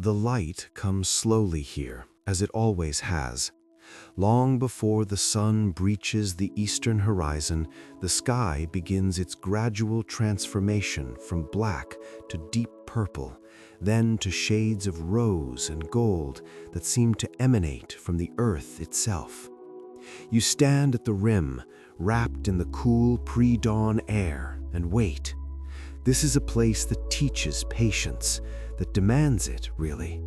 The light comes slowly here, as it always has. Long before the sun breaches the eastern horizon, the sky begins its gradual transformation from black to deep purple, then to shades of rose and gold that seem to emanate from the earth itself. You stand at the rim, wrapped in the cool pre-dawn air, and wait. This is a place that teaches patience, that demands it, really.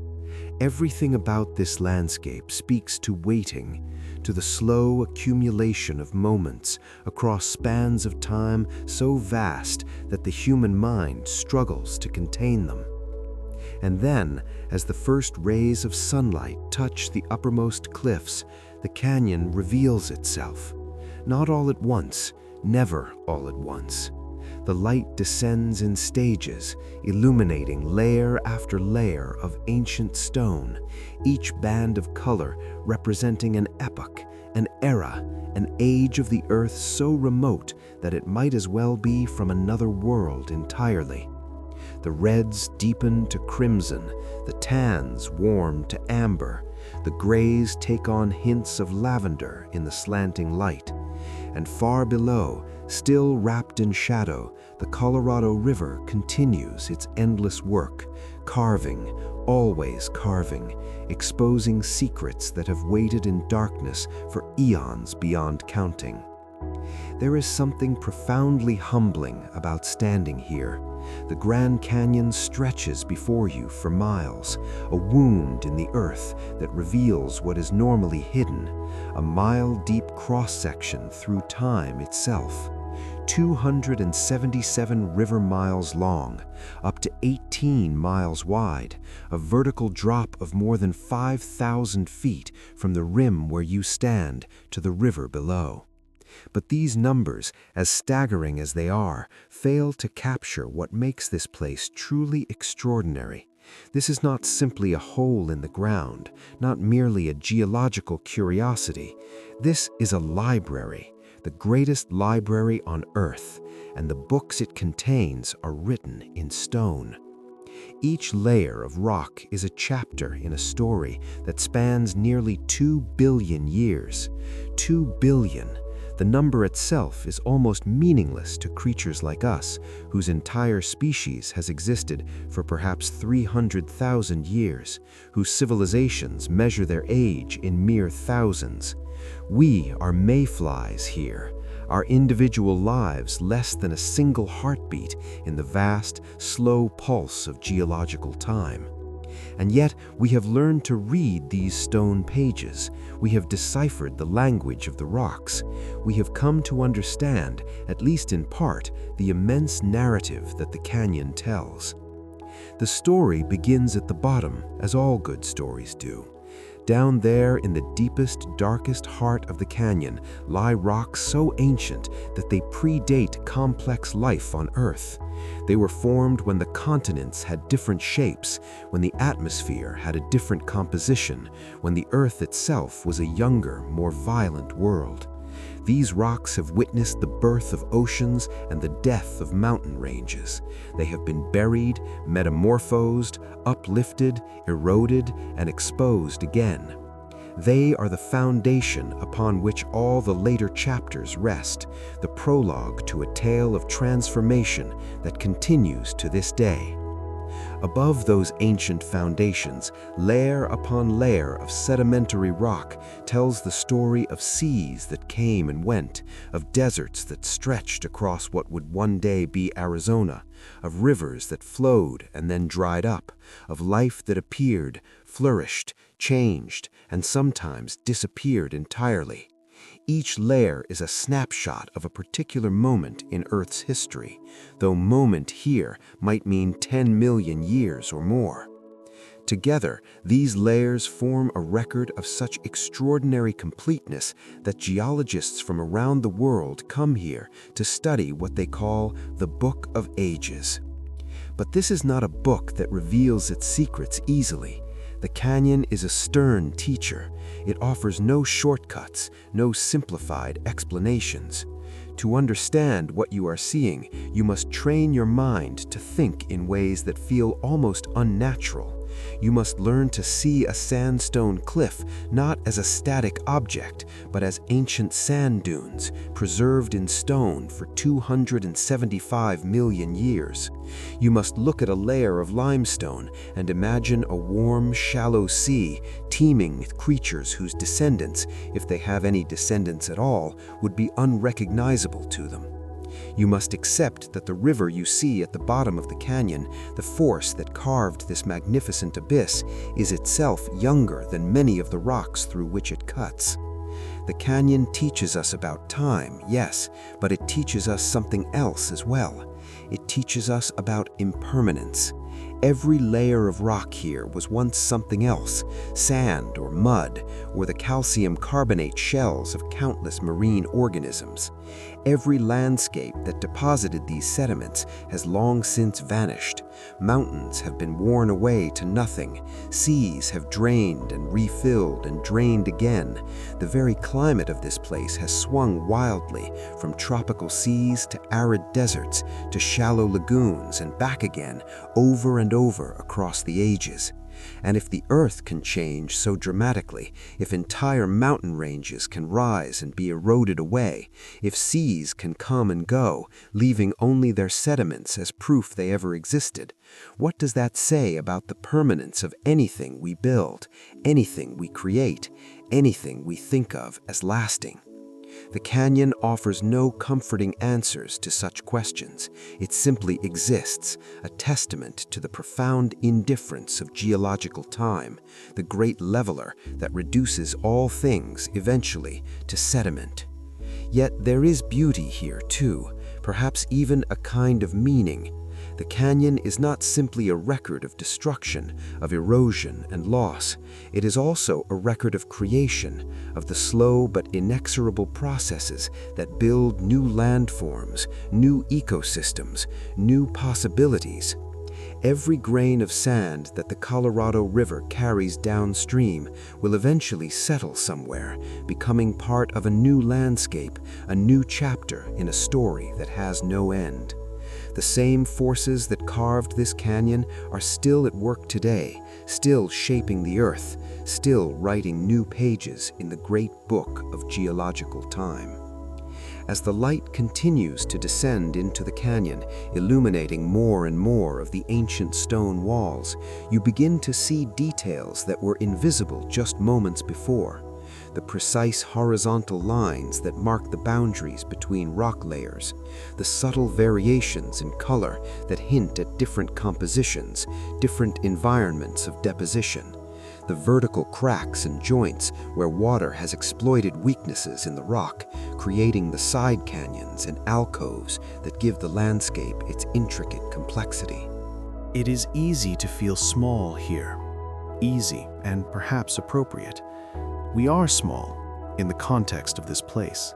Everything about this landscape speaks to waiting, to the slow accumulation of moments across spans of time so vast that the human mind struggles to contain them. And then, as the first rays of sunlight touch the uppermost cliffs, the canyon reveals itself. Not all at once, never all at once. The light descends in stages, illuminating layer after layer of ancient stone, each band of color representing an epoch, an era, an age of the earth so remote that it might as well be from another world entirely. The reds deepen to crimson, the tans warm to amber, the grays take on hints of lavender in the slanting light, and far below, still wrapped in shadow, the Colorado River continues its endless work, carving, always carving, exposing secrets that have waited in darkness for eons beyond counting. There is something profoundly humbling about standing here. The Grand Canyon stretches before you for miles, a wound in the earth that reveals what is normally hidden, a mile-deep cross-section through time itself. 277 river miles long, up to 18 miles wide, a vertical drop of more than 5,000 feet from the rim where you stand to the river below. But these numbers, as staggering as they are, fail to capture what makes this place truly extraordinary. This is not simply a hole in the ground, not merely a geological curiosity. This is a library, the greatest library on Earth, and the books it contains are written in stone. Each layer of rock is a chapter in a story that spans nearly 2 billion years. 2 billion. The number itself is almost meaningless to creatures like us, whose entire species has existed for perhaps 300,000 years, whose civilizations measure their age in mere thousands. We are mayflies here, our individual lives less than a single heartbeat in the vast, slow pulse of geological time. And yet we have learned to read these stone pages. We have deciphered the language of the rocks. We have come to understand, at least in part, the immense narrative that the canyon tells. The story begins at the bottom, as all good stories do. Down there in the deepest, darkest heart of the canyon lie rocks so ancient that they predate complex life on Earth. They were formed when the continents had different shapes, when the atmosphere had a different composition, when the Earth itself was a younger, more violent world. These rocks have witnessed the birth of oceans and the death of mountain ranges. They have been buried, metamorphosed, uplifted, eroded, and exposed again. They are the foundation upon which all the later chapters rest, the prologue to a tale of transformation that continues to this day. Above those ancient foundations, layer upon layer of sedimentary rock tells the story of seas that came and went, of deserts that stretched across what would one day be Arizona, of rivers that flowed and then dried up, of life that appeared, flourished, changed, and sometimes disappeared entirely. Each layer is a snapshot of a particular moment in Earth's history, though moment here might mean 10 million years or more. Together, these layers form a record of such extraordinary completeness that geologists from around the world come here to study what they call the Book of Ages. But this is not a book that reveals its secrets easily. The canyon is a stern teacher. It offers no shortcuts, no simplified explanations. To understand what you are seeing, you must train your mind to think in ways that feel almost unnatural. You must learn to see a sandstone cliff not as a static object, but as ancient sand dunes preserved in stone for 275 million years. You must look at a layer of limestone and imagine a warm, shallow sea teeming with creatures whose descendants, if they have any descendants at all, would be unrecognizable to them. You must accept that the river you see at the bottom of the canyon, the force that carved this magnificent abyss, is itself younger than many of the rocks through which it cuts. The canyon teaches us about time, yes, but it teaches us something else as well. It teaches us about impermanence. Every layer of rock here was once something else, sand or mud, or the calcium carbonate shells of countless marine organisms. Every landscape that deposited these sediments has long since vanished. Mountains have been worn away to nothing. Seas have drained and refilled and drained again. The very climate of this place has swung wildly, from tropical seas to arid deserts to shallow lagoons and back again, over and over across the ages. And if the earth can change so dramatically, if entire mountain ranges can rise and be eroded away, if seas can come and go, leaving only their sediments as proof they ever existed, what does that say about the permanence of anything we build, anything we create, anything we think of as lasting? The canyon offers no comforting answers to such questions. It simply exists, a testament to the profound indifference of geological time, the great leveler that reduces all things eventually to sediment. Yet there is beauty here too, perhaps even a kind of meaning. The canyon is not simply a record of destruction, of erosion and loss. It is also a record of creation, of the slow but inexorable processes that build new landforms, new ecosystems, new possibilities. Every grain of sand that the Colorado River carries downstream will eventually settle somewhere, becoming part of a new landscape, a new chapter in a story that has no end. The same forces that carved this canyon are still at work today, still shaping the earth, still writing new pages in the great book of geological time. As the light continues to descend into the canyon, illuminating more and more of the ancient stone walls, you begin to see details that were invisible just moments before. The precise horizontal lines that mark the boundaries between rock layers, the subtle variations in color that hint at different compositions, different environments of deposition, the vertical cracks and joints where water has exploited weaknesses in the rock, creating the side canyons and alcoves that give the landscape its intricate complexity. It is easy to feel small here, easy and perhaps appropriate. We are small in the context of this place.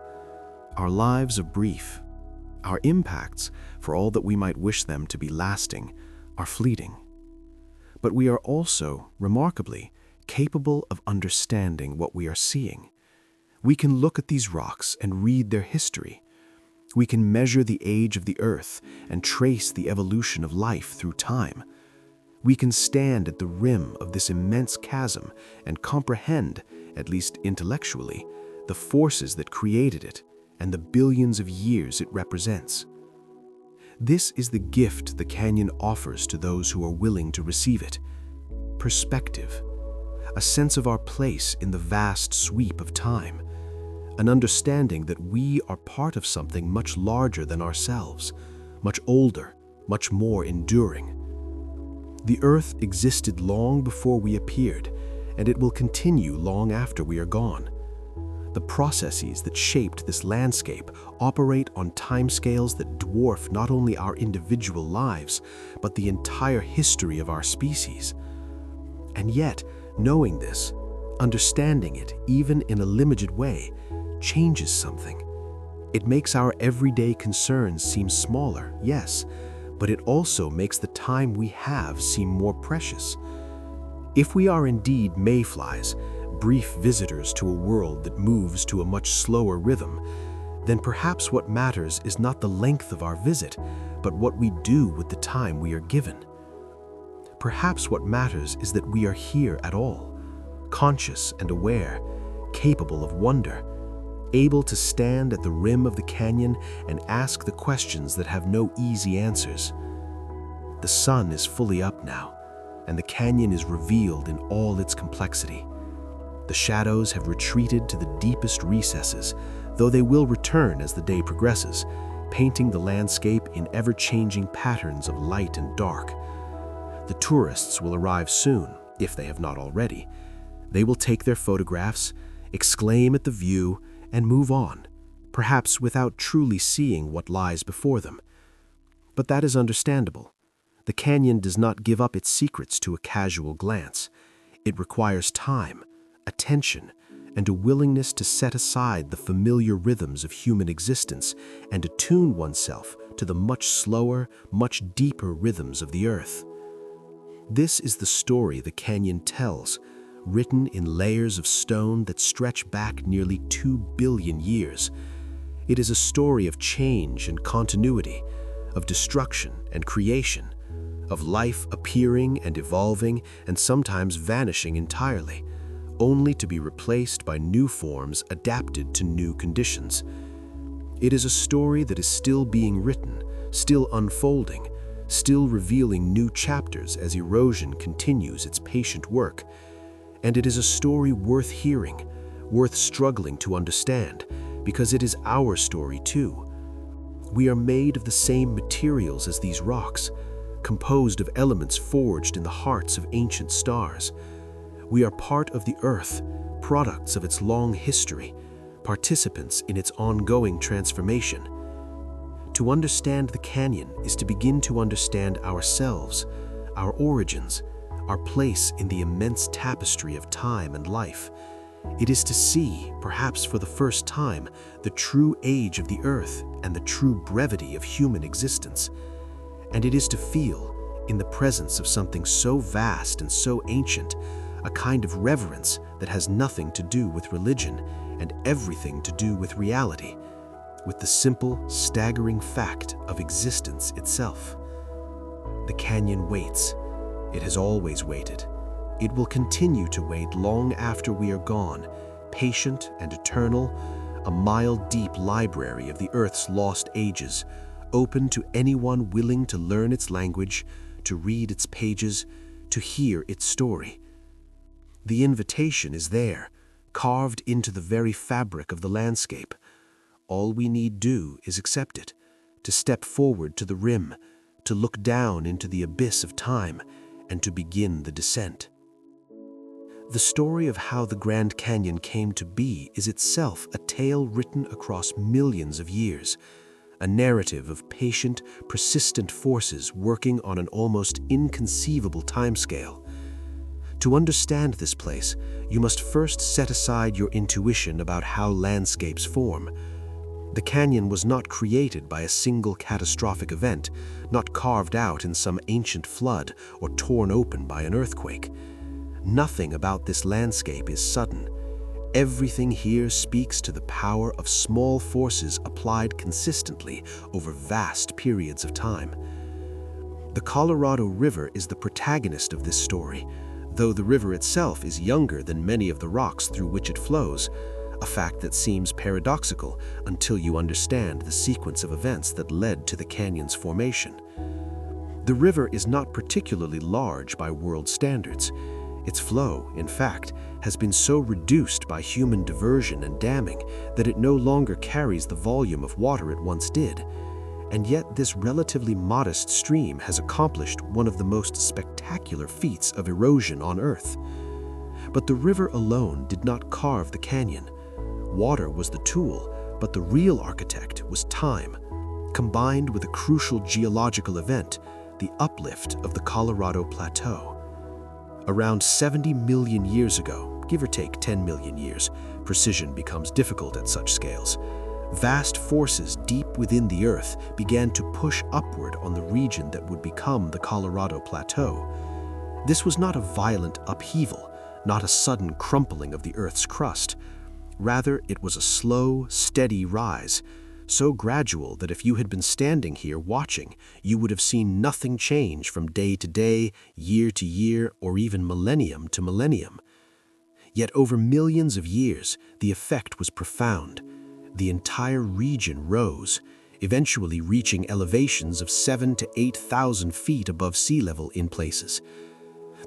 Our lives are brief. Our impacts, for all that we might wish them to be lasting, are fleeting. But we are also, remarkably, capable of understanding what we are seeing. We can look at these rocks and read their history. We can measure the age of the earth and trace the evolution of life through time. We can stand at the rim of this immense chasm and comprehend, at least intellectually, the forces that created it and the billions of years it represents. This is the gift the canyon offers to those who are willing to receive it. Perspective, a sense of our place in the vast sweep of time, an understanding that we are part of something much larger than ourselves, much older, much more enduring. The earth existed long before we appeared, and it will continue long after we are gone. The processes that shaped this landscape operate on timescales that dwarf not only our individual lives, but the entire history of our species. And yet, knowing this, understanding it, even in a limited way, changes something. It makes our everyday concerns seem smaller, yes, but it also makes the time we have seem more precious. If we are indeed mayflies, brief visitors to a world that moves to a much slower rhythm, then perhaps what matters is not the length of our visit, but what we do with the time we are given. Perhaps what matters is that we are here at all, conscious and aware, capable of wonder, able to stand at the rim of the canyon and ask the questions that have no easy answers. The sun is fully up now, and the canyon is revealed in all its complexity. The shadows have retreated to the deepest recesses, though they will return as the day progresses, painting the landscape in ever-changing patterns of light and dark. The tourists will arrive soon, if they have not already. They will take their photographs, exclaim at the view, and move on, perhaps without truly seeing what lies before them. But that is understandable. The canyon does not give up its secrets to a casual glance. It requires time, attention, and a willingness to set aside the familiar rhythms of human existence and attune oneself to the much slower, much deeper rhythms of the earth. This is the story the canyon tells, written in layers of stone that stretch back nearly 2 billion years. It is a story of change and continuity, of destruction and creation, of life appearing and evolving and sometimes vanishing entirely, only to be replaced by new forms adapted to new conditions. It is a story that is still being written, still unfolding, still revealing new chapters as erosion continues its patient work. And it is a story worth hearing, worth struggling to understand, because it is our story too. We are made of the same materials as these rocks, composed of elements forged in the hearts of ancient stars. We are part of the earth, products of its long history, participants in its ongoing transformation. To understand the canyon is to begin to understand ourselves, our origins, our place in the immense tapestry of time and life. It is to see, perhaps for the first time, the true age of the earth and the true brevity of human existence. And it is to feel, in the presence of something so vast and so ancient, a kind of reverence that has nothing to do with religion and everything to do with reality, with the simple, staggering fact of existence itself. The canyon waits. It has always waited. It will continue to wait long after we are gone, patient and eternal, a mile-deep library of the Earth's lost ages, open to anyone willing to learn its language, to read its pages, to hear its story. The invitation is there, carved into the very fabric of the landscape. All we need do is accept it, to step forward to the rim, to look down into the abyss of time, and to begin the descent. The story of how the Grand Canyon came to be is itself a tale written across millions of years, a narrative of patient, persistent forces working on an almost inconceivable timescale. To understand this place, you must first set aside your intuition about how landscapes form. The canyon was not created by a single catastrophic event, not carved out in some ancient flood or torn open by an earthquake. Nothing about this landscape is sudden. Everything here speaks to the power of small forces applied consistently over vast periods of time. The Colorado River is the protagonist of this story, though the river itself is younger than many of the rocks through which it flows, a fact that seems paradoxical until you understand the sequence of events that led to the canyon's formation. The river is not particularly large by world standards. Its flow, in fact, has been so reduced by human diversion and damming that it no longer carries the volume of water it once did. And yet this relatively modest stream has accomplished one of the most spectacular feats of erosion on Earth. But the river alone did not carve the canyon. Water was the tool, but the real architect was time, combined with a crucial geological event, the uplift of the Colorado Plateau. Around 70 million years ago, give or take 10 million years, precision becomes difficult at such scales, vast forces deep within the Earth began to push upward on the region that would become the Colorado Plateau. This was not a violent upheaval, not a sudden crumpling of the Earth's crust. Rather, it was a slow, steady rise, so gradual that if you had been standing here watching, you would have seen nothing change from day to day, year to year, or even millennium to millennium. Yet over millions of years, the effect was profound. The entire region rose, eventually reaching elevations of 7,000 to 8,000 feet above sea level in places.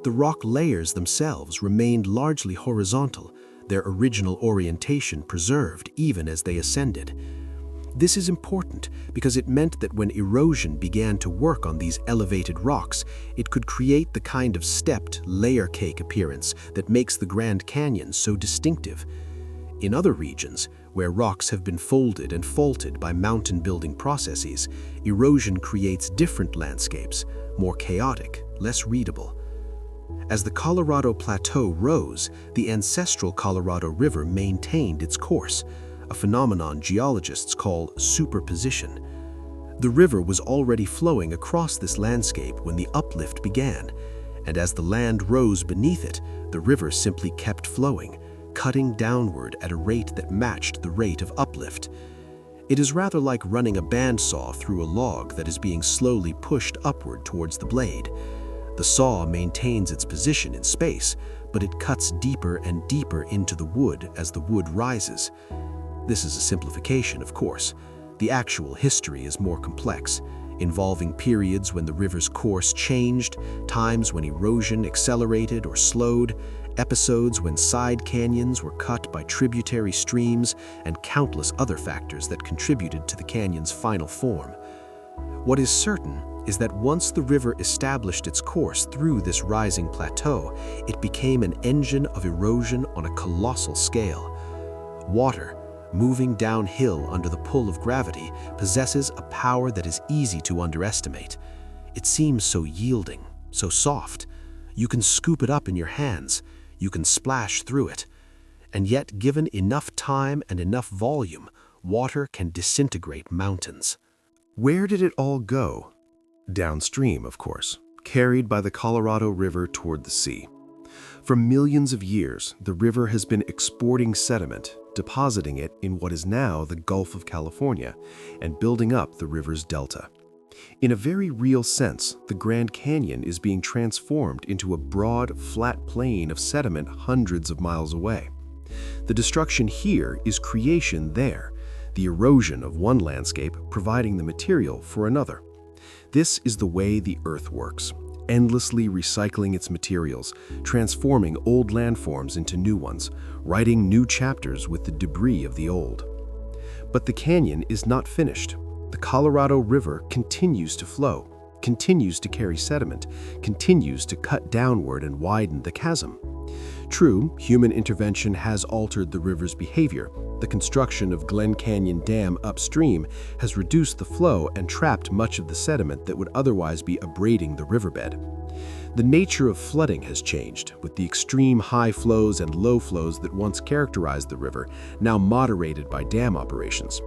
The rock layers themselves remained largely horizontal, their original orientation preserved even as they ascended. This is important because it meant that when erosion began to work on these elevated rocks, it could create the kind of stepped, layer cake appearance that makes the Grand Canyon so distinctive. In other regions, where rocks have been folded and faulted by mountain-building processes, erosion creates different landscapes, more chaotic, less readable. As the Colorado Plateau rose, the ancestral Colorado River maintained its course, a phenomenon geologists call superposition. The river was already flowing across this landscape when the uplift began, and as the land rose beneath it, the river simply kept flowing, cutting downward at a rate that matched the rate of uplift. It is rather like running a bandsaw through a log that is being slowly pushed upward towards the blade. The saw maintains its position in space, but it cuts deeper and deeper into the wood as the wood rises. This is a simplification, of course. The actual history is more complex, involving periods when the river's course changed, times when erosion accelerated or slowed, episodes when side canyons were cut by tributary streams, and countless other factors that contributed to the canyon's final form. What is certain is that once the river established its course through this rising plateau, it became an engine of erosion on a colossal scale. Water, moving downhill under the pull of gravity, possesses a power that is easy to underestimate. It seems so yielding, so soft. You can scoop it up in your hands, you can splash through it. And yet, given enough time and enough volume, water can disintegrate mountains. Where did it all go? Downstream, of course, carried by the Colorado River toward the sea. For millions of years, the river has been exporting sediment, depositing it in what is now the Gulf of California, and building up the river's delta. In a very real sense, the Grand Canyon is being transformed into a broad, flat plain of sediment hundreds of miles away. The destruction here is creation there, the erosion of one landscape providing the material for another. This is the way the Earth works, endlessly recycling its materials, transforming old landforms into new ones, writing new chapters with the debris of the old. But the canyon is not finished. The Colorado River continues to flow, continues to carry sediment, continues to cut downward and widen the chasm. True, human intervention has altered the river's behavior. The construction of Glen Canyon Dam upstream has reduced the flow and trapped much of the sediment that would otherwise be abrading the riverbed. The nature of flooding has changed, with the extreme high flows and low flows that once characterized the river now moderated by dam operations.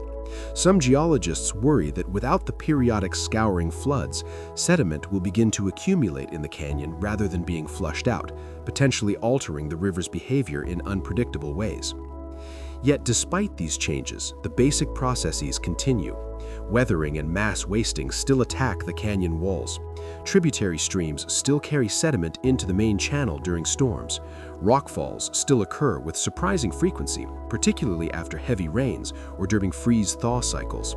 Some geologists worry that without the periodic scouring floods, sediment will begin to accumulate in the canyon rather than being flushed out, potentially altering the river's behavior in unpredictable ways. Yet despite these changes, the basic processes continue. Weathering and mass wasting still attack the canyon walls. Tributary streams still carry sediment into the main channel during storms. Rockfalls still occur with surprising frequency, particularly after heavy rains or during freeze-thaw cycles.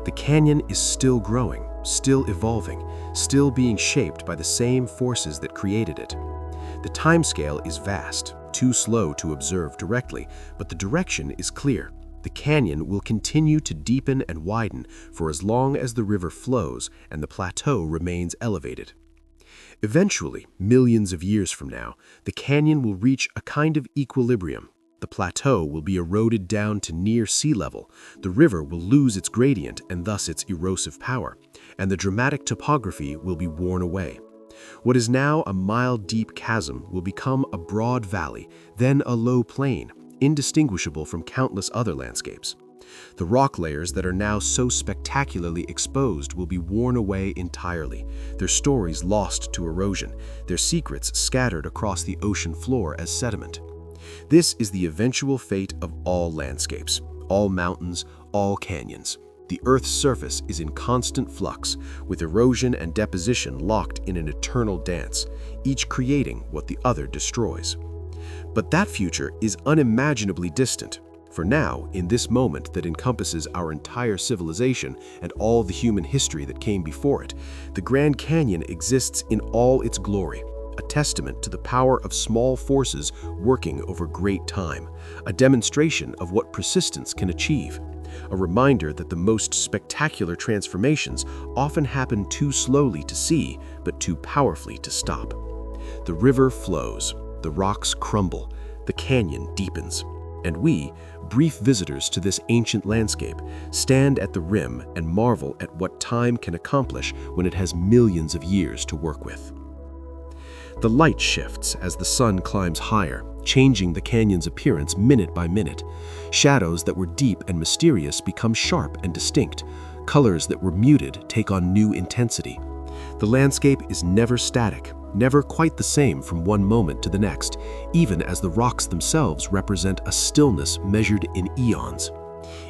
The canyon is still growing, still evolving, still being shaped by the same forces that created it. The timescale is vast, too slow to observe directly, but the direction is clear. The canyon will continue to deepen and widen for as long as the river flows and the plateau remains elevated. Eventually, millions of years from now, the canyon will reach a kind of equilibrium. The plateau will be eroded down to near sea level, the river will lose its gradient and thus its erosive power, and the dramatic topography will be worn away. What is now a mile-deep chasm will become a broad valley, then a low plain, indistinguishable from countless other landscapes. The rock layers that are now so spectacularly exposed will be worn away entirely, their stories lost to erosion, their secrets scattered across the ocean floor as sediment. This is the eventual fate of all landscapes, all mountains, all canyons. The Earth's surface is in constant flux, with erosion and deposition locked in an eternal dance, each creating what the other destroys. But that future is unimaginably distant. For now, in this moment that encompasses our entire civilization and all the human history that came before it, the Grand Canyon exists in all its glory, a testament to the power of small forces working over great time, a demonstration of what persistence can achieve, a reminder that the most spectacular transformations often happen too slowly to see, but too powerfully to stop. The river flows, the rocks crumble, the canyon deepens, and we, brief visitors to this ancient landscape, stand at the rim and marvel at what time can accomplish when it has millions of years to work with. The light shifts as the sun climbs higher, changing the canyon's appearance minute by minute. Shadows that were deep and mysterious become sharp and distinct. Colors that were muted take on new intensity. The landscape is never static, never quite the same from one moment to the next, even as the rocks themselves represent a stillness measured in eons.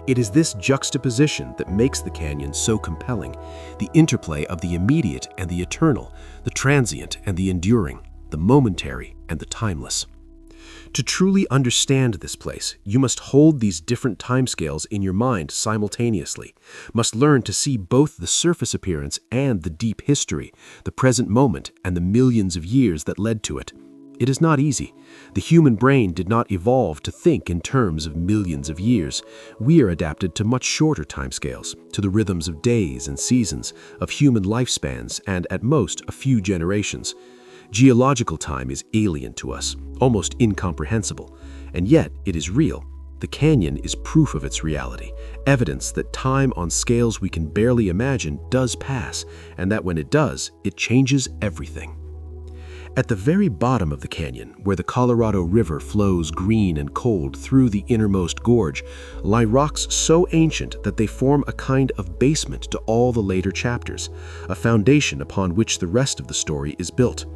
It is this juxtaposition that makes the canyon so compelling, the interplay of the immediate and the eternal, the transient and the enduring, the momentary and the timeless. To truly understand this place, you must hold these different timescales in your mind simultaneously, must learn to see both the surface appearance and the deep history, the present moment and the millions of years that led to it. It is not easy. The human brain did not evolve to think in terms of millions of years. We are adapted to much shorter timescales, to the rhythms of days and seasons, of human lifespans, and at most a few generations. Geological time is alien to us, almost incomprehensible, and yet it is real. The canyon is proof of its reality, evidence that time on scales we can barely imagine does pass, and that when it does, it changes everything. At the very bottom of the canyon, where the Colorado River flows green and cold through the innermost gorge, lie rocks so ancient that they form a kind of basement to all the later chapters, a foundation upon which the rest of the story is built.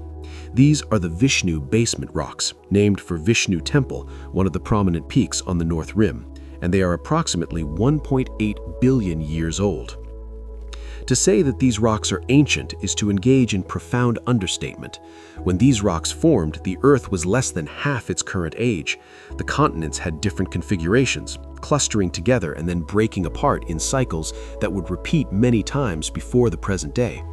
These are the Vishnu basement rocks, named for Vishnu Temple, one of the prominent peaks on the North Rim, and they are approximately 1.8 billion years old. To say that these rocks are ancient is to engage in profound understatement. When these rocks formed, the Earth was less than half its current age. The continents had different configurations, clustering together and then breaking apart in cycles that would repeat many times before the present day.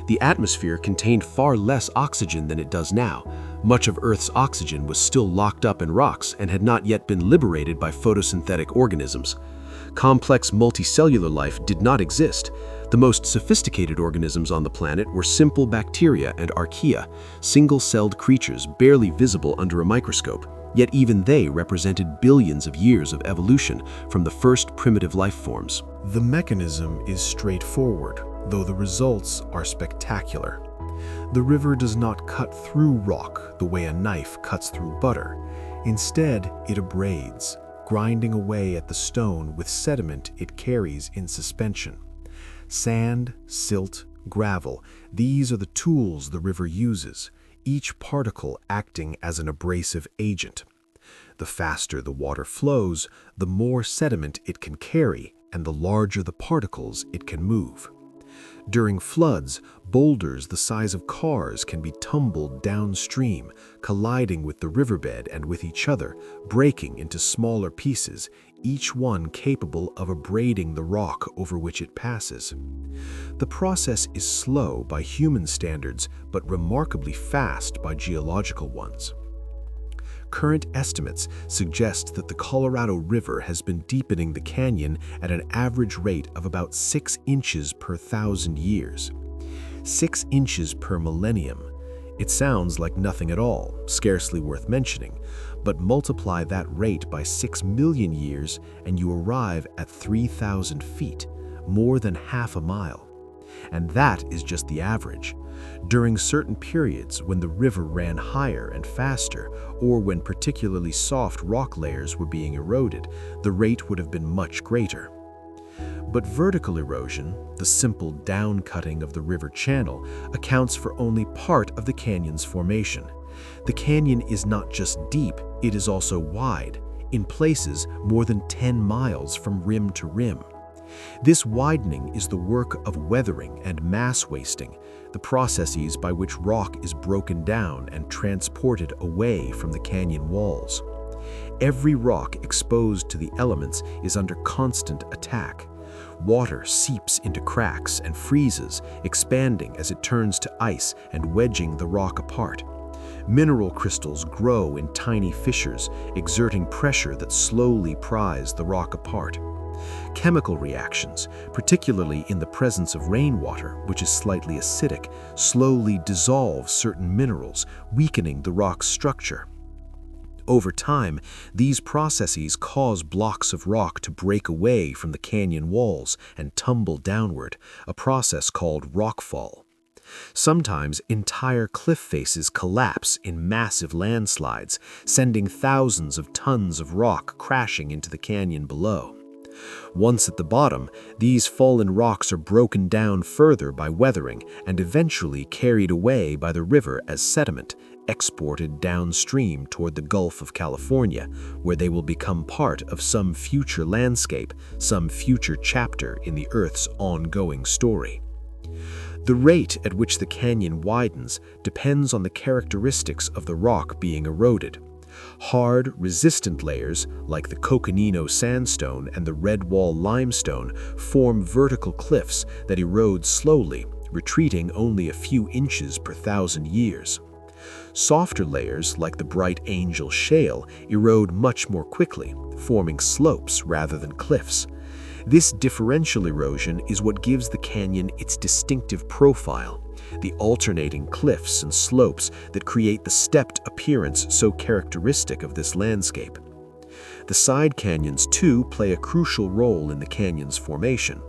The atmosphere contained far less oxygen than it does now. Much of Earth's oxygen was still locked up in rocks and had not yet been liberated by photosynthetic organisms. Complex multicellular life did not exist. The most sophisticated organisms on the planet were simple bacteria and archaea, single-celled creatures barely visible under a microscope, yet even they represented billions of years of evolution from the first primitive life forms. The mechanism is straightforward, though the results are spectacular. The river does not cut through rock the way a knife cuts through butter. Instead, it abrades, grinding away at the stone with sediment it carries in suspension. Sand, silt, gravel, these are the tools the river uses, each particle acting as an abrasive agent. The faster the water flows, the more sediment it can carry, and the larger the particles it can move. During floods, boulders the size of cars can be tumbled downstream, colliding with the riverbed and with each other, breaking into smaller pieces, each one capable of abrading the rock over which it passes. The process is slow by human standards, but remarkably fast by geological ones. Current estimates suggest that the Colorado River has been deepening the canyon at an average rate of about 6 inches per 1,000 years. 6 inches per millennium. It sounds like nothing at all, scarcely worth mentioning, but multiply that rate by 6 million years and you arrive at 3,000 feet, more than half a mile. And that is just the average. During certain periods when the river ran higher and faster, or when particularly soft rock layers were being eroded, the rate would have been much greater. But vertical erosion, the simple down-cutting of the river channel, accounts for only part of the canyon's formation. The canyon is not just deep, it is also wide. in places more than 10 miles from rim to rim. This widening is the work of weathering and mass wasting, the processes by which rock is broken down and transported away from the canyon walls. Every rock exposed to the elements is under constant attack. Water seeps into cracks and freezes, expanding as it turns to ice and wedging the rock apart. Mineral crystals grow in tiny fissures, exerting pressure that slowly pries the rock apart. Chemical reactions, particularly in the presence of rainwater, which is slightly acidic, slowly dissolve certain minerals, weakening the rock's structure. Over time, these processes cause blocks of rock to break away from the canyon walls and tumble downward, a process called rockfall. Sometimes entire cliff faces collapse in massive landslides, sending thousands of tons of rock crashing into the canyon below. Once at the bottom, these fallen rocks are broken down further by weathering and eventually carried away by the river as sediment, exported downstream toward the Gulf of California, where they will become part of some future landscape, some future chapter in the Earth's ongoing story. The rate at which the canyon widens depends on the characteristics of the rock being eroded. Hard, resistant layers, like the Coconino sandstone and the Redwall limestone, form vertical cliffs that erode slowly, retreating only a few inches per 1,000 years. Softer layers, like the Bright Angel shale, erode much more quickly, forming slopes rather than cliffs. This differential erosion is what gives the canyon its distinctive profile, the alternating cliffs and slopes that create the stepped appearance so characteristic of this landscape. The side canyons, too, play a crucial role in the canyon's formation.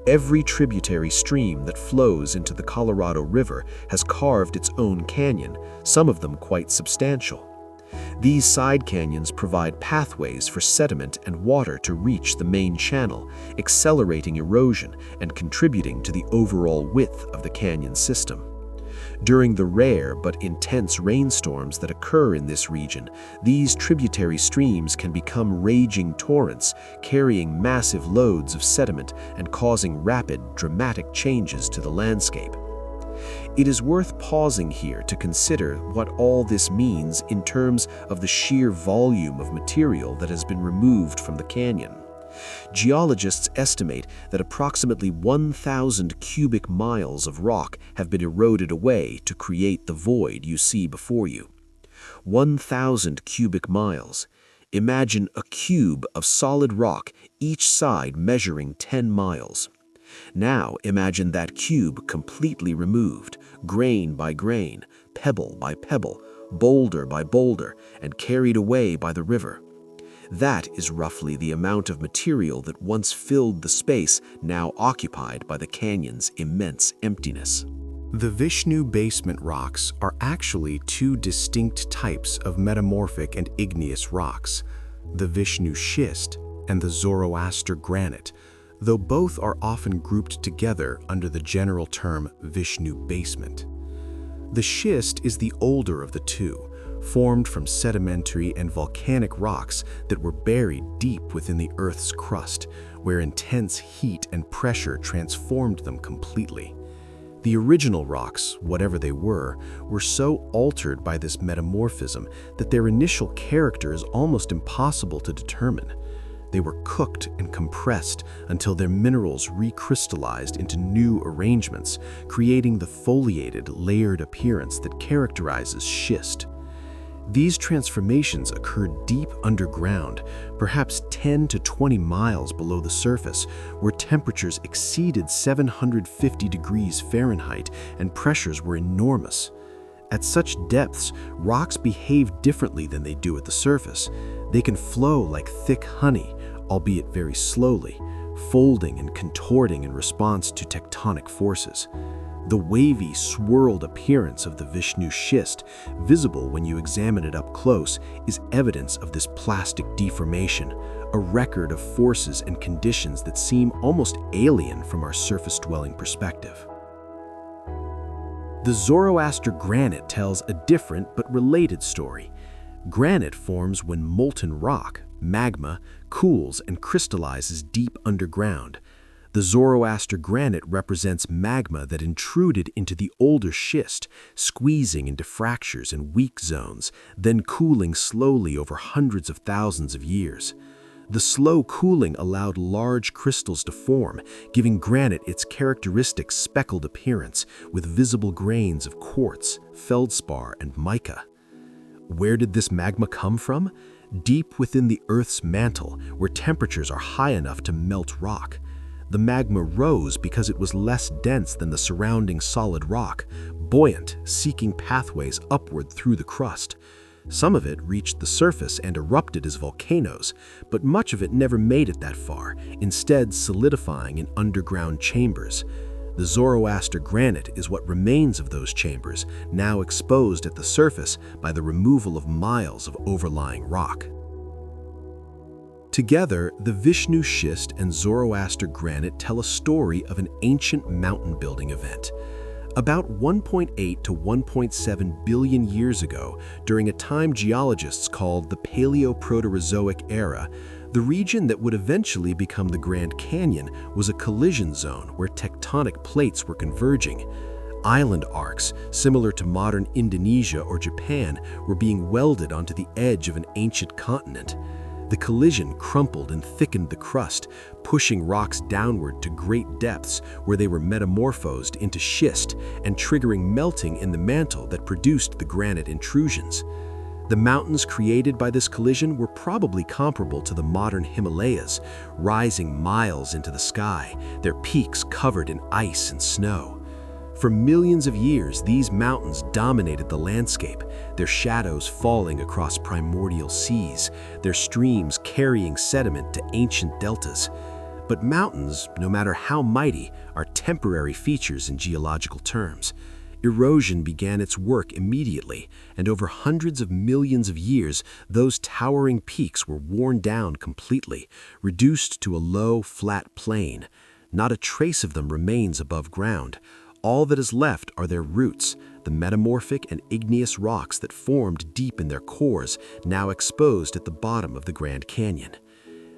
Every tributary stream that flows into the Colorado River has carved its own canyon, some of them quite substantial. These side canyons provide pathways for sediment and water to reach the main channel, accelerating erosion and contributing to the overall width of the canyon system. During the rare but intense rainstorms that occur in this region, these tributary streams can become raging torrents, carrying massive loads of sediment and causing rapid, dramatic changes to the landscape. It is worth pausing here to consider what all this means in terms of the sheer volume of material that has been removed from the canyon. Geologists estimate that approximately 1,000 cubic miles of rock have been eroded away to create the void you see before you. 1,000 cubic miles. Imagine a cube of solid rock, each side measuring 10 miles. Now imagine that cube completely removed, grain by grain, pebble by pebble, boulder by boulder, and carried away by the river. That is roughly the amount of material that once filled the space now occupied by the canyon's immense emptiness. The Vishnu basement rocks are actually two distinct types of metamorphic and igneous rocks, the Vishnu Schist and the Zoroaster granite, though both are often grouped together under the general term Vishnu basement. The schist is the older of the two, formed from sedimentary and volcanic rocks that were buried deep within the Earth's crust, where intense heat and pressure transformed them completely. The original rocks, whatever they were so altered by this metamorphism that their initial character is almost impossible to determine. They were cooked and compressed until their minerals recrystallized into new arrangements, creating the foliated, layered appearance that characterizes schist. These transformations occurred deep underground, perhaps 10 to 20 miles below the surface, where temperatures exceeded 750 degrees Fahrenheit and pressures were enormous. At such depths, rocks behave differently than they do at the surface. They can flow like thick honey, albeit very slowly, folding and contorting in response to tectonic forces. The wavy, swirled appearance of the Vishnu Schist, visible when you examine it up close, is evidence of this plastic deformation, a record of forces and conditions that seem almost alien from our surface-dwelling perspective. The Zoroaster granite tells a different but related story. Granite forms when molten rock, magma, cools and crystallizes deep underground. The Zoroaster granite represents magma that intruded into the older schist, squeezing into fractures and weak zones, then cooling slowly over hundreds of thousands of years. The slow cooling allowed large crystals to form, giving granite its characteristic speckled appearance, with visible grains of quartz, feldspar, and mica. Where did this magma come from? Deep within the Earth's mantle, where temperatures are high enough to melt rock. The magma rose because it was less dense than the surrounding solid rock, buoyant, seeking pathways upward through the crust. Some of it reached the surface and erupted as volcanoes, but much of it never made it that far, instead solidifying in underground chambers. The Zoroaster granite is what remains of those chambers, now exposed at the surface by the removal of miles of overlying rock. Together, the Vishnu Schist and Zoroaster granite tell a story of an ancient mountain-building event. About 1.8 to 1.7 billion years ago, during a time geologists called the Paleo-Proterozoic era, the region that would eventually become the Grand Canyon was a collision zone where tectonic plates were converging. Island arcs, similar to modern Indonesia or Japan, were being welded onto the edge of an ancient continent. The collision crumpled and thickened the crust, pushing rocks downward to great depths where they were metamorphosed into schist and triggering melting in the mantle that produced the granite intrusions. The mountains created by this collision were probably comparable to the modern Himalayas, rising miles into the sky, their peaks covered in ice and snow. For millions of years, these mountains dominated the landscape, their shadows falling across primordial seas, their streams carrying sediment to ancient deltas. But mountains, no matter how mighty, are temporary features in geological terms. Erosion began its work immediately, and over hundreds of millions of years, those towering peaks were worn down completely, reduced to a low, flat plain. Not a trace of them remains above ground. All that is left are their roots, the metamorphic and igneous rocks that formed deep in their cores, now exposed at the bottom of the Grand Canyon.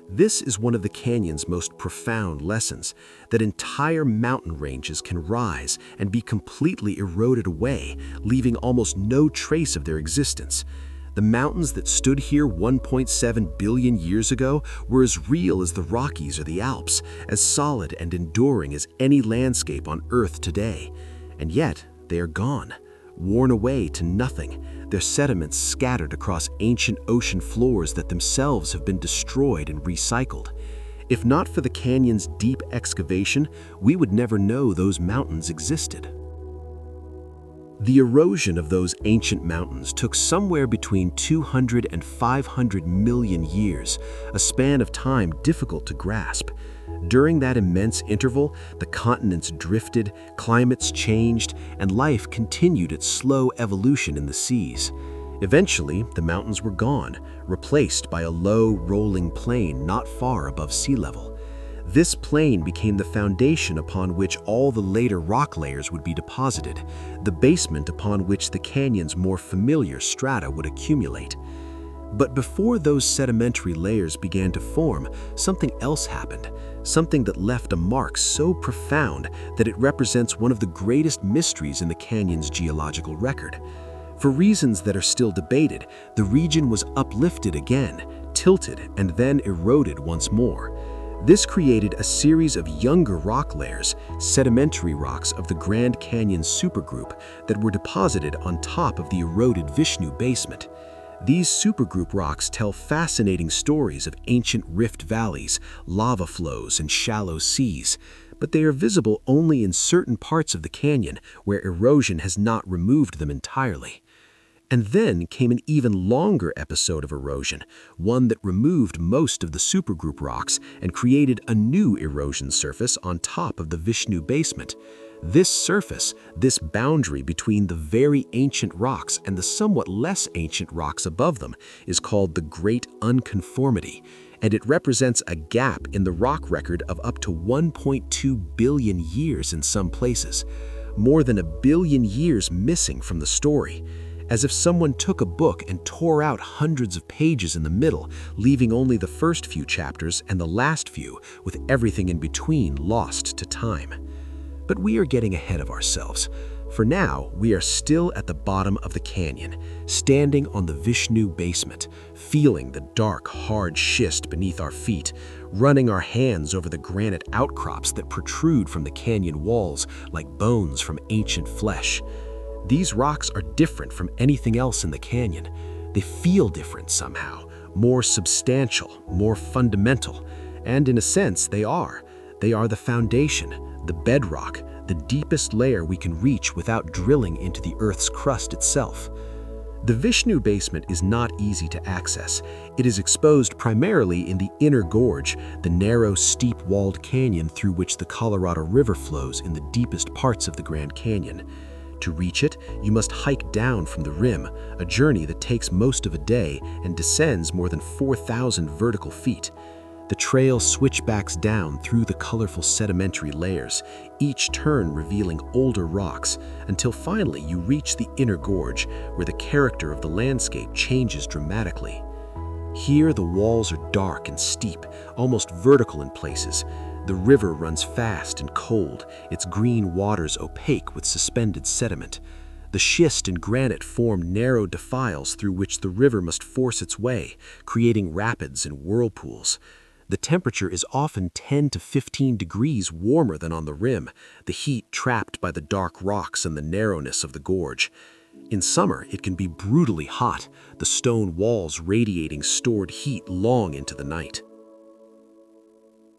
This is one of the canyon's most profound lessons, that entire mountain ranges can rise and be completely eroded away, leaving almost no trace of their existence. The mountains that stood here 1.7 billion years ago were as real as the Rockies or the Alps, as solid and enduring as any landscape on Earth today. And yet, they are gone, worn away to nothing, their sediments scattered across ancient ocean floors that themselves have been destroyed and recycled. If not for the canyon's deep excavation, we would never know those mountains existed. The erosion of those ancient mountains took somewhere between 200 and 500 million years, a span of time difficult to grasp. During that immense interval, the continents drifted, climates changed, and life continued its slow evolution in the seas. Eventually, the mountains were gone, replaced by a low, rolling plain not far above sea level. This plain became the foundation upon which all the later rock layers would be deposited, the basement upon which the canyon's more familiar strata would accumulate. But before those sedimentary layers began to form, something else happened, something that left a mark so profound that it represents one of the greatest mysteries in the canyon's geological record. For reasons that are still debated, the region was uplifted again, tilted, and then eroded once more. This created a series of younger rock layers, sedimentary rocks of the Grand Canyon supergroup, that were deposited on top of the eroded Vishnu basement. These supergroup rocks tell fascinating stories of ancient rift valleys, lava flows, and shallow seas, but they are visible only in certain parts of the canyon where erosion has not removed them entirely. And then came an even longer episode of erosion, one that removed most of the supergroup rocks and created a new erosion surface on top of the Vishnu basement. This surface, this boundary between the very ancient rocks and the somewhat less ancient rocks above them, is called the Great Unconformity, and it represents a gap in the rock record of up to 1.2 billion years in some places, more than 1 billion years missing from the story. as if someone took a book and tore out hundreds of pages in the middle, leaving only the first few chapters and the last few, with everything in between lost to time. But we are getting ahead of ourselves. For now, we are still at the bottom of the canyon, standing on the Vishnu basement, feeling the dark, hard schist beneath our feet, running our hands over the granite outcrops that protrude from the canyon walls like bones from ancient flesh. These rocks are different from anything else in the canyon. They feel different somehow, more substantial, more fundamental, and in a sense, they are. They are the foundation, the bedrock, the deepest layer we can reach without drilling into the Earth's crust itself. The Vishnu basement is not easy to access. It is exposed primarily in the inner gorge, the narrow, steep-walled canyon through which the Colorado River flows in the deepest parts of the Grand Canyon. To reach it, you must hike down from the rim, a journey that takes most of a day and descends more than 4,000 vertical feet. The trail switchbacks down through the colorful sedimentary layers, each turn revealing older rocks, until finally you reach the inner gorge, where the character of the landscape changes dramatically. Here the walls are dark and steep, almost vertical in places. The river runs fast and cold, its green waters opaque with suspended sediment. The schist and granite form narrow defiles through which the river must force its way, creating rapids and whirlpools. The temperature is often 10 to 15 degrees warmer than on the rim, the heat trapped by the dark rocks and the narrowness of the gorge. In summer, it can be brutally hot, the stone walls radiating stored heat long into the night.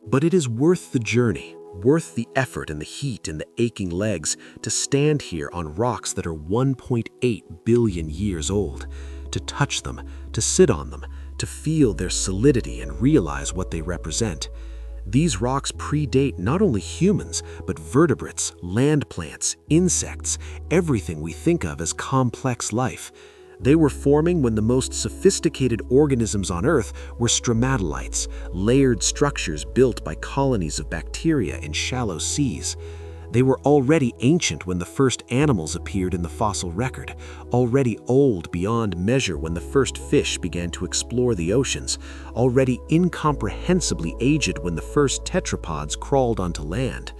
But it is worth the journey, worth the effort and the heat and the aching legs to stand here on rocks that are 1.8 billion years old, to touch them, to sit on them, to feel their solidity and realize what they represent. These rocks predate not only humans, but vertebrates, land plants, insects, everything we think of as complex life. They were forming when the most sophisticated organisms on Earth were stromatolites, layered structures built by colonies of bacteria in shallow seas. They were already ancient when the first animals appeared in the fossil record, already old beyond measure when the first fish began to explore the oceans, already incomprehensibly aged when the first tetrapods crawled onto land.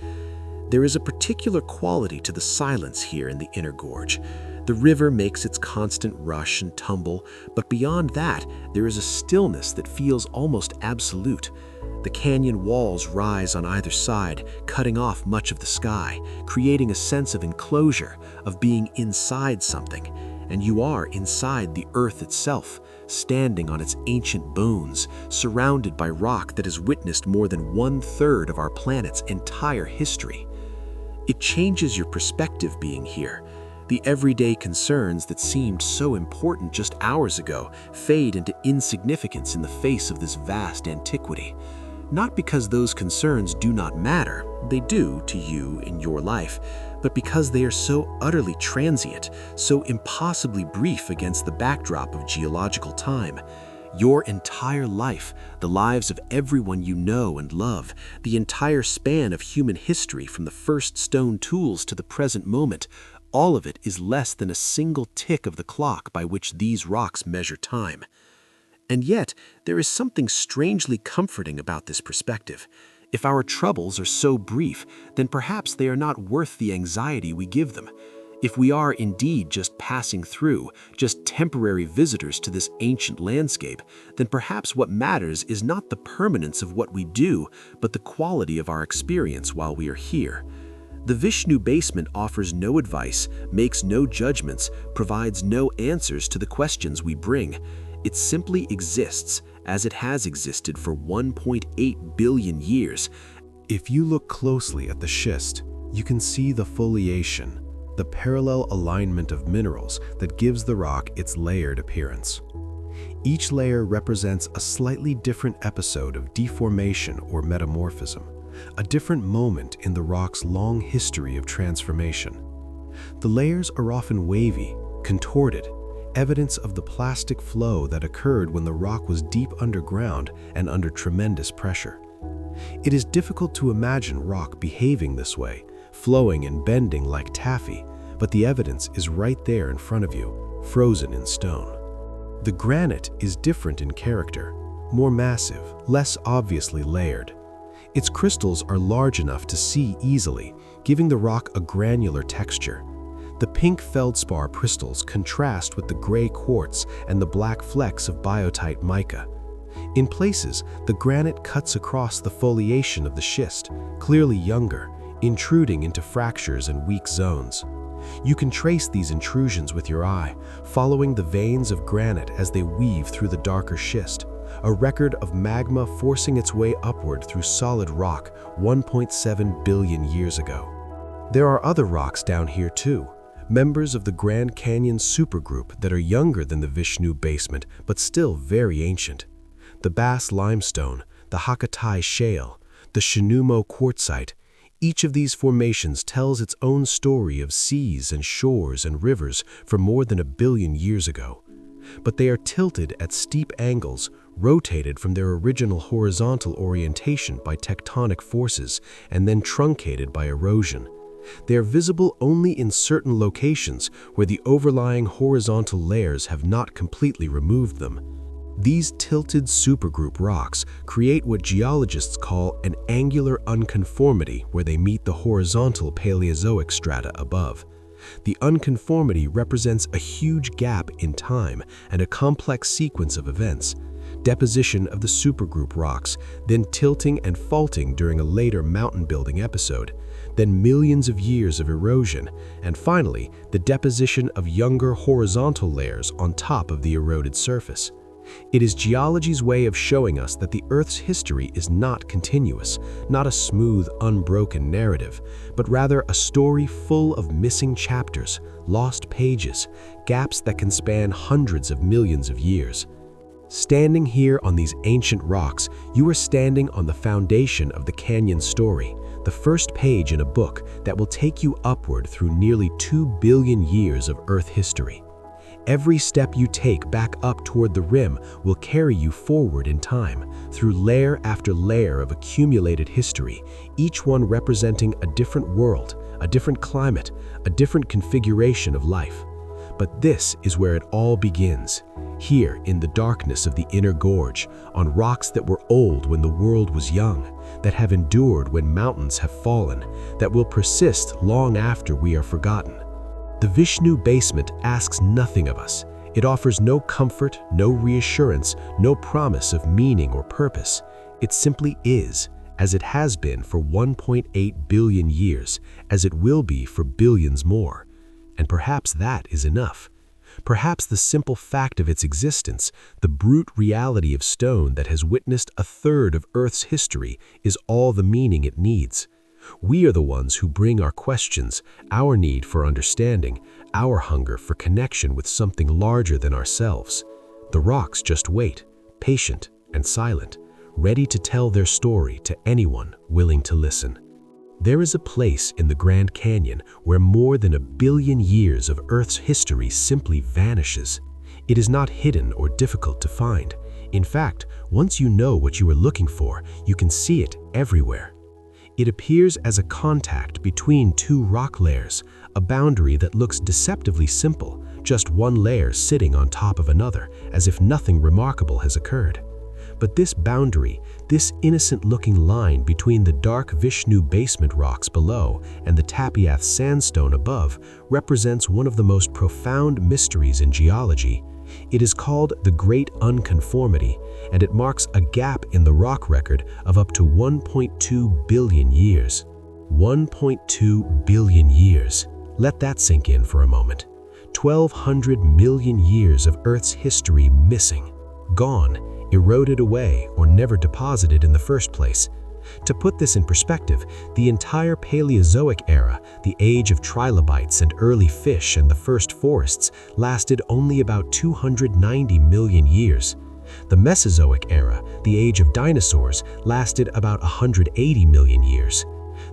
There is a particular quality to the silence here in the inner gorge. The river makes its constant rush and tumble, but beyond that, there is a stillness that feels almost absolute. The canyon walls rise on either side, cutting off much of the sky, creating a sense of enclosure, of being inside something. And you are inside the earth itself, standing on its ancient bones, surrounded by rock that has witnessed more than 1/3 of our planet's entire history. It changes your perspective being here. The everyday concerns that seemed so important just hours ago fade into insignificance in the face of this vast antiquity. Not because those concerns do not matter, they do to you in your life, but because they are so utterly transient, so impossibly brief against the backdrop of geological time. Your entire life, the lives of everyone you know and love, the entire span of human history from the first stone tools to the present moment, all of it is less than a single tick of the clock by which these rocks measure time. And yet, there is something strangely comforting about this perspective. If our troubles are so brief, then perhaps they are not worth the anxiety we give them. If we are indeed just passing through, just temporary visitors to this ancient landscape, then perhaps what matters is not the permanence of what we do, but the quality of our experience while we are here. The Vishnu basement offers no advice, makes no judgments, provides no answers to the questions we bring. It simply exists as it has existed for 1.8 billion years. If you look closely at the schist, you can see the foliation, the parallel alignment of minerals that gives the rock its layered appearance. Each layer represents a slightly different episode of deformation or metamorphism, a different moment in the rock's long history of transformation. The layers are often wavy, contorted, evidence of the plastic flow that occurred when the rock was deep underground and under tremendous pressure. It is difficult to imagine rock behaving this way, flowing and bending like taffy, but the evidence is right there in front of you, frozen in stone. The granite is different in character, more massive, less obviously layered. Its crystals are large enough to see easily, giving the rock a granular texture. The pink feldspar crystals contrast with the gray quartz and the black flecks of biotite mica. In places, the granite cuts across the foliation of the schist, clearly younger, intruding into fractures and weak zones. You can trace these intrusions with your eye, following the veins of granite as they weave through the darker schist, a record of magma forcing its way upward through solid rock 1.7 billion years ago. There are other rocks down here too, members of the Grand Canyon supergroup that are younger than the Vishnu basement but still very ancient. The Kaibab Limestone, the Hakkatai Shale, the Shinumo Quartzite. Each of these formations tells its own story of seas and shores and rivers from more than 1 billion years ago. But they are tilted at steep angles, rotated from their original horizontal orientation by tectonic forces, and then truncated by erosion. They are visible only in certain locations where the overlying horizontal layers have not completely removed them. These tilted supergroup rocks create what geologists call an angular unconformity where they meet the horizontal Paleozoic strata above. The unconformity represents a huge gap in time and a complex sequence of events: deposition of the supergroup rocks, then tilting and faulting during a later mountain-building episode, then millions of years of erosion, and finally, the deposition of younger horizontal layers on top of the eroded surface. It is geology's way of showing us that the Earth's history is not continuous, not a smooth, unbroken narrative, but rather a story full of missing chapters, lost pages, gaps that can span hundreds of millions of years. Standing here on these ancient rocks, you are standing on the foundation of the canyon story, the first page in a book that will take you upward through nearly 2 billion years of Earth history. Every step you take back up toward the rim will carry you forward in time, through layer after layer of accumulated history, each one representing a different world, a different climate, a different configuration of life. But this is where it all begins, here in the darkness of the inner gorge, on rocks that were old when the world was young, that have endured when mountains have fallen, that will persist long after we are forgotten. The Vishnu basement asks nothing of us. It offers no comfort, no reassurance, no promise of meaning or purpose. It simply is, as it has been for 1.8 billion years, as it will be for billions more. And perhaps that is enough. Perhaps the simple fact of its existence, the brute reality of stone that has witnessed 1/3 of Earth's history, is all the meaning it needs. We are the ones who bring our questions, our need for understanding, our hunger for connection with something larger than ourselves. The rocks just wait, patient and silent, ready to tell their story to anyone willing to listen. There is a place in the Grand Canyon where more than 1 billion years of Earth's history simply vanishes. It is not hidden or difficult to find. In fact, once you know what you are looking for, you can see it everywhere. It appears as a contact between two rock layers, a boundary that looks deceptively simple, just one layer sitting on top of another, as if nothing remarkable has occurred. But this boundary, this innocent-looking line between the dark Vishnu basement rocks below and the Tapiath sandstone above, represents one of the most profound mysteries in geology. It is called the Great Unconformity, and it marks a gap in the rock record of up to 1.2 billion years. 1.2 billion years. Let that sink in for a moment. 1,200 million years of Earth's history missing, gone, eroded away, or never deposited in the first place. To put this in perspective, the entire Paleozoic era, the age of trilobites and early fish and the first forests, lasted only about 290 million years. The Mesozoic era, the age of dinosaurs, lasted about 180 million years.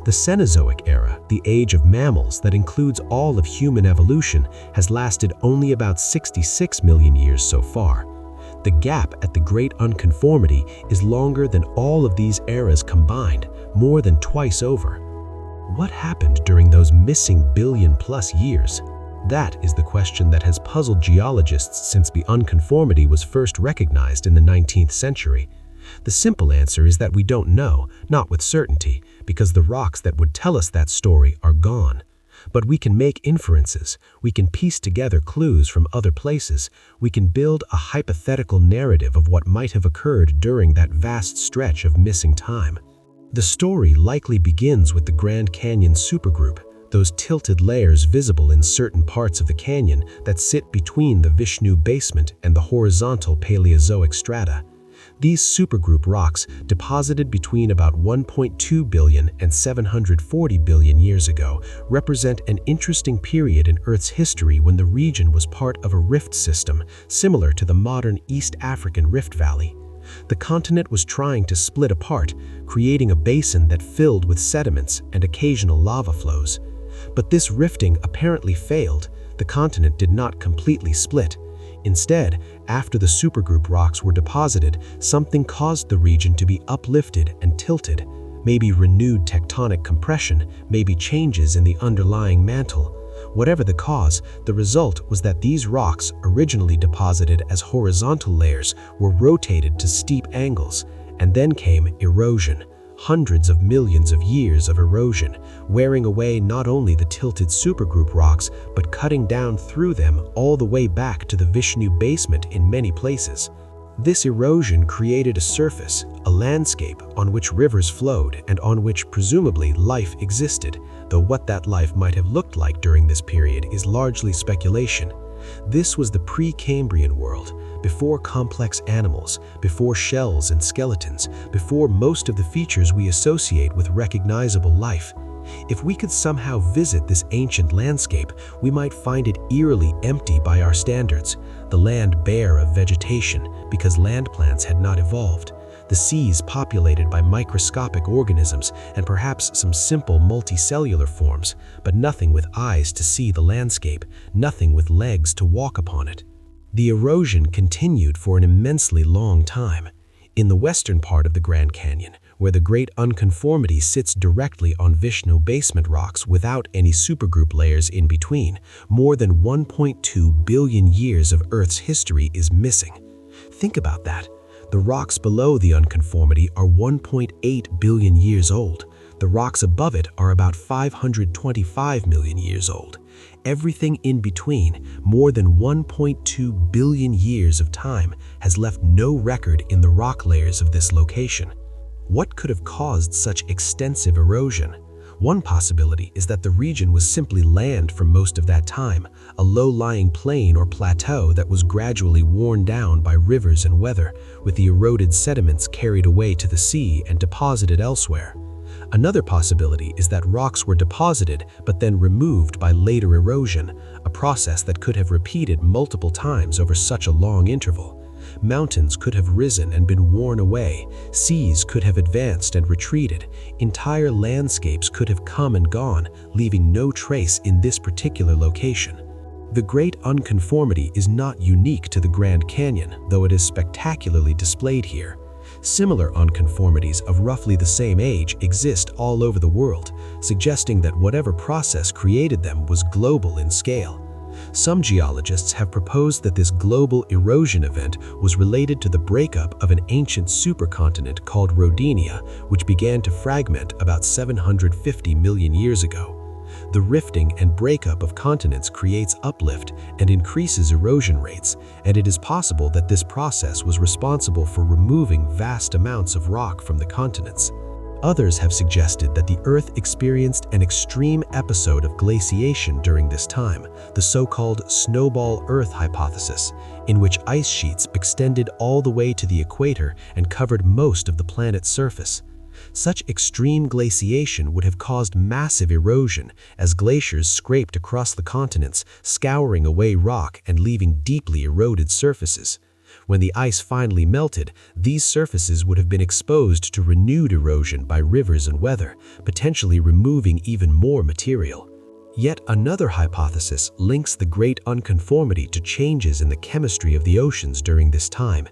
The Cenozoic era, the age of mammals that includes all of human evolution, has lasted only about 66 million years so far. The gap at the Great Unconformity is longer than all of these eras combined, more than twice over. What happened during those missing billion-plus years? That is the question that has puzzled geologists since the unconformity was first recognized in the 19th century. The simple answer is that we don't know, not with certainty, because the rocks that would tell us that story are gone. But we can make inferences, we can piece together clues from other places, we can build a hypothetical narrative of what might have occurred during that vast stretch of missing time. The story likely begins with the Grand Canyon supergroup, those tilted layers visible in certain parts of the canyon that sit between the Vishnu basement and the horizontal Paleozoic strata. These supergroup rocks, deposited between about 1.2 billion and 740 billion years ago, represent an interesting period in Earth's history when the region was part of a rift system similar to the modern East African Rift Valley. The continent was trying to split apart, creating a basin that filled with sediments and occasional lava flows. But this rifting apparently failed. The continent did not completely split. Instead, after the supergroup rocks were deposited, something caused the region to be uplifted and tilted. Maybe renewed tectonic compression, maybe changes in the underlying mantle. Whatever the cause, the result was that these rocks, originally deposited as horizontal layers, were rotated to steep angles, and then came erosion. Hundreds of millions of years of erosion, wearing away not only the tilted supergroup rocks, but cutting down through them all the way back to the Vishnu basement in many places. This erosion created a surface, a landscape on which rivers flowed and on which presumably life existed, though what that life might have looked like during this period is largely speculation. This was the pre-Cambrian world, before complex animals, before shells and skeletons, before most of the features we associate with recognizable life. If we could somehow visit this ancient landscape, we might find it eerily empty by our standards, the land bare of vegetation because land plants had not evolved, the seas populated by microscopic organisms and perhaps some simple multicellular forms, but nothing with eyes to see the landscape, nothing with legs to walk upon it. The erosion continued for an immensely long time. In the western part of the Grand Canyon, where the Great Unconformity sits directly on Vishnu basement rocks without any supergroup layers in between, more than 1.2 billion years of Earth's history is missing. Think about that. The rocks below the unconformity are 1.8 billion years old. The rocks above it are about 525 million years old. Everything in between, more than 1.2 billion years of time, has left no record in the rock layers of this location. What could have caused such extensive erosion? One possibility is that the region was simply land for most of that time, a low-lying plain or plateau that was gradually worn down by rivers and weather, with the eroded sediments carried away to the sea and deposited elsewhere. Another possibility is that rocks were deposited but then removed by later erosion, a process that could have repeated multiple times over such a long interval. Mountains could have risen and been worn away, seas could have advanced and retreated, entire landscapes could have come and gone, leaving no trace in this particular location. The Great Unconformity is not unique to the Grand Canyon, though it is spectacularly displayed here. Similar unconformities of roughly the same age exist all over the world, suggesting that whatever process created them was global in scale. Some geologists have proposed that this global erosion event was related to the breakup of an ancient supercontinent called Rodinia, which began to fragment about 750 million years ago. The rifting and breakup of continents creates uplift and increases erosion rates, and it is possible that this process was responsible for removing vast amounts of rock from the continents. Others have suggested that the Earth experienced an extreme episode of glaciation during this time, the so-called snowball Earth hypothesis, in which ice sheets extended all the way to the equator and covered most of the planet's surface. Such extreme glaciation would have caused massive erosion as glaciers scraped across the continents, scouring away rock and leaving deeply eroded surfaces. When the ice finally melted, these surfaces would have been exposed to renewed erosion by rivers and weather, potentially removing even more material. Yet another hypothesis links the Great Unconformity to changes in the chemistry of the oceans during this time.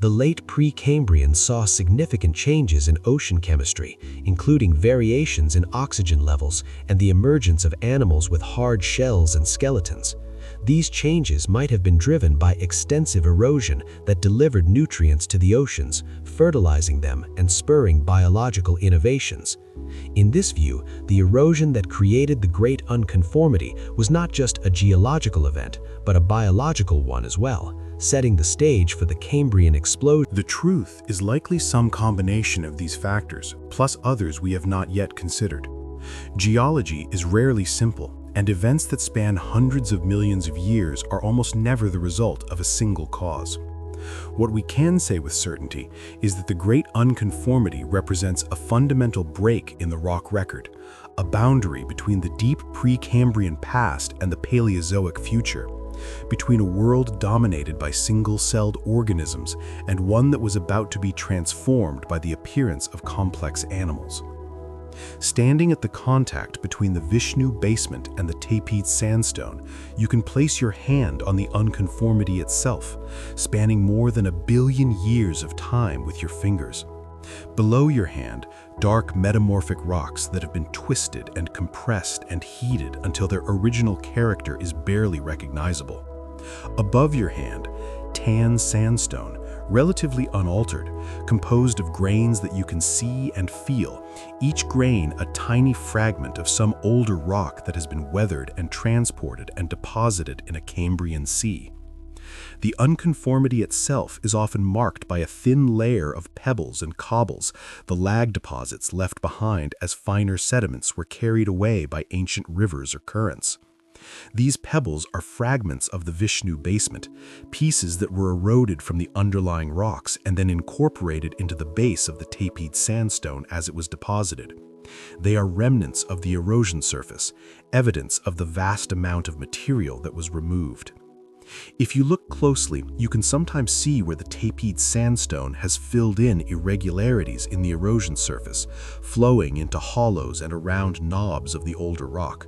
The late Precambrian saw significant changes in ocean chemistry, including variations in oxygen levels and the emergence of animals with hard shells and skeletons. These changes might have been driven by extensive erosion that delivered nutrients to the oceans, fertilizing them and spurring biological innovations. In this view, the erosion that created the Great Unconformity was not just a geological event, but a biological one as well, setting the stage for the Cambrian explosion. The truth is likely some combination of these factors, plus others we have not yet considered. Geology is rarely simple, and events that span hundreds of millions of years are almost never the result of a single cause. What we can say with certainty is that the Great Unconformity represents a fundamental break in the rock record, a boundary between the deep Precambrian past and the Paleozoic future, between a world dominated by single-celled organisms and one that was about to be transformed by the appearance of complex animals. Standing at the contact between the Vishnu basement and the Tapete sandstone, you can place your hand on the unconformity itself, spanning more than 1 billion years of time with your fingers. Below your hand, dark metamorphic rocks that have been twisted and compressed and heated until their original character is barely recognizable. Above your hand, tan sandstone, relatively unaltered, composed of grains that you can see and feel, each grain a tiny fragment of some older rock that has been weathered and transported and deposited in a Cambrian sea. The unconformity itself is often marked by a thin layer of pebbles and cobbles, the lag deposits left behind as finer sediments were carried away by ancient rivers or currents. These pebbles are fragments of the Vishnu basement, pieces that were eroded from the underlying rocks and then incorporated into the base of the Tapete sandstone as it was deposited. They are remnants of the erosion surface, evidence of the vast amount of material that was removed. If you look closely, you can sometimes see where the Tapete sandstone has filled in irregularities in the erosion surface, flowing into hollows and around knobs of the older rock.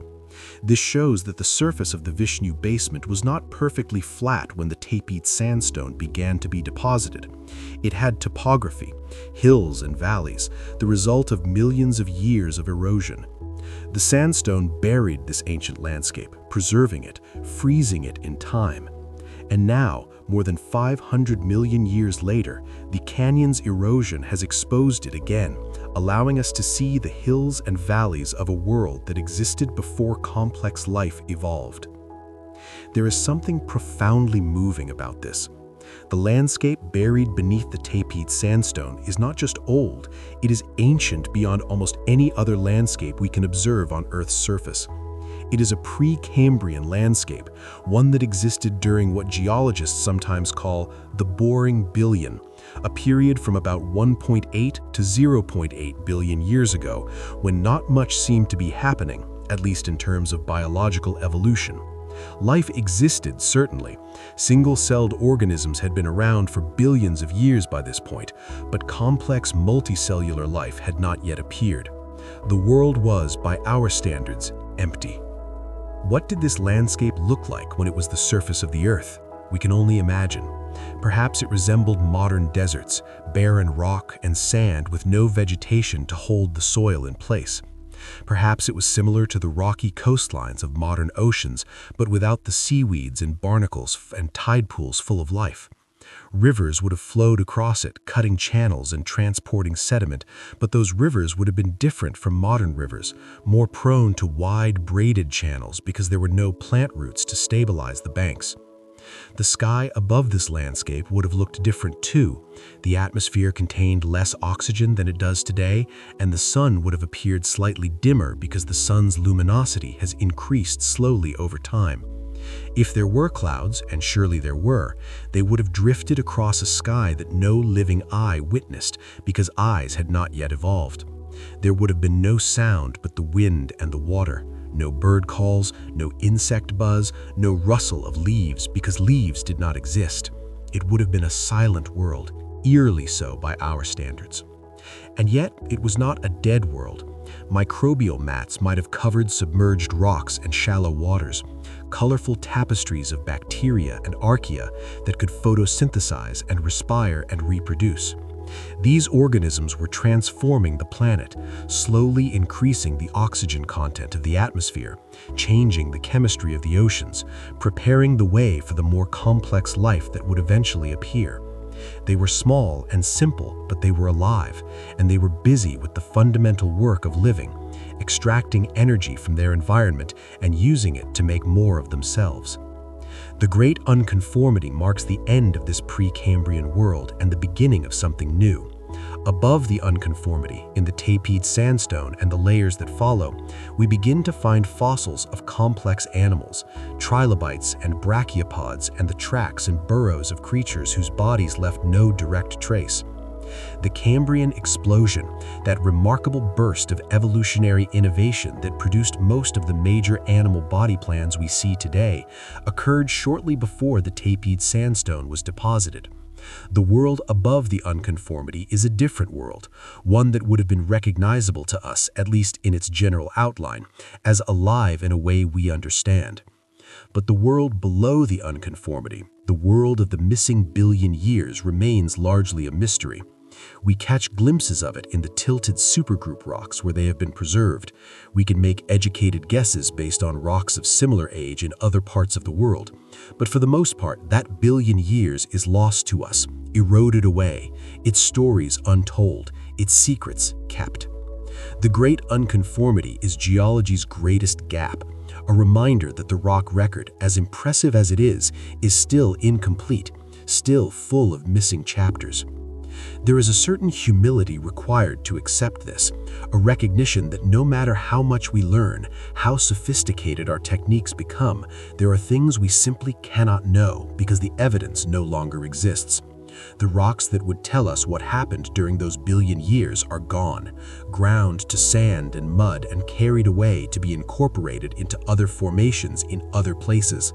This shows that the surface of the Vishnu basement was not perfectly flat when the Tapete sandstone began to be deposited. It had topography, hills and valleys, the result of millions of years of erosion. The sandstone buried this ancient landscape, preserving it, freezing it in time. And now, more than 500 million years later, the canyon's erosion has exposed it again, allowing us to see the hills and valleys of a world that existed before complex life evolved. There is something profoundly moving about this. The landscape buried beneath the Tapete sandstone is not just old, it is ancient beyond almost any other landscape we can observe on Earth's surface. It is a Precambrian landscape, one that existed during what geologists sometimes call the Boring Billion, a period from about 1.8 to 0.8 billion years ago, when not much seemed to be happening, at least in terms of biological evolution. Life existed, certainly. Single-celled organisms had been around for billions of years by this point, but complex multicellular life had not yet appeared. The world was, by our standards, empty. What did this landscape look like when it was the surface of the Earth? We can only imagine. Perhaps it resembled modern deserts, barren rock and sand with no vegetation to hold the soil in place. Perhaps it was similar to the rocky coastlines of modern oceans, but without the seaweeds and barnacles and tide pools full of life. Rivers would have flowed across it, cutting channels and transporting sediment, but those rivers would have been different from modern rivers, more prone to wide, braided channels because there were no plant roots to stabilize the banks. The sky above this landscape would have looked different too. The atmosphere contained less oxygen than it does today, and the sun would have appeared slightly dimmer because the sun's luminosity has increased slowly over time. If there were clouds, and surely there were, they would have drifted across a sky that no living eye witnessed because eyes had not yet evolved. There would have been no sound but the wind and the water, no bird calls, no insect buzz, no rustle of leaves because leaves did not exist. It would have been a silent world, eerily so by our standards. And yet, it was not a dead world. Microbial mats might have covered submerged rocks and shallow waters, colorful tapestries of bacteria and archaea that could photosynthesize and respire and reproduce. These organisms were transforming the planet, slowly increasing the oxygen content of the atmosphere, changing the chemistry of the oceans, preparing the way for the more complex life that would eventually appear. They were small and simple, but they were alive, and they were busy with the fundamental work of living, extracting energy from their environment and using it to make more of themselves. The Great Unconformity marks the end of this Precambrian world and the beginning of something new. Above the unconformity, in the tapered sandstone and the layers that follow, we begin to find fossils of complex animals, trilobites and brachiopods, and the tracks and burrows of creatures whose bodies left no direct trace. The Cambrian explosion, that remarkable burst of evolutionary innovation that produced most of the major animal body plans we see today, occurred shortly before the tapered sandstone was deposited. The world above the unconformity is a different world, one that would have been recognizable to us, at least in its general outline, as alive in a way we understand. But the world below the unconformity, the world of the missing billion years, remains largely a mystery. We catch glimpses of it in the tilted supergroup rocks where they have been preserved. We can make educated guesses based on rocks of similar age in other parts of the world. But for the most part, that billion years is lost to us, eroded away, its stories untold, its secrets kept. The Great Unconformity is geology's greatest gap, a reminder that the rock record, as impressive as it is still incomplete, still full of missing chapters. There is a certain humility required to accept this, a recognition that no matter how much we learn, how sophisticated our techniques become, there are things we simply cannot know because the evidence no longer exists. The rocks that would tell us what happened during those billion years are gone, ground to sand and mud and carried away to be incorporated into other formations in other places.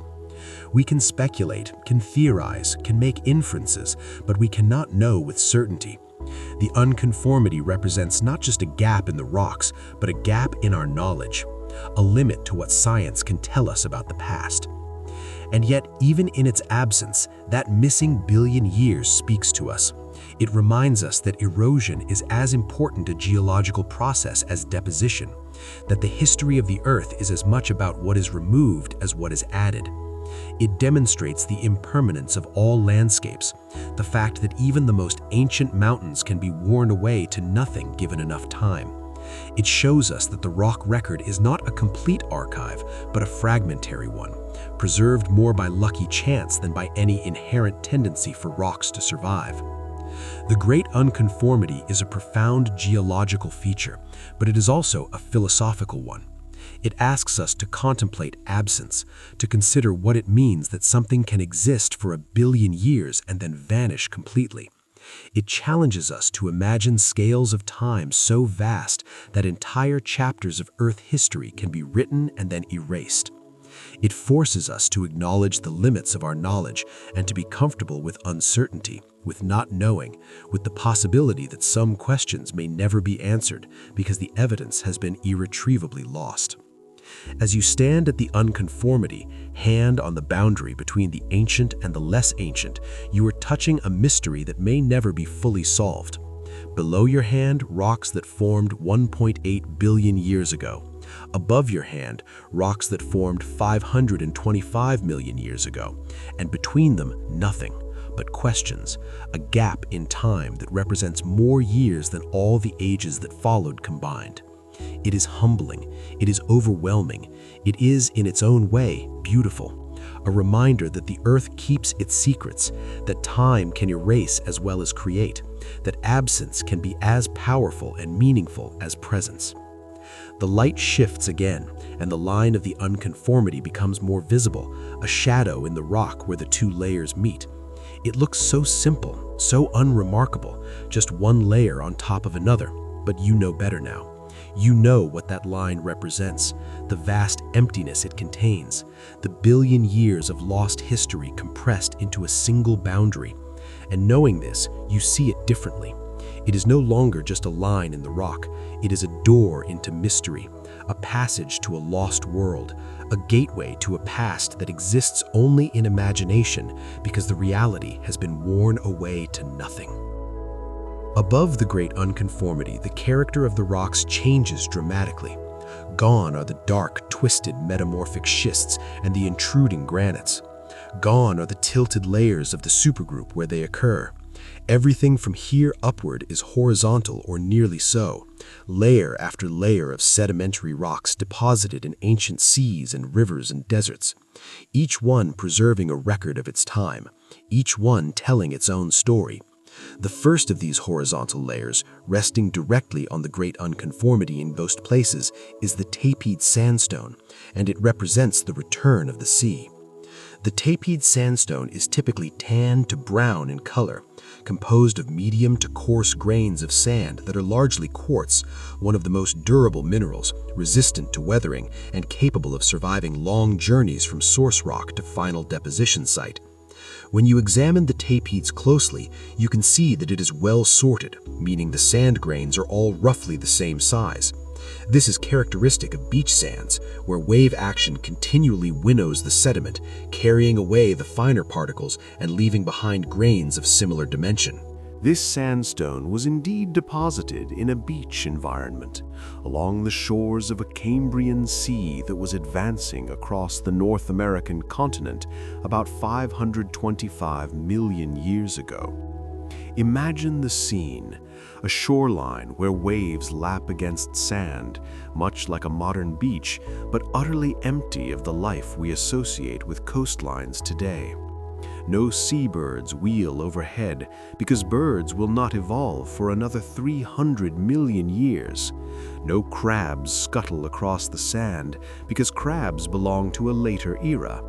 We can speculate, can theorize, can make inferences, but we cannot know with certainty. The unconformity represents not just a gap in the rocks, but a gap in our knowledge, a limit to what science can tell us about the past. And yet, even in its absence, that missing billion years speaks to us. It reminds us that erosion is as important a geological process as deposition, that the history of the Earth is as much about what is removed as what is added. It demonstrates the impermanence of all landscapes, the fact that even the most ancient mountains can be worn away to nothing given enough time. It shows us that the rock record is not a complete archive, but a fragmentary one, preserved more by lucky chance than by any inherent tendency for rocks to survive. The Great Unconformity is a profound geological feature, but it is also a philosophical one. It asks us to contemplate absence, to consider what it means that something can exist for a billion years and then vanish completely. It challenges us to imagine scales of time so vast that entire chapters of Earth history can be written and then erased. It forces us to acknowledge the limits of our knowledge and to be comfortable with uncertainty, with not knowing, with the possibility that some questions may never be answered because the evidence has been irretrievably lost. As you stand at the unconformity, hand on the boundary between the ancient and the less ancient, you are touching a mystery that may never be fully solved. Below your hand, rocks that formed 1.8 billion years ago. Above your hand, rocks that formed 525 million years ago. And between them, nothing but questions, a gap in time that represents more years than all the ages that followed combined. It is humbling, it is overwhelming, it is, in its own way, beautiful. A reminder that the Earth keeps its secrets, that time can erase as well as create, that absence can be as powerful and meaningful as presence. The light shifts again, and the line of the unconformity becomes more visible, a shadow in the rock where the two layers meet. It looks so simple, so unremarkable, just one layer on top of another, but you know better now. You know what that line represents, the vast emptiness it contains, the billion years of lost history compressed into a single boundary. And knowing this, you see it differently. It is no longer just a line in the rock. It is a door into mystery, a passage to a lost world, a gateway to a past that exists only in imagination because the reality has been worn away to nothing. Above the Great Unconformity, the character of the rocks changes dramatically. Gone are the dark, twisted, metamorphic schists and the intruding granites. Gone are the tilted layers of the supergroup where they occur. Everything from here upward is horizontal or nearly so, layer after layer of sedimentary rocks deposited in ancient seas and rivers and deserts, each one preserving a record of its time, each one telling its own story. The first of these horizontal layers, resting directly on the Great Unconformity in most places, is the Tapeed sandstone, and it represents the return of the sea. The Tapeed sandstone is typically tan to brown in color, composed of medium to coarse grains of sand that are largely quartz, one of the most durable minerals, resistant to weathering and capable of surviving long journeys from source rock to final deposition site. When you examine the tapedes closely, you can see that it is well sorted, meaning the sand grains are all roughly the same size. This is characteristic of beach sands, where wave action continually winnows the sediment, carrying away the finer particles and leaving behind grains of similar dimension. This sandstone was indeed deposited in a beach environment, along the shores of a Cambrian sea that was advancing across the North American continent about 525 million years ago. Imagine the scene, a shoreline where waves lap against sand, much like a modern beach, but utterly empty of the life we associate with coastlines today. No seabirds wheel overhead because birds will not evolve for another 300 million years. No crabs scuttle across the sand because crabs belong to a later era.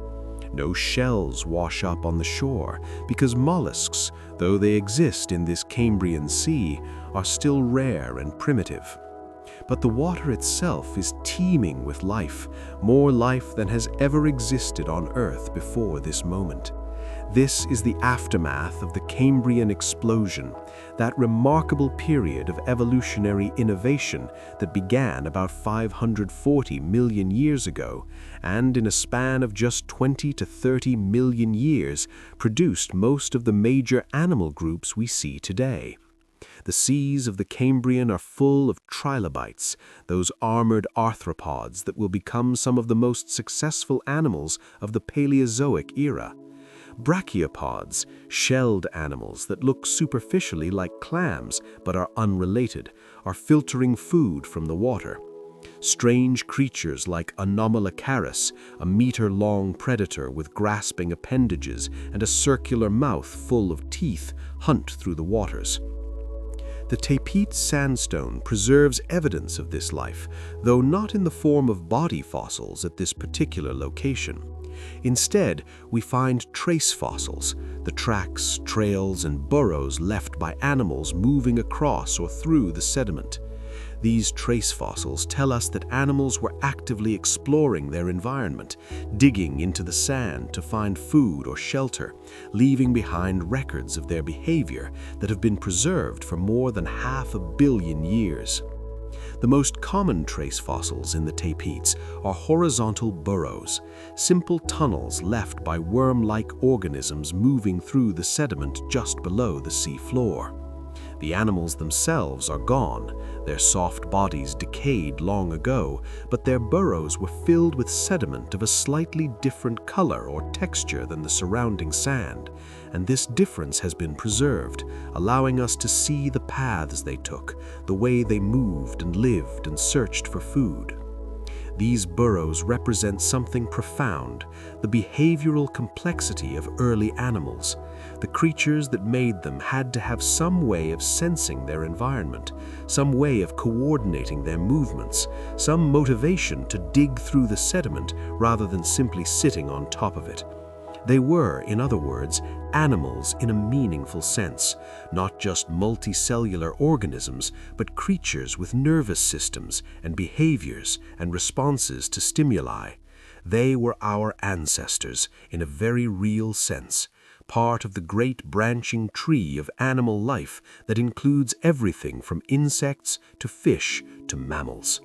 No shells wash up on the shore because mollusks, though they exist in this Cambrian sea, are still rare and primitive. But the water itself is teeming with life, more life than has ever existed on Earth before this moment. This is the aftermath of the Cambrian explosion, that remarkable period of evolutionary innovation that began about 540 million years ago, and in a span of just 20 to 30 million years produced most of the major animal groups we see today. The seas of the Cambrian are full of trilobites, those armored arthropods that will become some of the most successful animals of the Paleozoic era. Brachiopods, shelled animals that look superficially like clams but are unrelated, are filtering food from the water. Strange creatures like Anomalocaris, a meter-long predator with grasping appendages and a circular mouth full of teeth, hunt through the waters. The Tapeed sandstone preserves evidence of this life, though not in the form of body fossils at this particular location. Instead, we find trace fossils, the tracks, trails, and burrows left by animals moving across or through the sediment. These trace fossils tell us that animals were actively exploring their environment, digging into the sand to find food or shelter, leaving behind records of their behavior that have been preserved for more than 500 million years. The most common trace fossils in the tapedes are horizontal burrows, simple tunnels left by worm-like organisms moving through the sediment just below the sea floor. The animals themselves are gone, their soft bodies decayed long ago, but their burrows were filled with sediment of a slightly different color or texture than the surrounding sand, and this difference has been preserved, allowing us to see the paths they took, the way they moved and lived and searched for food. These burrows represent something profound, the behavioral complexity of early animals. The creatures that made them had to have some way of sensing their environment, some way of coordinating their movements, some motivation to dig through the sediment rather than simply sitting on top of it. They were, in other words, animals in a meaningful sense, not just multicellular organisms, but creatures with nervous systems and behaviors and responses to stimuli. They were our ancestors in a very real sense, part of the great branching tree of animal life that includes everything from insects to fish to mammals.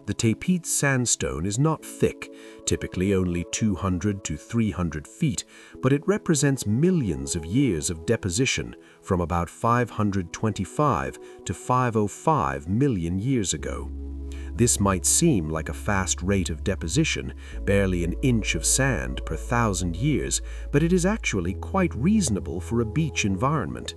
The Tapeats sandstone is not thick, typically only 200 to 300 feet, but it represents millions of years of deposition from about 525 to 505 million years ago. This might seem like a fast rate of deposition, barely an inch of sand per 1,000 years, but it is actually quite reasonable for a beach environment.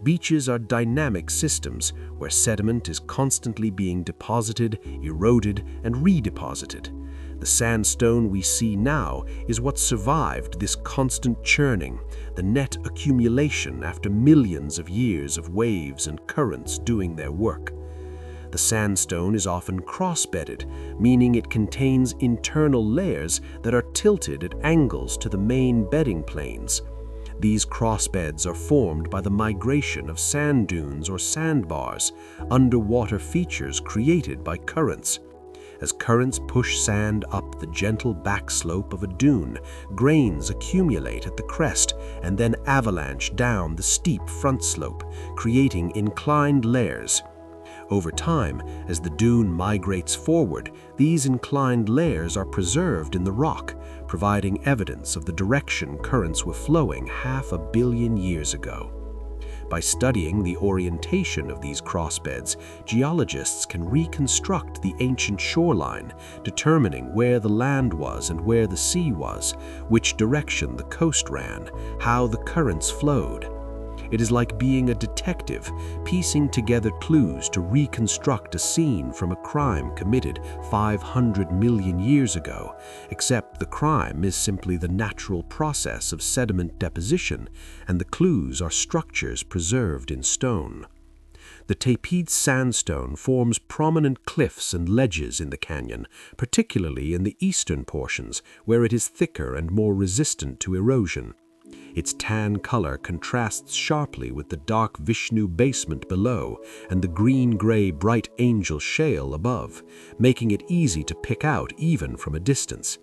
Beaches are dynamic systems where sediment is constantly being deposited, eroded, and redeposited. The sandstone we see now is what survived this constant churning, the net accumulation after millions of years of waves and currents doing their work. The sandstone is often cross-bedded, meaning it contains internal layers that are tilted at angles to the main bedding planes. These crossbeds are formed by the migration of sand dunes or sandbars, underwater features created by currents. As currents push sand up the gentle backslope of a dune, grains accumulate at the crest and then avalanche down the steep front slope, creating inclined layers. Over time, as the dune migrates forward, these inclined layers are preserved in the rock, providing evidence of the direction currents were flowing 500 million years ago. By studying the orientation of these crossbeds, geologists can reconstruct the ancient shoreline, determining where the land was and where the sea was, which direction the coast ran, how the currents flowed. It is like being a detective, piecing together clues to reconstruct a scene from a crime committed 500 million years ago, except the crime is simply the natural process of sediment deposition, and the clues are structures preserved in stone. The Tapeats sandstone forms prominent cliffs and ledges in the canyon, particularly in the eastern portions, where it is thicker and more resistant to erosion. Its tan color contrasts sharply with the dark Vishnu basement below and the green-gray bright angel shale above, making it easy to pick out even from a distance.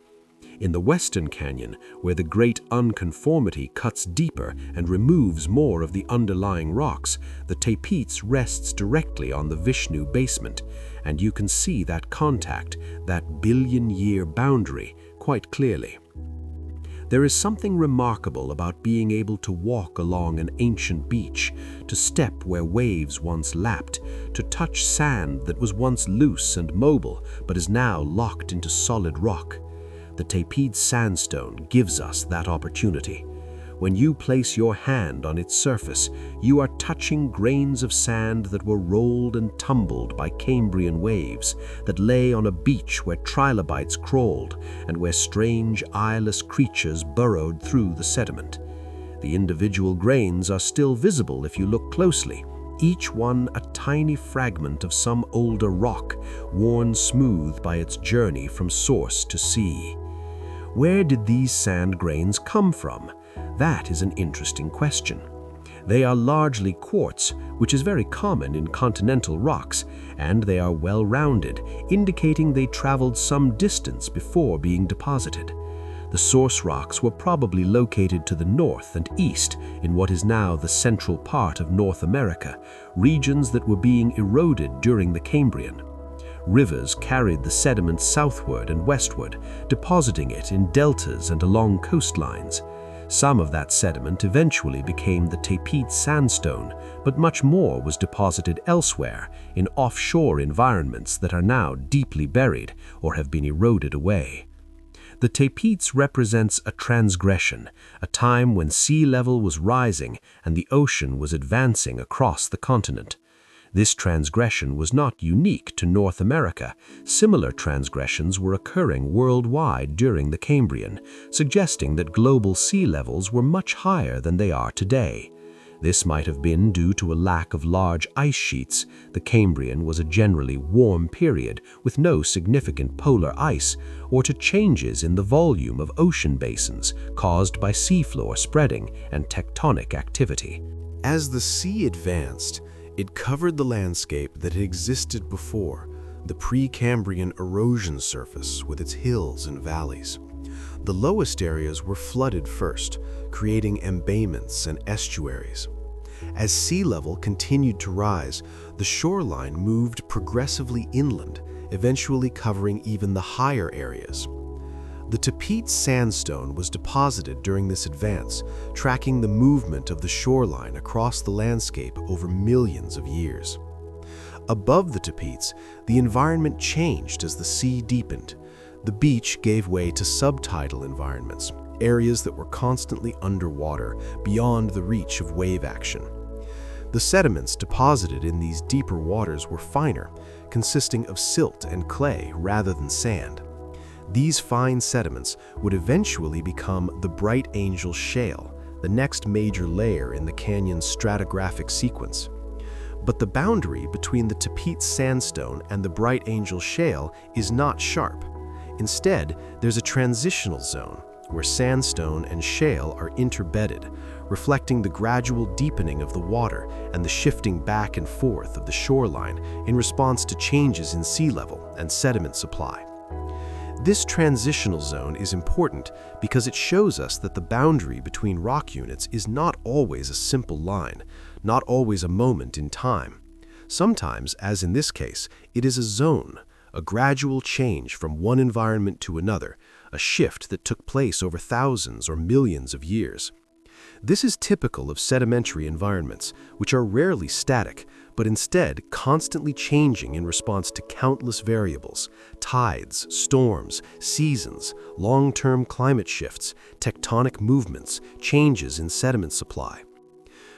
In the western canyon, where the Great Unconformity cuts deeper and removes more of the underlying rocks, the Tapeats rests directly on the Vishnu basement, and you can see that contact, that billion-year boundary, quite clearly. There is something remarkable about being able to walk along an ancient beach, to step where waves once lapped, to touch sand that was once loose and mobile but is now locked into solid rock. The Tapeats sandstone gives us that opportunity. When you place your hand on its surface, you are touching grains of sand that were rolled and tumbled by Cambrian waves, that lay on a beach where trilobites crawled and where strange, eyeless creatures burrowed through the sediment. The individual grains are still visible if you look closely, each one a tiny fragment of some older rock, worn smooth by its journey from source to sea. Where did these sand grains come from? That is an interesting question. They are largely quartz, which is very common in continental rocks, and they are well-rounded, indicating they traveled some distance before being deposited. The source rocks were probably located to the north and east in what is now the central part of North America, regions that were being eroded during the Cambrian. Rivers carried the sediment southward and westward, depositing it in deltas and along coastlines. Some of that sediment eventually became the Tapeats sandstone, but much more was deposited elsewhere in offshore environments that are now deeply buried or have been eroded away. The Tapeats represents a transgression, a time when sea level was rising and the ocean was advancing across the continent. This transgression was not unique to North America. Similar transgressions were occurring worldwide during the Cambrian, suggesting that global sea levels were much higher than they are today. This might have been due to a lack of large ice sheets. The Cambrian was a generally warm period with no significant polar ice, or to changes in the volume of ocean basins caused by seafloor spreading and tectonic activity. As the sea advanced, it covered the landscape that had existed before, the Precambrian erosion surface with its hills and valleys. The lowest areas were flooded first, creating embayments and estuaries. As sea level continued to rise, the shoreline moved progressively inland, eventually covering even the higher areas. The Tapete sandstone was deposited during this advance, tracking the movement of the shoreline across the landscape over millions of years. Above the Tapetes, the environment changed as the sea deepened. The beach gave way to subtidal environments, areas that were constantly underwater, beyond the reach of wave action. The sediments deposited in these deeper waters were finer, consisting of silt and clay rather than sand. These fine sediments would eventually become the Bright Angel Shale, the next major layer in the canyon's stratigraphic sequence. But the boundary between the Tapete sandstone and the Bright Angel Shale is not sharp. Instead, there's a transitional zone where sandstone and shale are interbedded, reflecting the gradual deepening of the water and the shifting back and forth of the shoreline in response to changes in sea level and sediment supply. This transitional zone is important because it shows us that the boundary between rock units is not always a simple line, not always a moment in time. Sometimes, as in this case, it is a zone, a gradual change from one environment to another, a shift that took place over thousands or millions of years. This is typical of sedimentary environments, which are rarely static, but instead constantly changing in response to countless variables: tides, storms, seasons, long-term climate shifts, tectonic movements, changes in sediment supply.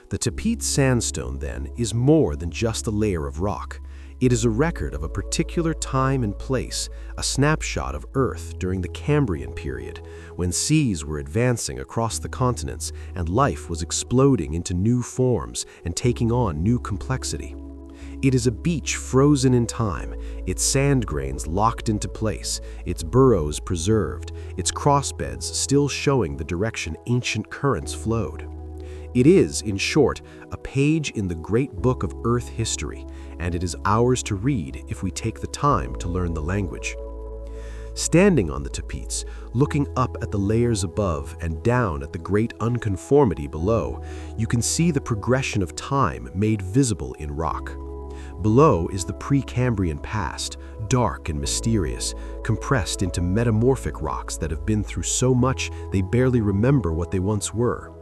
The Tapete sandstone, then, is more than just a layer of rock. It is a record of a particular time and place, a snapshot of Earth during the Cambrian period, when seas were advancing across the continents and life was exploding into new forms and taking on new complexity. It is a beach frozen in time, its sand grains locked into place, its burrows preserved, its crossbeds still showing the direction ancient currents flowed. It is, in short, a page in the great book of Earth history, and it is ours to read if we take the time to learn the language. Standing on the Tapetes, looking up at the layers above and down at the Great Unconformity below, you can see the progression of time made visible in rock. Below is the Precambrian past, dark and mysterious, compressed into metamorphic rocks that have been through so much they barely remember what they once were.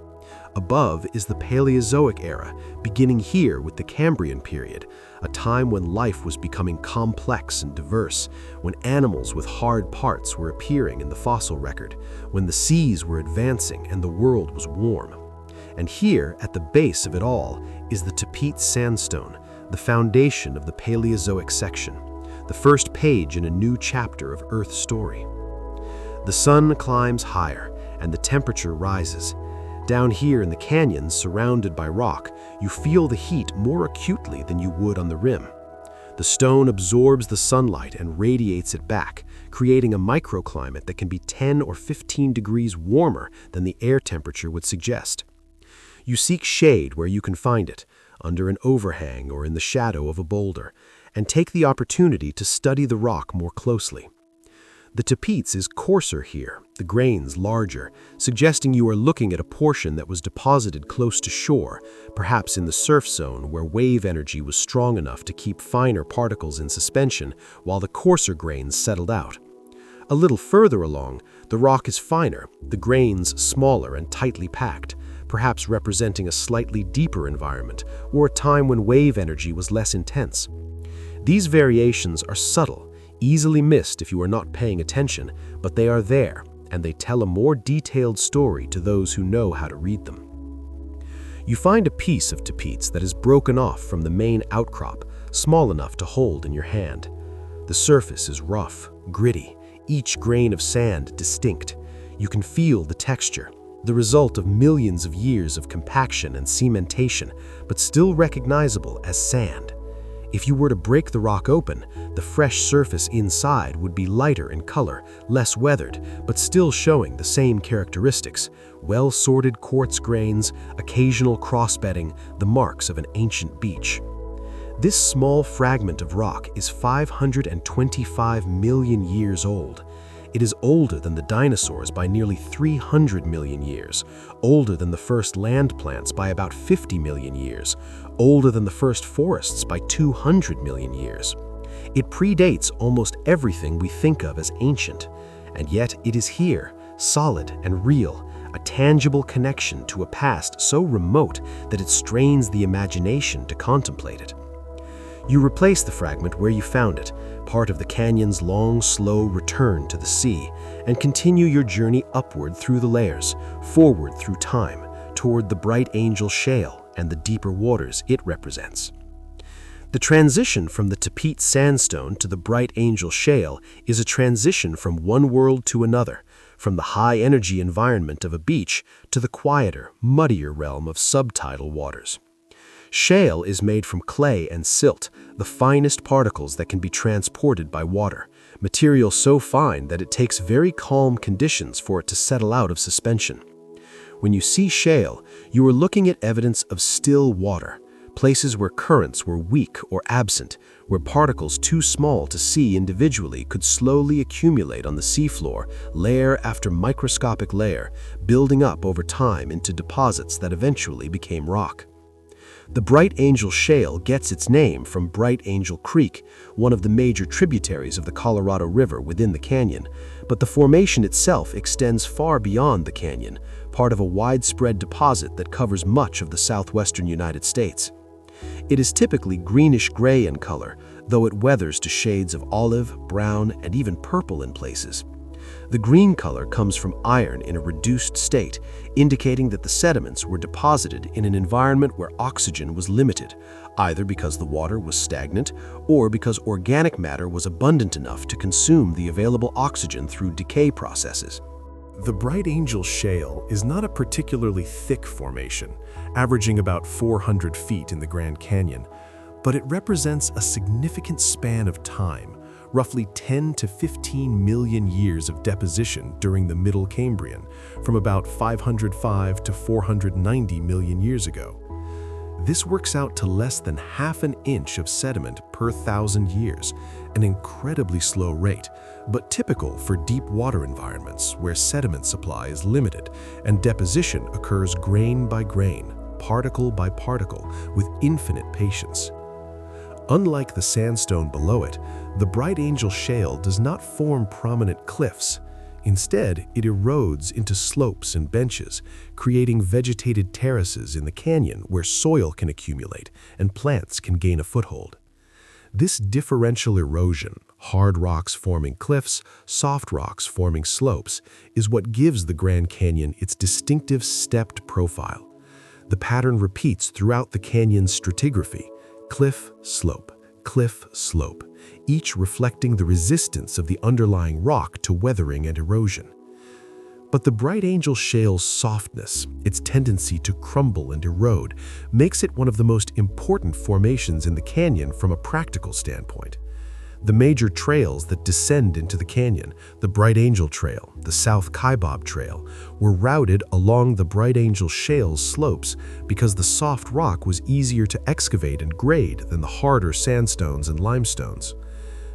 Above is the Paleozoic era, beginning here with the Cambrian period, a time when life was becoming complex and diverse, when animals with hard parts were appearing in the fossil record, when the seas were advancing and the world was warm. And here, at the base of it all, is the Tapete sandstone, the foundation of the Paleozoic section, the first page in a new chapter of Earth's story. The sun climbs higher, and the temperature rises. Down here in the canyon, surrounded by rock, you feel the heat more acutely than you would on the rim. The stone absorbs the sunlight and radiates it back, creating a microclimate that can be 10 or 15 degrees warmer than the air temperature would suggest. You seek shade where you can find it, under an overhang or in the shadow of a boulder, and take the opportunity to study the rock more closely. The Tapetes is coarser here, the grains larger, suggesting you are looking at a portion that was deposited close to shore, perhaps in the surf zone where wave energy was strong enough to keep finer particles in suspension while the coarser grains settled out. A little further along, the rock is finer, the grains smaller and tightly packed, perhaps representing a slightly deeper environment or a time when wave energy was less intense. These variations are subtle, easily missed if you are not paying attention, but they are there, and they tell a more detailed story to those who know how to read them. You find a piece of Tapetes that is broken off from the main outcrop, small enough to hold in your hand. The surface is rough, gritty, each grain of sand distinct. You can feel the texture, the result of millions of years of compaction and cementation, but still recognizable as sand. If you were to break the rock open, the fresh surface inside would be lighter in color, less weathered, but still showing the same characteristics: well-sorted quartz grains, occasional crossbedding, the marks of an ancient beach. This small fragment of rock is 525 million years old. It is older than the dinosaurs by nearly 300 million years, older than the first land plants by about 50 million years, older than the first forests by 200 million years. It predates almost everything we think of as ancient, and yet it is here, solid and real, a tangible connection to a past so remote that it strains the imagination to contemplate it. You replace the fragment where you found it, part of the canyon's long, slow return to the sea, and continue your journey upward through the layers, forward through time, toward the Bright Angel Shale and the deeper waters it represents. The transition from the Tapete Sandstone to the Bright Angel Shale is a transition from one world to another, from the high-energy environment of a beach to the quieter, muddier realm of subtidal waters. Shale is made from clay and silt, the finest particles that can be transported by water, material so fine that it takes very calm conditions for it to settle out of suspension. When you see shale, you are looking at evidence of still water, places where currents were weak or absent, where particles too small to see individually could slowly accumulate on the seafloor, layer after microscopic layer, building up over time into deposits that eventually became rock. The Bright Angel Shale gets its name from Bright Angel Creek, one of the major tributaries of the Colorado River within the canyon, but the formation itself extends far beyond the canyon, part of a widespread deposit that covers much of the southwestern United States. It is typically greenish-gray in color, though it weathers to shades of olive, brown, and even purple in places. The green color comes from iron in a reduced state, indicating that the sediments were deposited in an environment where oxygen was limited, either because the water was stagnant or because organic matter was abundant enough to consume the available oxygen through decay processes. The Bright Angel Shale is not a particularly thick formation, averaging about 400 feet in the Grand Canyon, but it represents a significant span of time, roughly 10 to 15 million years of deposition during the Middle Cambrian, from about 505 to 490 million years ago. This works out to less than half an inch of sediment per 1,000 years, an incredibly slow rate, but typical for deep water environments where sediment supply is limited and deposition occurs grain by grain, particle by particle, with infinite patience. Unlike the sandstone below it, the Bright Angel Shale does not form prominent cliffs. Instead, it erodes into slopes and benches, creating vegetated terraces in the canyon where soil can accumulate and plants can gain a foothold. This differential erosion, hard rocks forming cliffs, soft rocks forming slopes, is what gives the Grand Canyon its distinctive stepped profile. The pattern repeats throughout the canyon's stratigraphy: cliff, slope, each reflecting the resistance of the underlying rock to weathering and erosion. But the Bright Angel Shale's softness, its tendency to crumble and erode, makes it one of the most important formations in the canyon from a practical standpoint. The major trails that descend into the canyon, the Bright Angel Trail, the South Kaibab Trail, were routed along the Bright Angel Shale's slopes because the soft rock was easier to excavate and grade than the harder sandstones and limestones.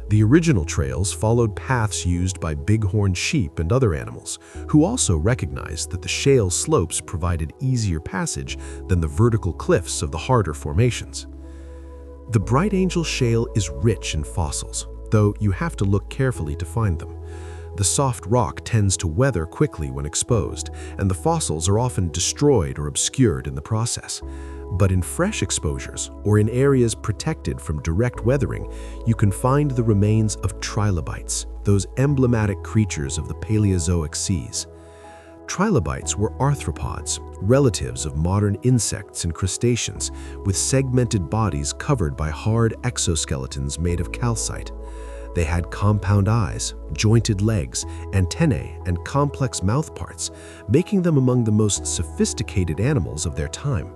The original trails followed paths used by bighorn sheep and other animals, who also recognized that the shale slopes provided easier passage than the vertical cliffs of the harder formations. The Bright Angel Shale is rich in fossils, though you have to look carefully to find them. The soft rock tends to weather quickly when exposed, and the fossils are often destroyed or obscured in the process. But in fresh exposures, or in areas protected from direct weathering, you can find the remains of trilobites, those emblematic creatures of the Paleozoic seas. Trilobites were arthropods, relatives of modern insects and crustaceans, with segmented bodies covered by hard exoskeletons made of calcite. They had compound eyes, jointed legs, antennae, and complex mouthparts, making them among the most sophisticated animals of their time.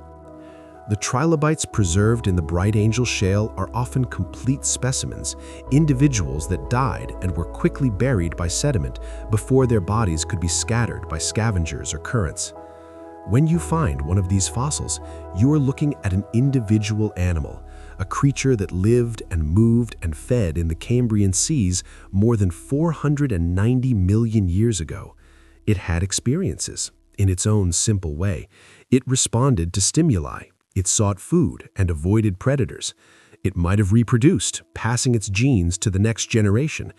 The trilobites preserved in the Bright Angel Shale are often complete specimens, individuals that died and were quickly buried by sediment before their bodies could be scattered by scavengers or currents. When you find one of these fossils, you are looking at an individual animal, a creature that lived and moved and fed in the Cambrian seas more than 490 million years ago. It had experiences. In its own simple way, it responded to stimuli. It sought food and avoided predators. It might have reproduced, passing its genes to the next generation,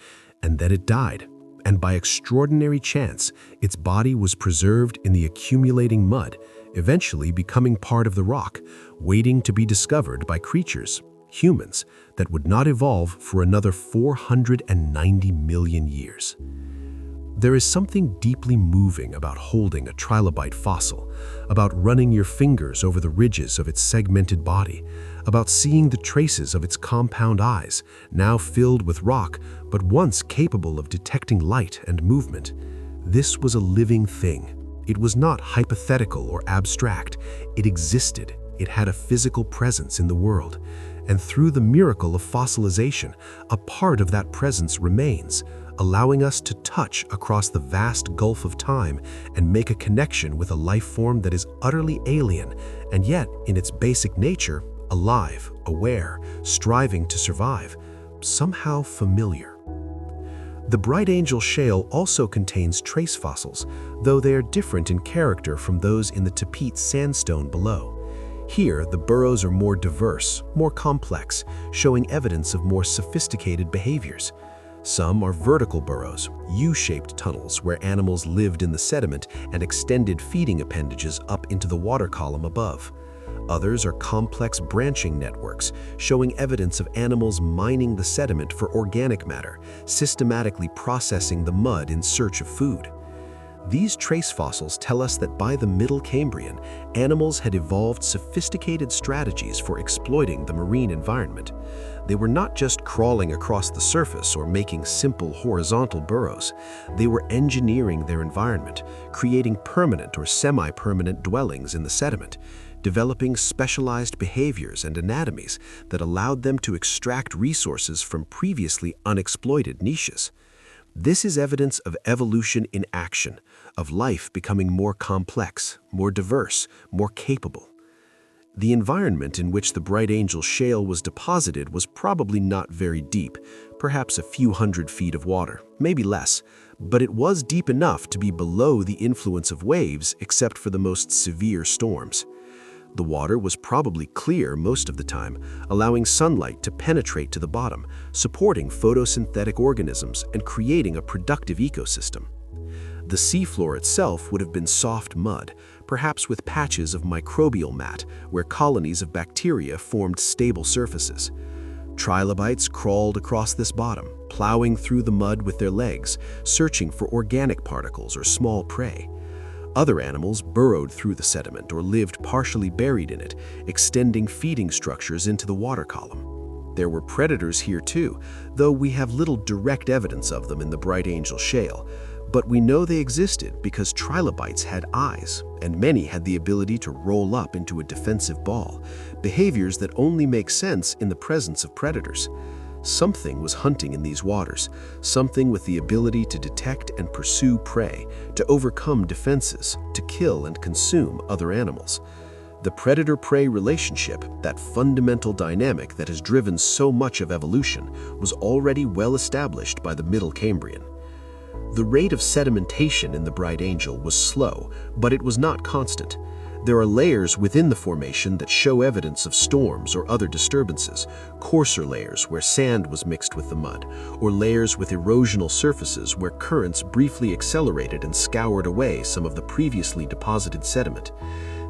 and then it died. And by extraordinary chance, its body was preserved in the accumulating mud, eventually becoming part of the rock, waiting to be discovered by creatures, humans, that would not evolve for another 490 million years. There is something deeply moving about holding a trilobite fossil, about running your fingers over the ridges of its segmented body, about seeing the traces of its compound eyes, now filled with rock, but once capable of detecting light and movement. This was a living thing. It was not hypothetical or abstract. It existed. It had a physical presence in the world. And through the miracle of fossilization, a part of that presence remains, allowing us to touch across the vast gulf of time and make a connection with a life form that is utterly alien, and yet, in its basic nature, alive, aware, striving to survive, somehow familiar. The Bright Angel Shale also contains trace fossils, though they are different in character from those in the Tapete sandstone below. Here, the burrows are more diverse, more complex, showing evidence of more sophisticated behaviors. Some are vertical burrows, U-shaped tunnels where animals lived in the sediment and extended feeding appendages up into the water column above. Others are complex branching networks, showing evidence of animals mining the sediment for organic matter, systematically processing the mud in search of food. These trace fossils tell us that by the Middle Cambrian, animals had evolved sophisticated strategies for exploiting the marine environment. They were not just crawling across the surface or making simple horizontal burrows. They were engineering their environment, creating permanent or semi-permanent dwellings in the sediment, developing specialized behaviors and anatomies that allowed them to extract resources from previously unexploited niches. This is evidence of evolution in action, of life becoming more complex, more diverse, more capable. The environment in which the Bright Angel Shale was deposited was probably not very deep, perhaps a few hundred feet of water, maybe less, but it was deep enough to be below the influence of waves except for the most severe storms. The water was probably clear most of the time, allowing sunlight to penetrate to the bottom, supporting photosynthetic organisms and creating a productive ecosystem. The seafloor itself would have been soft mud, perhaps with patches of microbial mat where colonies of bacteria formed stable surfaces. Trilobites crawled across this bottom, plowing through the mud with their legs, searching for organic particles or small prey. Other animals burrowed through the sediment or lived partially buried in it, extending feeding structures into the water column. There were predators here too, though we have little direct evidence of them in the Bright Angel Shale, but we know they existed because trilobites had eyes, and many had the ability to roll up into a defensive ball, behaviors that only make sense in the presence of predators. Something was hunting in these waters, something with the ability to detect and pursue prey, to overcome defenses, to kill and consume other animals. The predator-prey relationship, that fundamental dynamic that has driven so much of evolution, was already well established by the Middle Cambrian. The rate of sedimentation in the Bright Angel was slow, but it was not constant. There are layers within the formation that show evidence of storms or other disturbances, coarser layers where sand was mixed with the mud, or layers with erosional surfaces where currents briefly accelerated and scoured away some of the previously deposited sediment.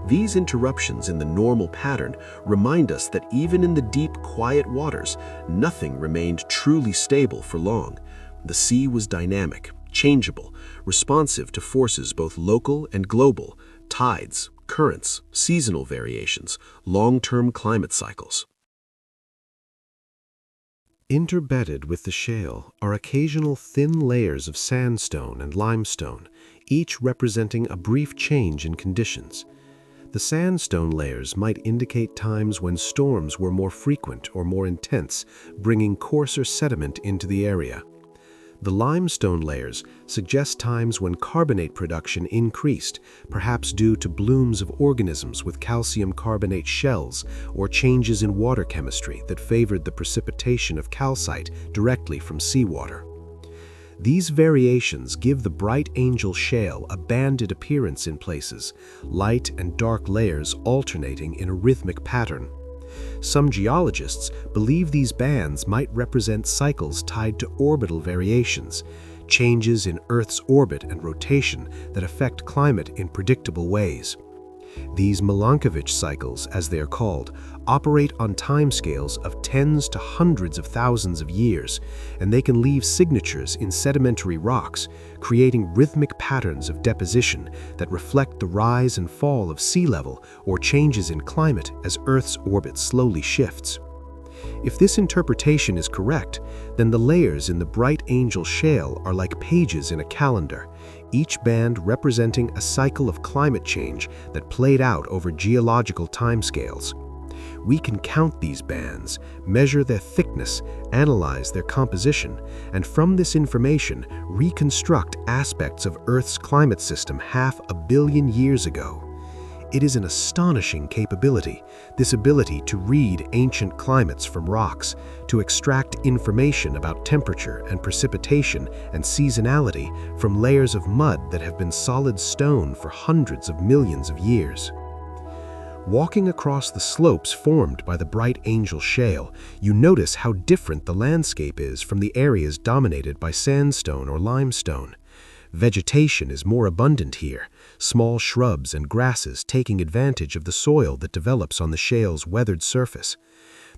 These interruptions in the normal pattern remind us that even in the deep, quiet waters, nothing remained truly stable for long. The sea was dynamic, changeable, responsive to forces both local and global, tides, currents, seasonal variations, long-term climate cycles. Interbedded with the shale are occasional thin layers of sandstone and limestone, each representing a brief change in conditions. The sandstone layers might indicate times when storms were more frequent or more intense, bringing coarser sediment into the area. The limestone layers suggest times when carbonate production increased, perhaps due to blooms of organisms with calcium carbonate shells or changes in water chemistry that favored the precipitation of calcite directly from seawater. These variations give the Bright Angel Shale a banded appearance in places, light and dark layers alternating in a rhythmic pattern. Some geologists believe these bands might represent cycles tied to orbital variations, changes in Earth's orbit and rotation that affect climate in predictable ways. These Milankovitch cycles, as they are called, operate on timescales of tens to hundreds of thousands of years, and they can leave signatures in sedimentary rocks, creating rhythmic patterns of deposition that reflect the rise and fall of sea level or changes in climate as Earth's orbit slowly shifts. If this interpretation is correct, then the layers in the Bright Angel Shale are like pages in a calendar, each band representing a cycle of climate change that played out over geological timescales. We can count these bands, measure their thickness, analyze their composition, and from this information reconstruct aspects of Earth's climate system 500 million years ago. It is an astonishing capability, this ability to read ancient climates from rocks, to extract information about temperature and precipitation and seasonality from layers of mud that have been solid stone for hundreds of millions of years. Walking across the slopes formed by the Bright Angel Shale, you notice how different the landscape is from the areas dominated by sandstone or limestone. Vegetation is more abundant here, small shrubs and grasses taking advantage of the soil that develops on the shale's weathered surface.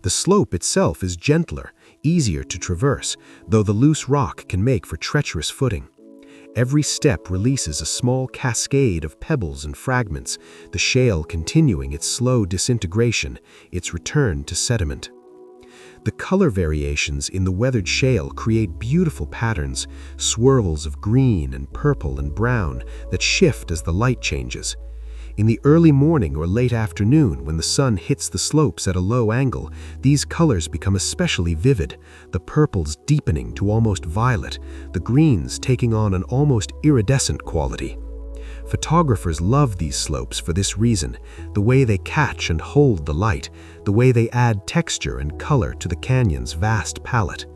The slope itself is gentler, easier to traverse, though the loose rock can make for treacherous footing. Every step releases a small cascade of pebbles and fragments, the shale continuing its slow disintegration, its return to sediment. The color variations in the weathered shale create beautiful patterns, swirls of green and purple and brown that shift as the light changes. In the early morning or late afternoon, when the sun hits the slopes at a low angle, these colors become especially vivid, the purples deepening to almost violet, the greens taking on an almost iridescent quality. Photographers love these slopes for this reason, the way they catch and hold the light, the way they add texture and color to the canyon's vast palette.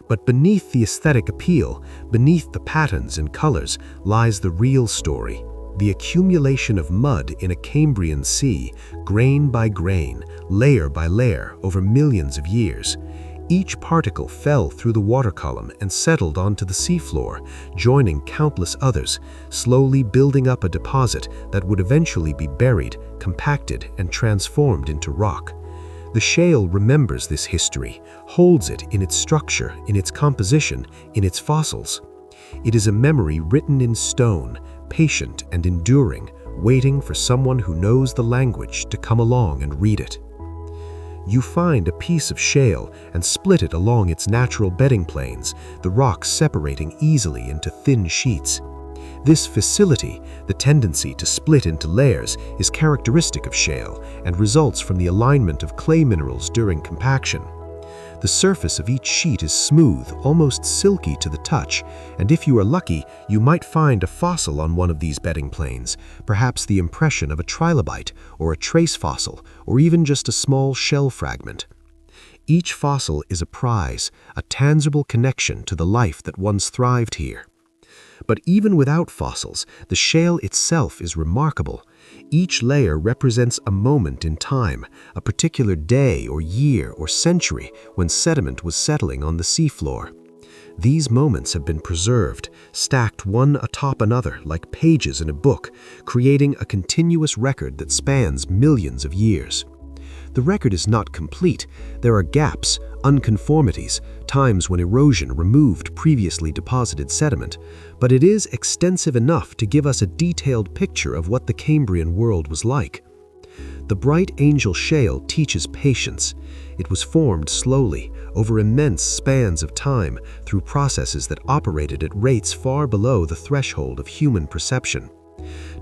But beneath the aesthetic appeal, beneath the patterns and colors, lies the real story, the accumulation of mud in a Cambrian sea, grain by grain, layer by layer, over millions of years. Each particle fell through the water column and settled onto the seafloor, joining countless others, slowly building up a deposit that would eventually be buried, compacted, and transformed into rock. The shale remembers this history, holds it in its structure, in its composition, in its fossils. It is a memory written in stone, patient and enduring, waiting for someone who knows the language to come along and read it. You find a piece of shale and split it along its natural bedding planes, the rocks separating easily into thin sheets. This facility, the tendency to split into layers, is characteristic of shale and results from the alignment of clay minerals during compaction. The surface of each sheet is smooth, almost silky to the touch, and if you are lucky, you might find a fossil on one of these bedding planes, perhaps the impression of a trilobite or a trace fossil, or even just a small shell fragment. Each fossil is a prize, a tangible connection to the life that once thrived here. But even without fossils, the shale itself is remarkable. Each layer represents a moment in time, a particular day or year or century when sediment was settling on the seafloor. These moments have been preserved, stacked one atop another like pages in a book, creating a continuous record that spans millions of years. The record is not complete. There are gaps, unconformities, times when erosion removed previously deposited sediment, but it is extensive enough to give us a detailed picture of what the Cambrian world was like. The Bright Angel Shale teaches patience. It was formed slowly, over immense spans of time, through processes that operated at rates far below the threshold of human perception.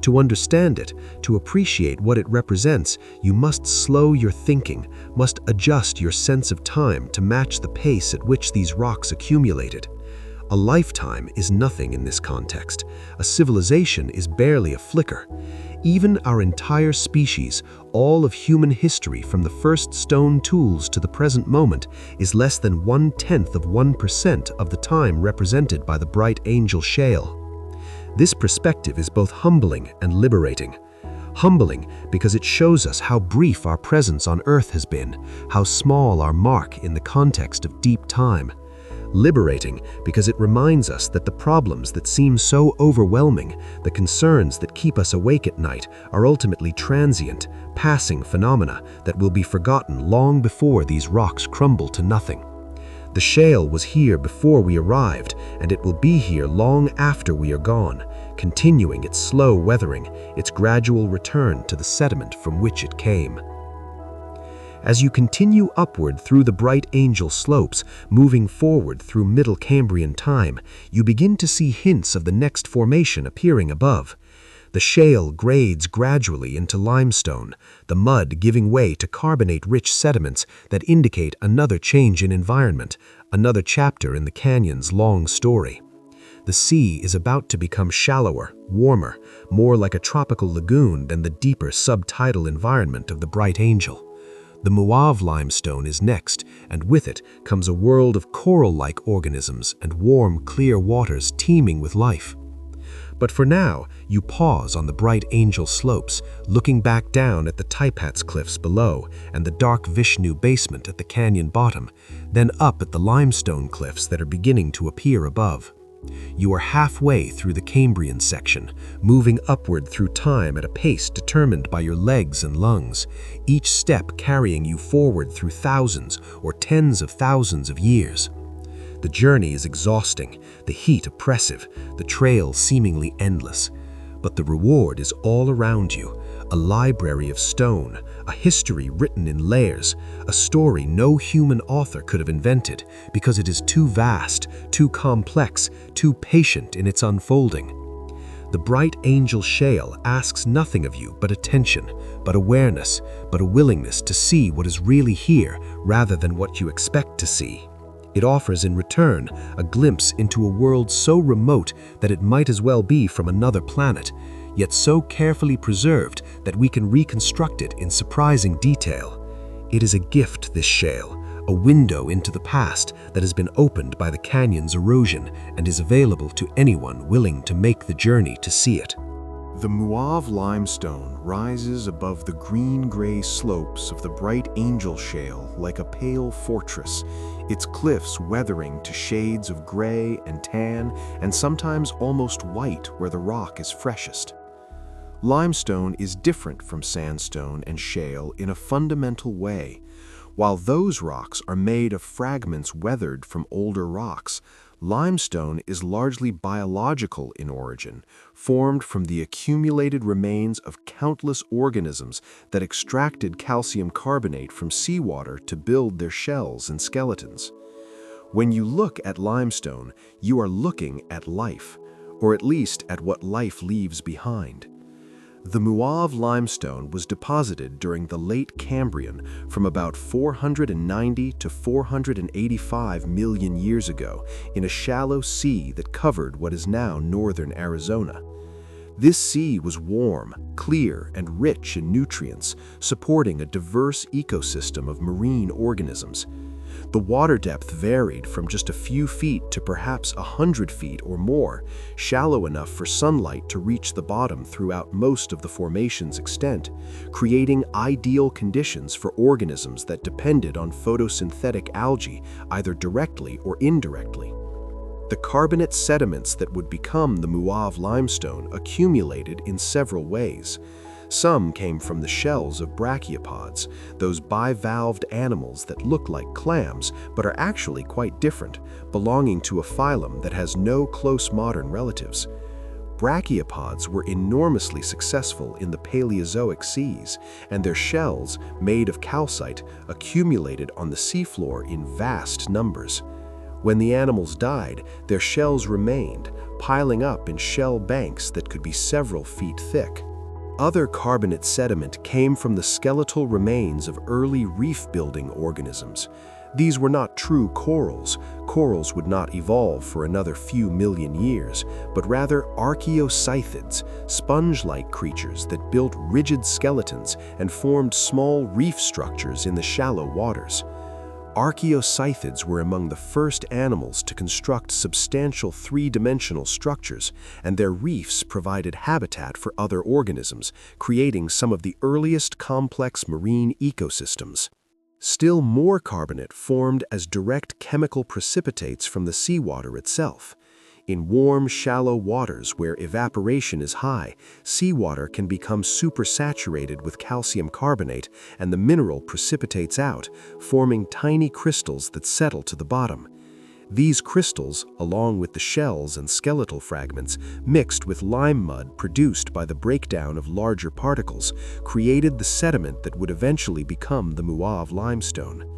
To understand it, to appreciate what it represents, you must slow your thinking, must adjust your sense of time to match the pace at which these rocks accumulated. A lifetime is nothing in this context. A civilization is barely a flicker. Even our entire species, all of human history from the first stone tools to the present moment, is less than 0.1% of the time represented by the Bright Angel Shale. This perspective is both humbling and liberating. Humbling because it shows us how brief our presence on Earth has been, how small our mark in the context of deep time. Liberating because it reminds us that the problems that seem so overwhelming, the concerns that keep us awake at night, are ultimately transient, passing phenomena that will be forgotten long before these rocks crumble to nothing. The shale was here before we arrived, and it will be here long after we are gone, continuing its slow weathering, its gradual return to the sediment from which it came. As you continue upward through the Bright Angel slopes, moving forward through Middle Cambrian time, you begin to see hints of the next formation appearing above. The shale grades gradually into limestone, the mud giving way to carbonate-rich sediments that indicate another change in environment, another chapter in the canyon's long story. The sea is about to become shallower, warmer, more like a tropical lagoon than the deeper subtidal environment of the Bright Angel. The Mauve limestone is next, and with it comes a world of coral-like organisms and warm, clear waters teeming with life. But for now, you pause on the Bright Angel slopes, looking back down at the Taipats cliffs below and the dark Vishnu basement at the canyon bottom, then up at the limestone cliffs that are beginning to appear above. You are halfway through the Cambrian section, moving upward through time at a pace determined by your legs and lungs, each step carrying you forward through thousands or tens of thousands of years. The journey is exhausting, the heat oppressive, the trail seemingly endless. But the reward is all around you, a library of stone, a history written in layers, a story no human author could have invented because it is too vast, too complex, too patient in its unfolding. The Bright Angel Shale asks nothing of you but attention, but awareness, but a willingness to see what is really here rather than what you expect to see. It offers in return a glimpse into a world so remote that it might as well be from another planet, yet so carefully preserved that we can reconstruct it in surprising detail. It is a gift, this shale, a window into the past that has been opened by the canyon's erosion and is available to anyone willing to make the journey to see it. The Mauve limestone rises above the green-gray slopes of the Bright Angel Shale like a pale fortress, its cliffs weathering to shades of gray and tan and sometimes almost white where the rock is freshest. Limestone is different from sandstone and shale in a fundamental way. While those rocks are made of fragments weathered from older rocks, limestone is largely biological in origin, formed from the accumulated remains of countless organisms that extracted calcium carbonate from seawater to build their shells and skeletons. When you look at limestone, you are looking at life, or at least at what life leaves behind. The Mauve limestone was deposited during the late Cambrian from about 490 to 485 million years ago in a shallow sea that covered what is now northern Arizona. This sea was warm, clear, and rich in nutrients, supporting a diverse ecosystem of marine organisms. The water depth varied from just a few feet to perhaps 100 feet or more, shallow enough for sunlight to reach the bottom throughout most of the formation's extent, creating ideal conditions for organisms that depended on photosynthetic algae either directly or indirectly. The carbonate sediments that would become the Mauve limestone accumulated in several ways. Some came from the shells of brachiopods, those bivalved animals that look like clams but are actually quite different, belonging to a phylum that has no close modern relatives. Brachiopods were enormously successful in the Paleozoic seas, and their shells, made of calcite, accumulated on the seafloor in vast numbers. When the animals died, their shells remained, piling up in shell banks that could be several feet thick. Other carbonate sediment came from the skeletal remains of early reef-building organisms. These were not true corals. Corals would not evolve for another few million years, but rather archaeoscythids, sponge-like creatures that built rigid skeletons and formed small reef structures in the shallow waters. Archaeoscythids were among the first animals to construct substantial three-dimensional structures, and their reefs provided habitat for other organisms, creating some of the earliest complex marine ecosystems. Still more carbonate formed as direct chemical precipitates from the seawater itself. In warm, shallow waters where evaporation is high, seawater can become supersaturated with calcium carbonate, and the mineral precipitates out, forming tiny crystals that settle to the bottom. These crystals, along with the shells and skeletal fragments, mixed with lime mud produced by the breakdown of larger particles, created the sediment that would eventually become the Muave limestone.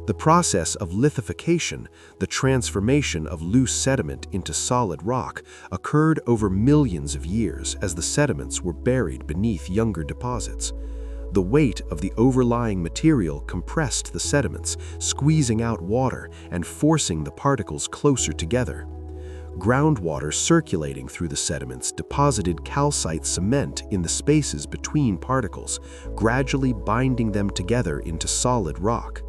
The process of lithification, the transformation of loose sediment into solid rock, occurred over millions of years as the sediments were buried beneath younger deposits. The weight of the overlying material compressed the sediments, squeezing out water and forcing the particles closer together. Groundwater circulating through the sediments deposited calcite cement in the spaces between particles, gradually binding them together into solid rock.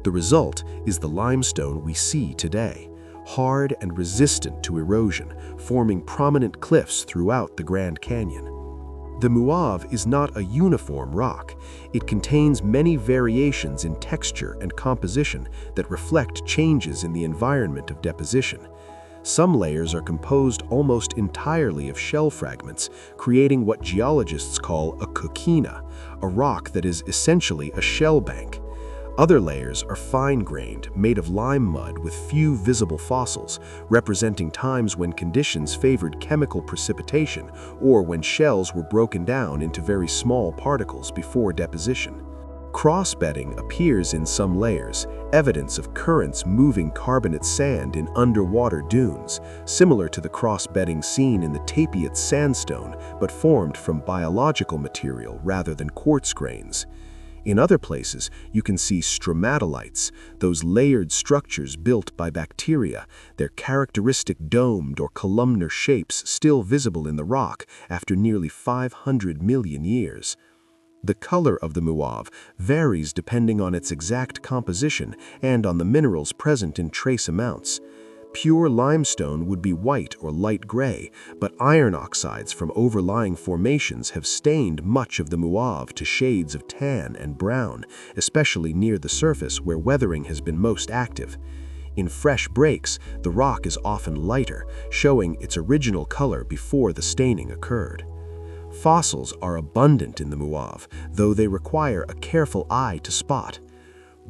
The result is the limestone we see today, hard and resistant to erosion, forming prominent cliffs throughout the Grand Canyon. The Muave is not a uniform rock. It contains many variations in texture and composition that reflect changes in the environment of deposition. Some layers are composed almost entirely of shell fragments, creating what geologists call a coquina, a rock that is essentially a shell bank. Other layers are fine-grained, made of lime mud with few visible fossils, representing times when conditions favored chemical precipitation or when shells were broken down into very small particles before deposition. Cross-bedding appears in some layers, evidence of currents moving carbonate sand in underwater dunes, similar to the cross-bedding seen in the Tapiot sandstone, but formed from biological material rather than quartz grains. In other places, you can see stromatolites, those layered structures built by bacteria, their characteristic domed or columnar shapes still visible in the rock after nearly 500 million years. The color of the Muave varies depending on its exact composition and on the minerals present in trace amounts. Pure limestone would be white or light gray, but iron oxides from overlying formations have stained much of the Muave to shades of tan and brown, especially near the surface where weathering has been most active. In fresh breaks, the rock is often lighter, showing its original color before the staining occurred. Fossils are abundant in the Muave, though they require a careful eye to spot.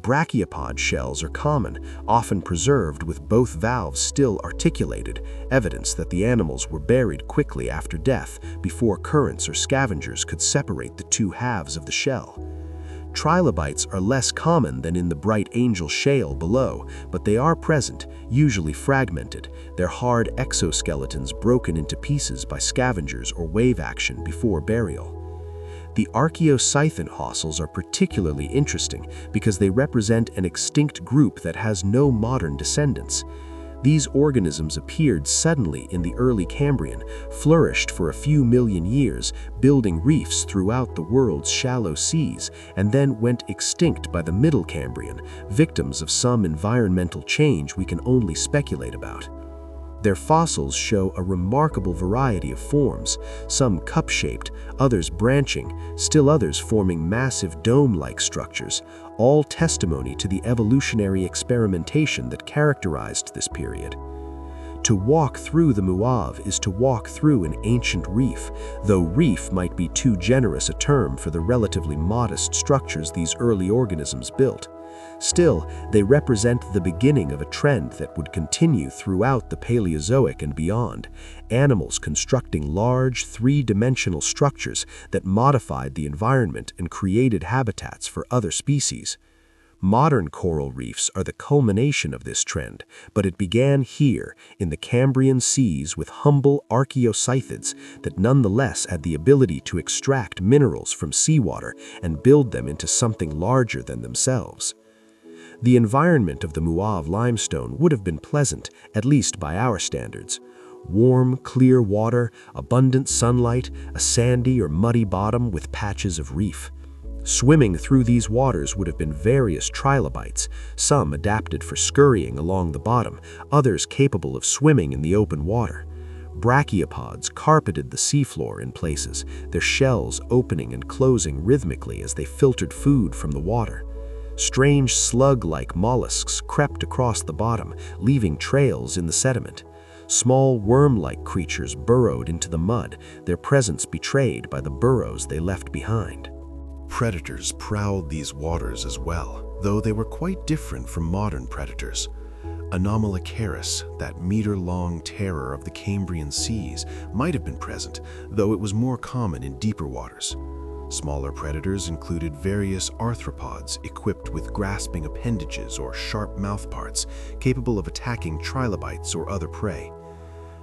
Brachiopod shells are common, often preserved with both valves still articulated, evidence that the animals were buried quickly after death before currents or scavengers could separate the two halves of the shell. Trilobites are less common than in the Bright Angel shale below, but they are present, usually fragmented, their hard exoskeletons broken into pieces by scavengers or wave action before burial. The archaeoscythid fossils are particularly interesting because they represent an extinct group that has no modern descendants. These organisms appeared suddenly in the early Cambrian, flourished for a few million years, building reefs throughout the world's shallow seas, and then went extinct by the Middle Cambrian, victims of some environmental change we can only speculate about. Their fossils show a remarkable variety of forms, some cup-shaped, others branching, still others forming massive dome-like structures, all testimony to the evolutionary experimentation that characterized this period. To walk through the Muave is to walk through an ancient reef, though reef might be too generous a term for the relatively modest structures these early organisms built. Still, they represent the beginning of a trend that would continue throughout the Paleozoic and beyond, animals constructing large, three-dimensional structures that modified the environment and created habitats for other species. Modern coral reefs are the culmination of this trend, but it began here, in the Cambrian seas with humble archaeoscythids that nonetheless had the ability to extract minerals from seawater and build them into something larger than themselves. The environment of the Muav limestone would have been pleasant, at least by our standards. Warm, clear water, abundant sunlight, a sandy or muddy bottom with patches of reef. Swimming through these waters would have been various trilobites, some adapted for scurrying along the bottom, others capable of swimming in the open water. Brachiopods carpeted the seafloor in places, their shells opening and closing rhythmically as they filtered food from the water. Strange slug-like mollusks crept across the bottom, leaving trails in the sediment. Small worm-like creatures burrowed into the mud, their presence betrayed by the burrows they left behind. Predators prowled these waters as well, though they were quite different from modern predators. Anomalocaris, that meter-long terror of the Cambrian seas, might have been present, though it was more common in deeper waters. Smaller predators included various arthropods equipped with grasping appendages or sharp mouthparts, capable of attacking trilobites or other prey.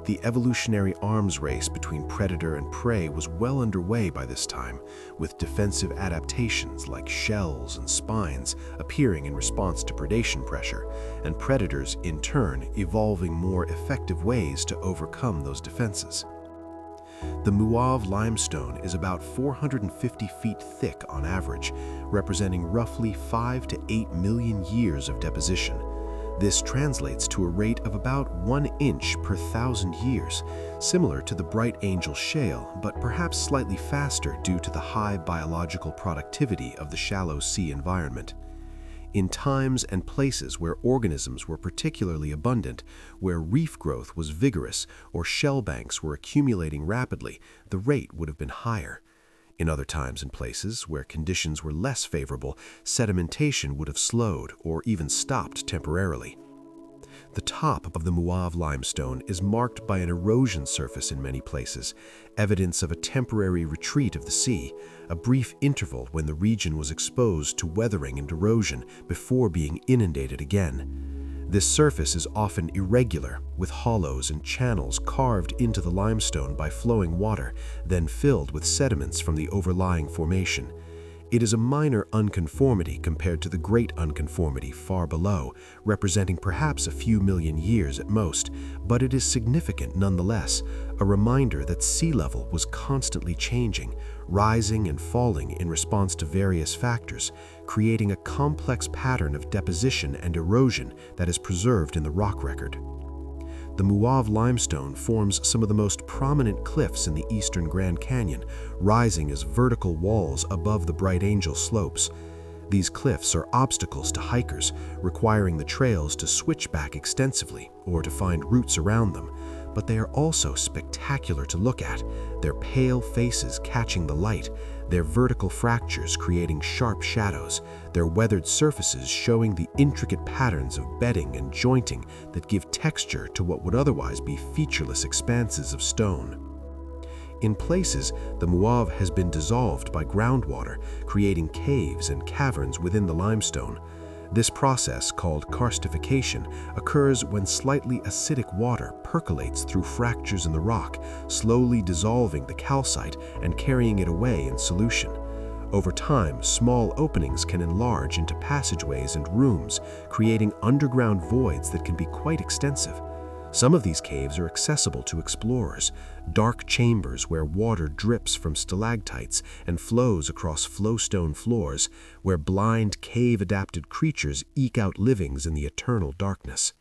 The evolutionary arms race between predator and prey was well underway by this time, with defensive adaptations like shells and spines appearing in response to predation pressure, and predators, in turn, evolving more effective ways to overcome those defenses. The Muav limestone is about 450 feet thick on average, representing roughly 5 to 8 million years of deposition. This translates to a rate of about 1 inch per 1,000 years, similar to the Bright Angel Shale, but perhaps slightly faster due to the high biological productivity of the shallow sea environment. In times and places where organisms were particularly abundant, where reef growth was vigorous or shell banks were accumulating rapidly, the rate would have been higher. In other times and places where conditions were less favorable, sedimentation would have slowed or even stopped temporarily. The top of the Muav limestone is marked by an erosion surface in many places, evidence of a temporary retreat of the sea, a brief interval when the region was exposed to weathering and erosion before being inundated again. This surface is often irregular, with hollows and channels carved into the limestone by flowing water, then filled with sediments from the overlying formation. It is a minor unconformity compared to the Great Unconformity far below, representing perhaps a few million years at most, but it is significant nonetheless, a reminder that sea level was constantly changing, rising and falling in response to various factors, creating a complex pattern of deposition and erosion that is preserved in the rock record. The Muav limestone forms some of the most prominent cliffs in the eastern Grand Canyon, rising as vertical walls above the Bright Angel slopes. These cliffs are obstacles to hikers, requiring the trails to switch back extensively or to find routes around them. But they are also spectacular to look at, their pale faces catching the light, their vertical fractures creating sharp shadows, their weathered surfaces showing the intricate patterns of bedding and jointing that give texture to what would otherwise be featureless expanses of stone. In places, the Muav has been dissolved by groundwater, creating caves and caverns within the limestone. This process, called karstification, occurs when slightly acidic water percolates through fractures in the rock, slowly dissolving the calcite and carrying it away in solution. Over time, small openings can enlarge into passageways and rooms, creating underground voids that can be quite extensive. Some of these caves are accessible to explorers, dark chambers where water drips from stalactites and flows across flowstone floors, where blind cave-adapted creatures eke out livings in the eternal darkness.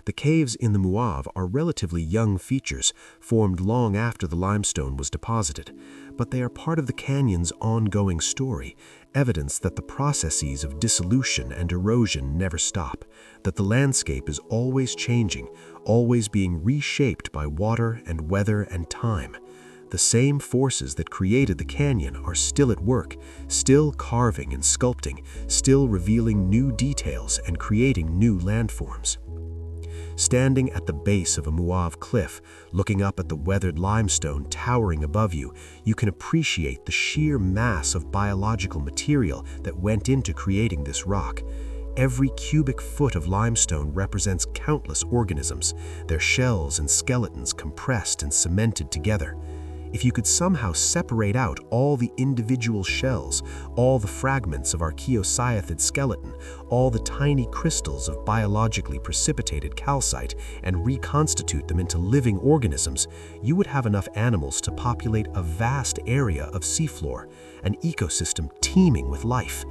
The caves in the Muav are relatively young features, formed long after the limestone was deposited, but they are part of the canyon's ongoing story, evidence that the processes of dissolution and erosion never stop, that the landscape is always changing, always being reshaped by water and weather and time. The same forces that created the canyon are still at work, still carving and sculpting, still revealing new details and creating new landforms. Standing at the base of a Muav cliff, looking up at the weathered limestone towering above you, you can appreciate the sheer mass of biological material that went into creating this rock. Every cubic foot of limestone represents countless organisms, their shells and skeletons compressed and cemented together. if you could somehow separate out all the individual shells, all the fragments of archaeocyathid skeleton, all the tiny crystals of biologically precipitated calcite, and reconstitute them into living organisms, you would have enough animals to populate a vast area of seafloor, an ecosystem teeming with life.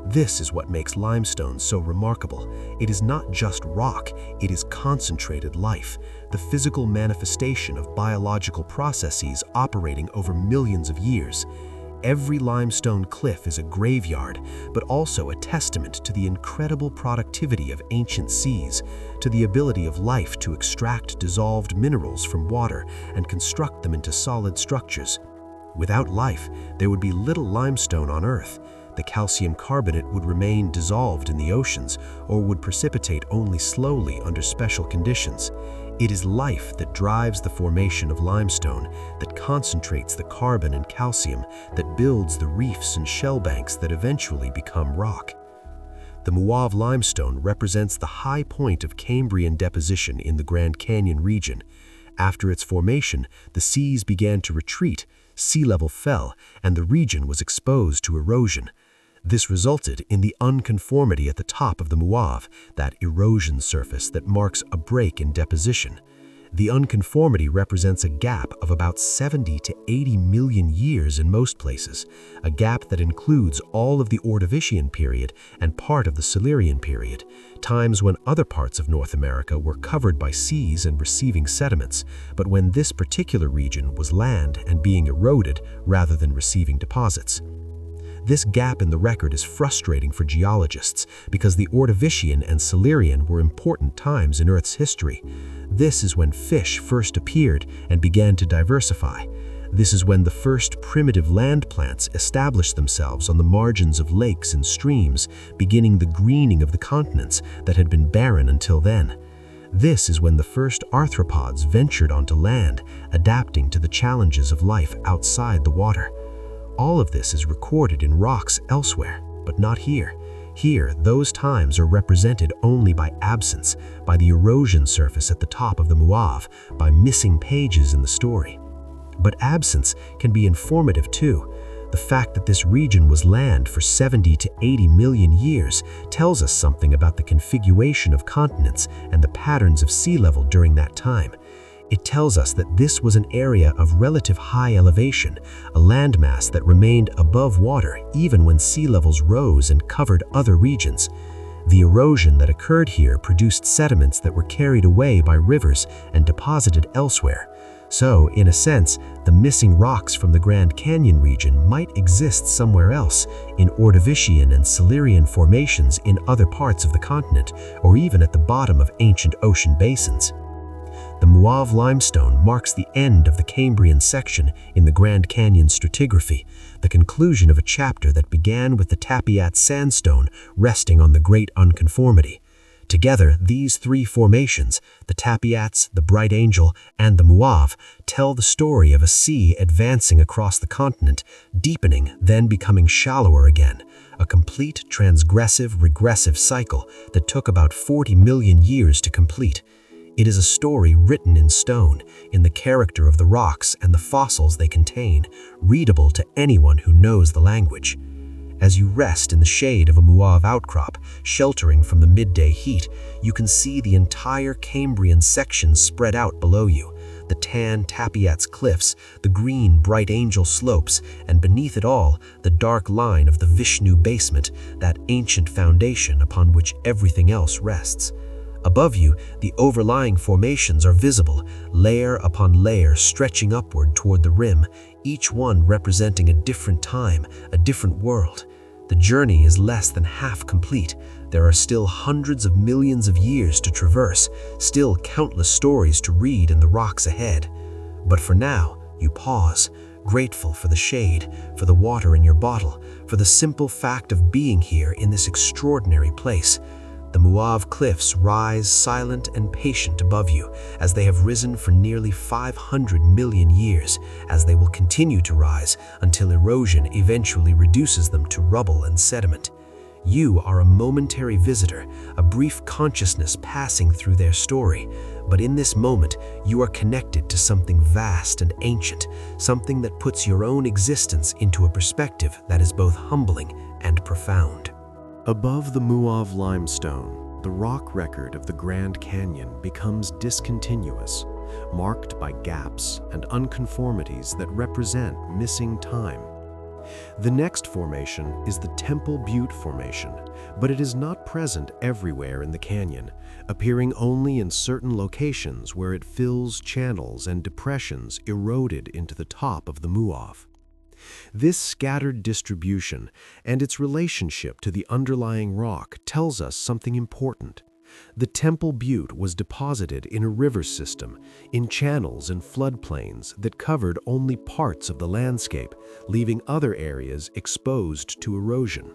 This is what makes limestone so remarkable. It is not just rock, it is concentrated life, the physical manifestation of biological processes operating over millions of years. Every limestone cliff is a graveyard, but also a testament to the incredible productivity of ancient seas, to the ability of life to extract dissolved minerals from water and construct them into solid structures. Without life, there would be little limestone on Earth. The calcium carbonate would remain dissolved in the oceans or would precipitate only slowly under special conditions. It is life that drives the formation of limestone, that concentrates the carbon and calcium, that builds the reefs and shell banks that eventually become rock. The Muave limestone represents the high point of Cambrian deposition in the Grand Canyon region. After its formation, the seas began to retreat, sea level fell, and the region was exposed to erosion. This resulted in the unconformity at the top of the Muave, that erosion surface that marks a break in deposition. The unconformity represents a gap of about 70 to 80 million years in most places, a gap that includes all of the Ordovician period and part of the Silurian period, times when other parts of North America were covered by seas and receiving sediments, but when this particular region was land and being eroded rather than receiving deposits. This gap in the record is frustrating for geologists because the Ordovician and Silurian were important times in Earth's history. This is when fish first appeared and began to diversify. This is when the first primitive land plants established themselves on the margins of lakes and streams, beginning the greening of the continents that had been barren until then. This is when the first arthropods ventured onto land, adapting to the challenges of life outside the water. All of this is recorded in rocks elsewhere, but not here. Here, those times are represented only by absence, by the erosion surface at the top of the Muave, by missing pages in the story. But absence can be informative too. The fact that this region was land for 70 to 80 million years tells us something about the configuration of continents and the patterns of sea level during that time. It tells us that this was an area of relative high elevation, a landmass that remained above water even when sea levels rose and covered other regions. The erosion that occurred here produced sediments that were carried away by rivers and deposited elsewhere. So, in a sense, the missing rocks from the Grand Canyon region might exist somewhere else, in Ordovician and Silurian formations in other parts of the continent, or even at the bottom of ancient ocean basins. The Muave limestone marks the end of the Cambrian section in the Grand Canyon stratigraphy, the conclusion of a chapter that began with the Tapiat sandstone resting on the Great Unconformity. Together, these three formations, the Tapiats, the Bright Angel, and the Muave, tell the story of a sea advancing across the continent, deepening, then becoming shallower again, a complete transgressive, regressive cycle that took about 40 million years to complete. It is a story written in stone, in the character of the rocks and the fossils they contain, readable to anyone who knows the language. As you rest in the shade of a Muave outcrop, sheltering from the midday heat, you can see the entire Cambrian section spread out below you, the tan Tapiats cliffs, the green Bright Angel slopes, and beneath it all, the dark line of the Vishnu basement, that ancient foundation upon which everything else rests. Above you, the overlying formations are visible, layer upon layer stretching upward toward the rim, each one representing a different time, a different world. The journey is less than half complete. There are still hundreds of millions of years to traverse, still countless stories to read in the rocks ahead. But for now, you pause, grateful for the shade, for the water in your bottle, for the simple fact of being here in this extraordinary place. The Muave cliffs rise silent and patient above you, as they have risen for nearly 500 million years, as they will continue to rise until erosion eventually reduces them to rubble and sediment. You are a momentary visitor, a brief consciousness passing through their story. But in this moment, you are connected to something vast and ancient, something that puts your own existence into a perspective that is both humbling and profound. Above the Kaibab Limestone, the rock record of the Grand Canyon becomes discontinuous, marked by gaps and unconformities that represent missing time. The next formation is the Temple Butte Formation, but it is not present everywhere in the canyon, appearing only in certain locations where it fills channels and depressions eroded into the top of the Kaibab. This scattered distribution and its relationship to the underlying rock tells us something important. The Temple Butte was deposited in a river system, in channels and floodplains that covered only parts of the landscape, leaving other areas exposed to erosion.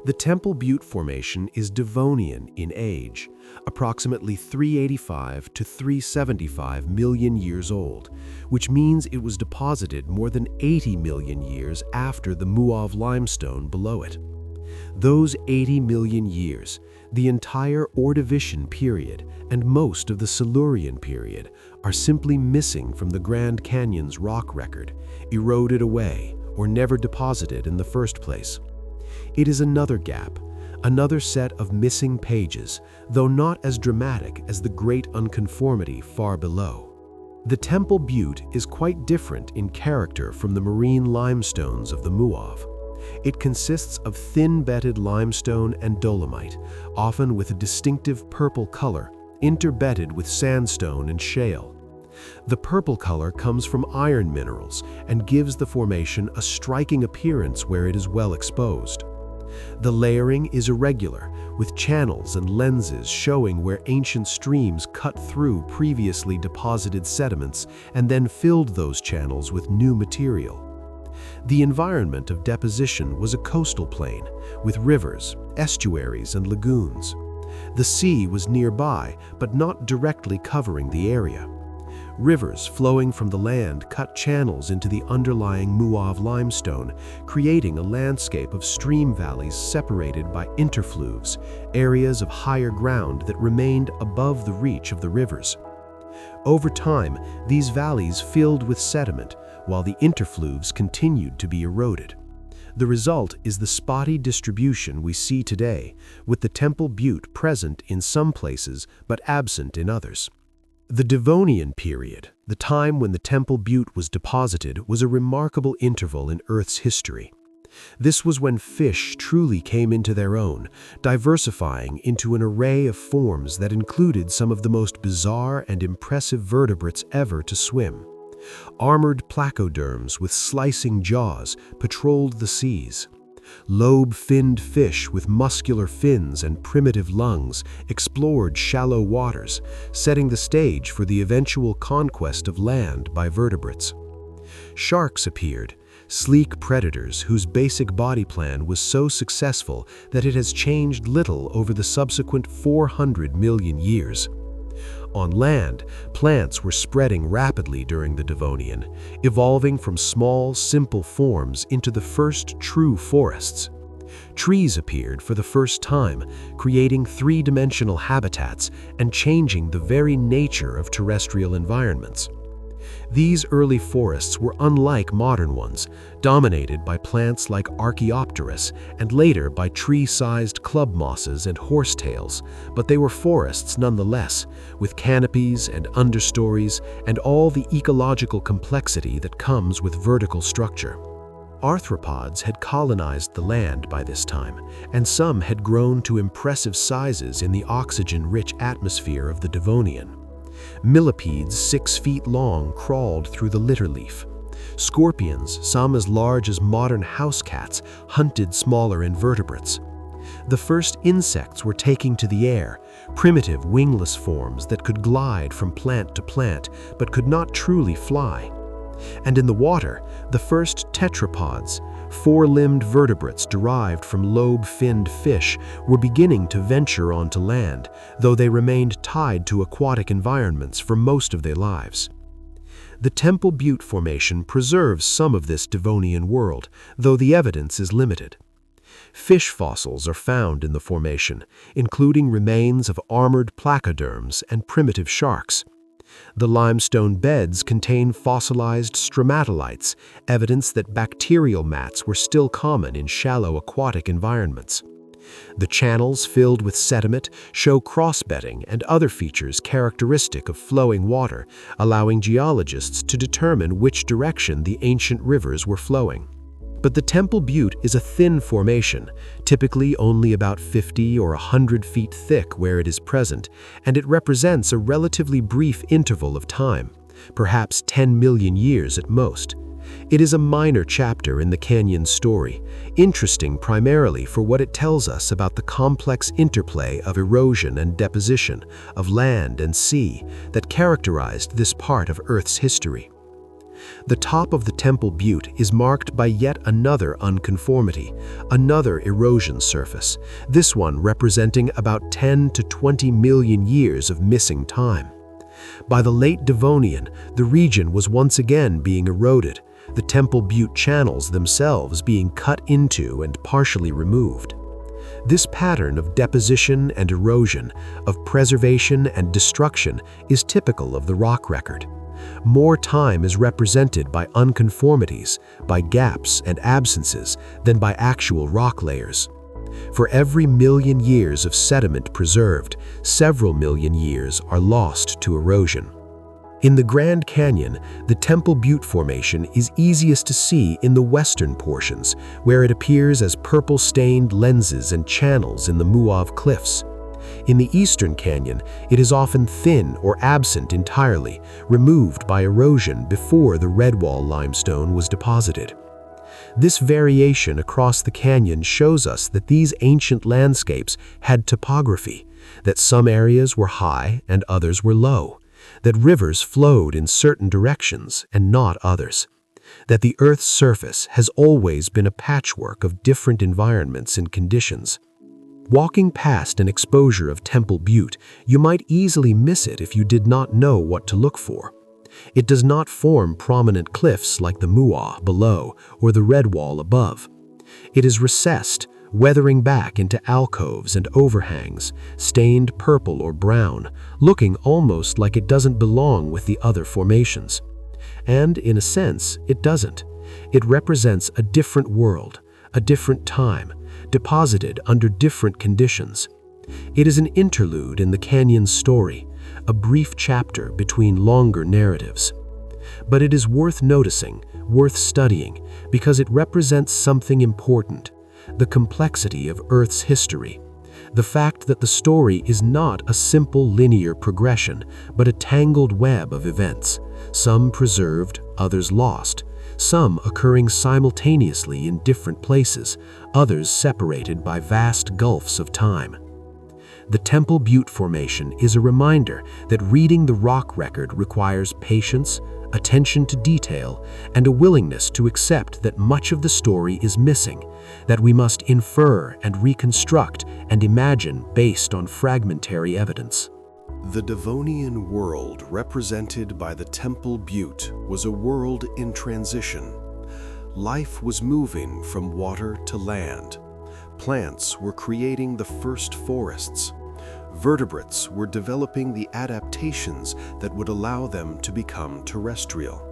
The Temple Butte Formation is Devonian in age, approximately 385 to 375 million years old, which means it was deposited more than 80 million years after the Kaibab Limestone below it. Those 80 million years, the entire Ordovician period and most of the Silurian period, are simply missing from the Grand Canyon's rock record, eroded away or never deposited in the first place. It is another gap, another set of missing pages, though not as dramatic as the Great Unconformity far below. The Temple Butte is quite different in character from the marine limestones of the Kaibab. It consists of thin-bedded limestone and dolomite, often with a distinctive purple color, interbedded with sandstone and shale. The purple color comes from iron minerals and gives the formation a striking appearance where it is well exposed. The layering is irregular, with channels and lenses showing where ancient streams cut through previously deposited sediments and then filled those channels with new material. The environment of deposition was a coastal plain, with rivers, estuaries, and lagoons. The sea was nearby, but not directly covering the area. Rivers flowing from the land cut channels into the underlying Kaibab limestone, creating a landscape of stream valleys separated by interfluves, areas of higher ground that remained above the reach of the rivers. Over time, these valleys filled with sediment, while the interfluves continued to be eroded. The result is the spotty distribution we see today, with the Temple Butte present in some places but absent in others. The Devonian period, the time when the Temple Butte was deposited, was a remarkable interval in Earth's history. This was when fish truly came into their own, diversifying into an array of forms that included some of the most bizarre and impressive vertebrates ever to swim. Armored placoderms with slicing jaws patrolled the seas. Lobe-finned fish with muscular fins and primitive lungs explored shallow waters, setting the stage for the eventual conquest of land by vertebrates. Sharks appeared, sleek predators whose basic body plan was so successful that it has changed little over the subsequent 400 million years. On land, plants were spreading rapidly during the Devonian, evolving from small, simple forms into the first true forests. Trees appeared for the first time, creating three-dimensional habitats and changing the very nature of terrestrial environments. These early forests were unlike modern ones, dominated by plants like Archaeopteris and later by tree-sized club mosses and horsetails, but they were forests nonetheless, with canopies and understories and all the ecological complexity that comes with vertical structure. Arthropods had colonized the land by this time, and some had grown to impressive sizes in the oxygen-rich atmosphere of the Devonian. Millipedes 6 feet long crawled through the litter leaf. Scorpions, some as large as modern house cats, hunted smaller invertebrates. The first insects were taking to the air, primitive wingless forms that could glide from plant to plant but could not truly fly. And in the water, the first tetrapods, four-limbed vertebrates derived from lobe-finned fish, were beginning to venture onto land, though they remained tied to aquatic environments for most of their lives. The Temple Butte Formation preserves some of this Devonian world, though the evidence is limited. Fish fossils are found in the formation, including remains of armored placoderms and primitive sharks. The limestone beds contain fossilized stromatolites, evidence that bacterial mats were still common in shallow aquatic environments. The channels filled with sediment show crossbedding and other features characteristic of flowing water, allowing geologists to determine which direction the ancient rivers were flowing. But the Temple Butte is a thin formation, typically only about 50 or 100 feet thick where it is present, and it represents a relatively brief interval of time, perhaps 10 million years at most. It is a minor chapter in the canyon's story, interesting primarily for what it tells us about the complex interplay of erosion and deposition, of land and sea, that characterized this part of Earth's history. The top of the Temple Butte is marked by yet another unconformity, another erosion surface, this one representing about 10 to 20 million years of missing time. By the late Devonian, the region was once again being eroded, the Temple Butte channels themselves being cut into and partially removed. This pattern of deposition and erosion, of preservation and destruction, is typical of the rock record. More time is represented by unconformities, by gaps and absences, than by actual rock layers. For every million years of sediment preserved, several million years are lost to erosion. In the Grand Canyon, the Temple Butte Formation is easiest to see in the western portions, where it appears as purple-stained lenses and channels in the Muav Cliffs. In the Eastern Canyon, it is often thin or absent entirely, removed by erosion before the Redwall limestone was deposited. This variation across the canyon shows us that these ancient landscapes had topography, that some areas were high and others were low, that rivers flowed in certain directions and not others, that the Earth's surface has always been a patchwork of different environments and conditions. Walking past an exposure of Temple Butte, you might easily miss it if you did not know what to look for. It does not form prominent cliffs like the Muaw below or the Redwall above. It is recessed, weathering back into alcoves and overhangs, stained purple or brown, looking almost like it doesn't belong with the other formations. And in a sense, it doesn't. It represents a different world, a different time, deposited under different conditions. It is an interlude in the canyon's story, a brief chapter between longer narratives. But it is worth noticing, worth studying, because it represents something important, the complexity of Earth's history, the fact that the story is not a simple linear progression, but a tangled web of events, some preserved, others lost, some occurring simultaneously in different places, others separated by vast gulfs of time. The Temple Butte Formation is a reminder that reading the rock record requires patience, attention to detail, and a willingness to accept that much of the story is missing, that we must infer and reconstruct and imagine based on fragmentary evidence. The Devonian world represented by the Temple Butte was a world in transition. Life was moving from water to land. Plants were creating the first forests. Vertebrates were developing the adaptations that would allow them to become terrestrial.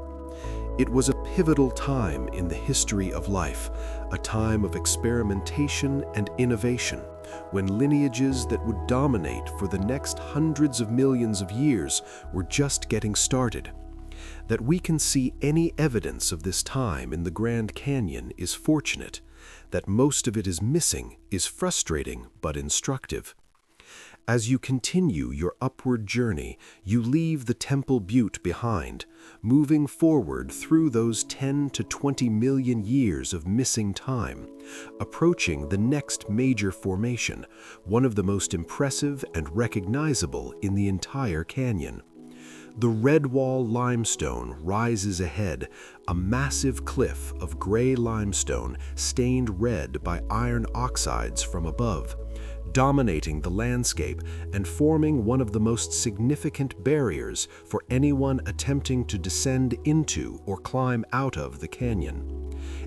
It was a pivotal time in the history of life, a time of experimentation and innovation, when lineages that would dominate for the next hundreds of millions of years were just getting started. That we can see any evidence of this time in the Grand Canyon is fortunate. That most of it is missing is frustrating but instructive. As you continue your upward journey, you leave the Temple Butte behind, moving forward through those 10 to 20 million years of missing time, approaching the next major formation, one of the most impressive and recognizable in the entire canyon. The Redwall limestone rises ahead, a massive cliff of gray limestone stained red by iron oxides from above. dominating the landscape and forming one of the most significant barriers for anyone attempting to descend into or climb out of the canyon.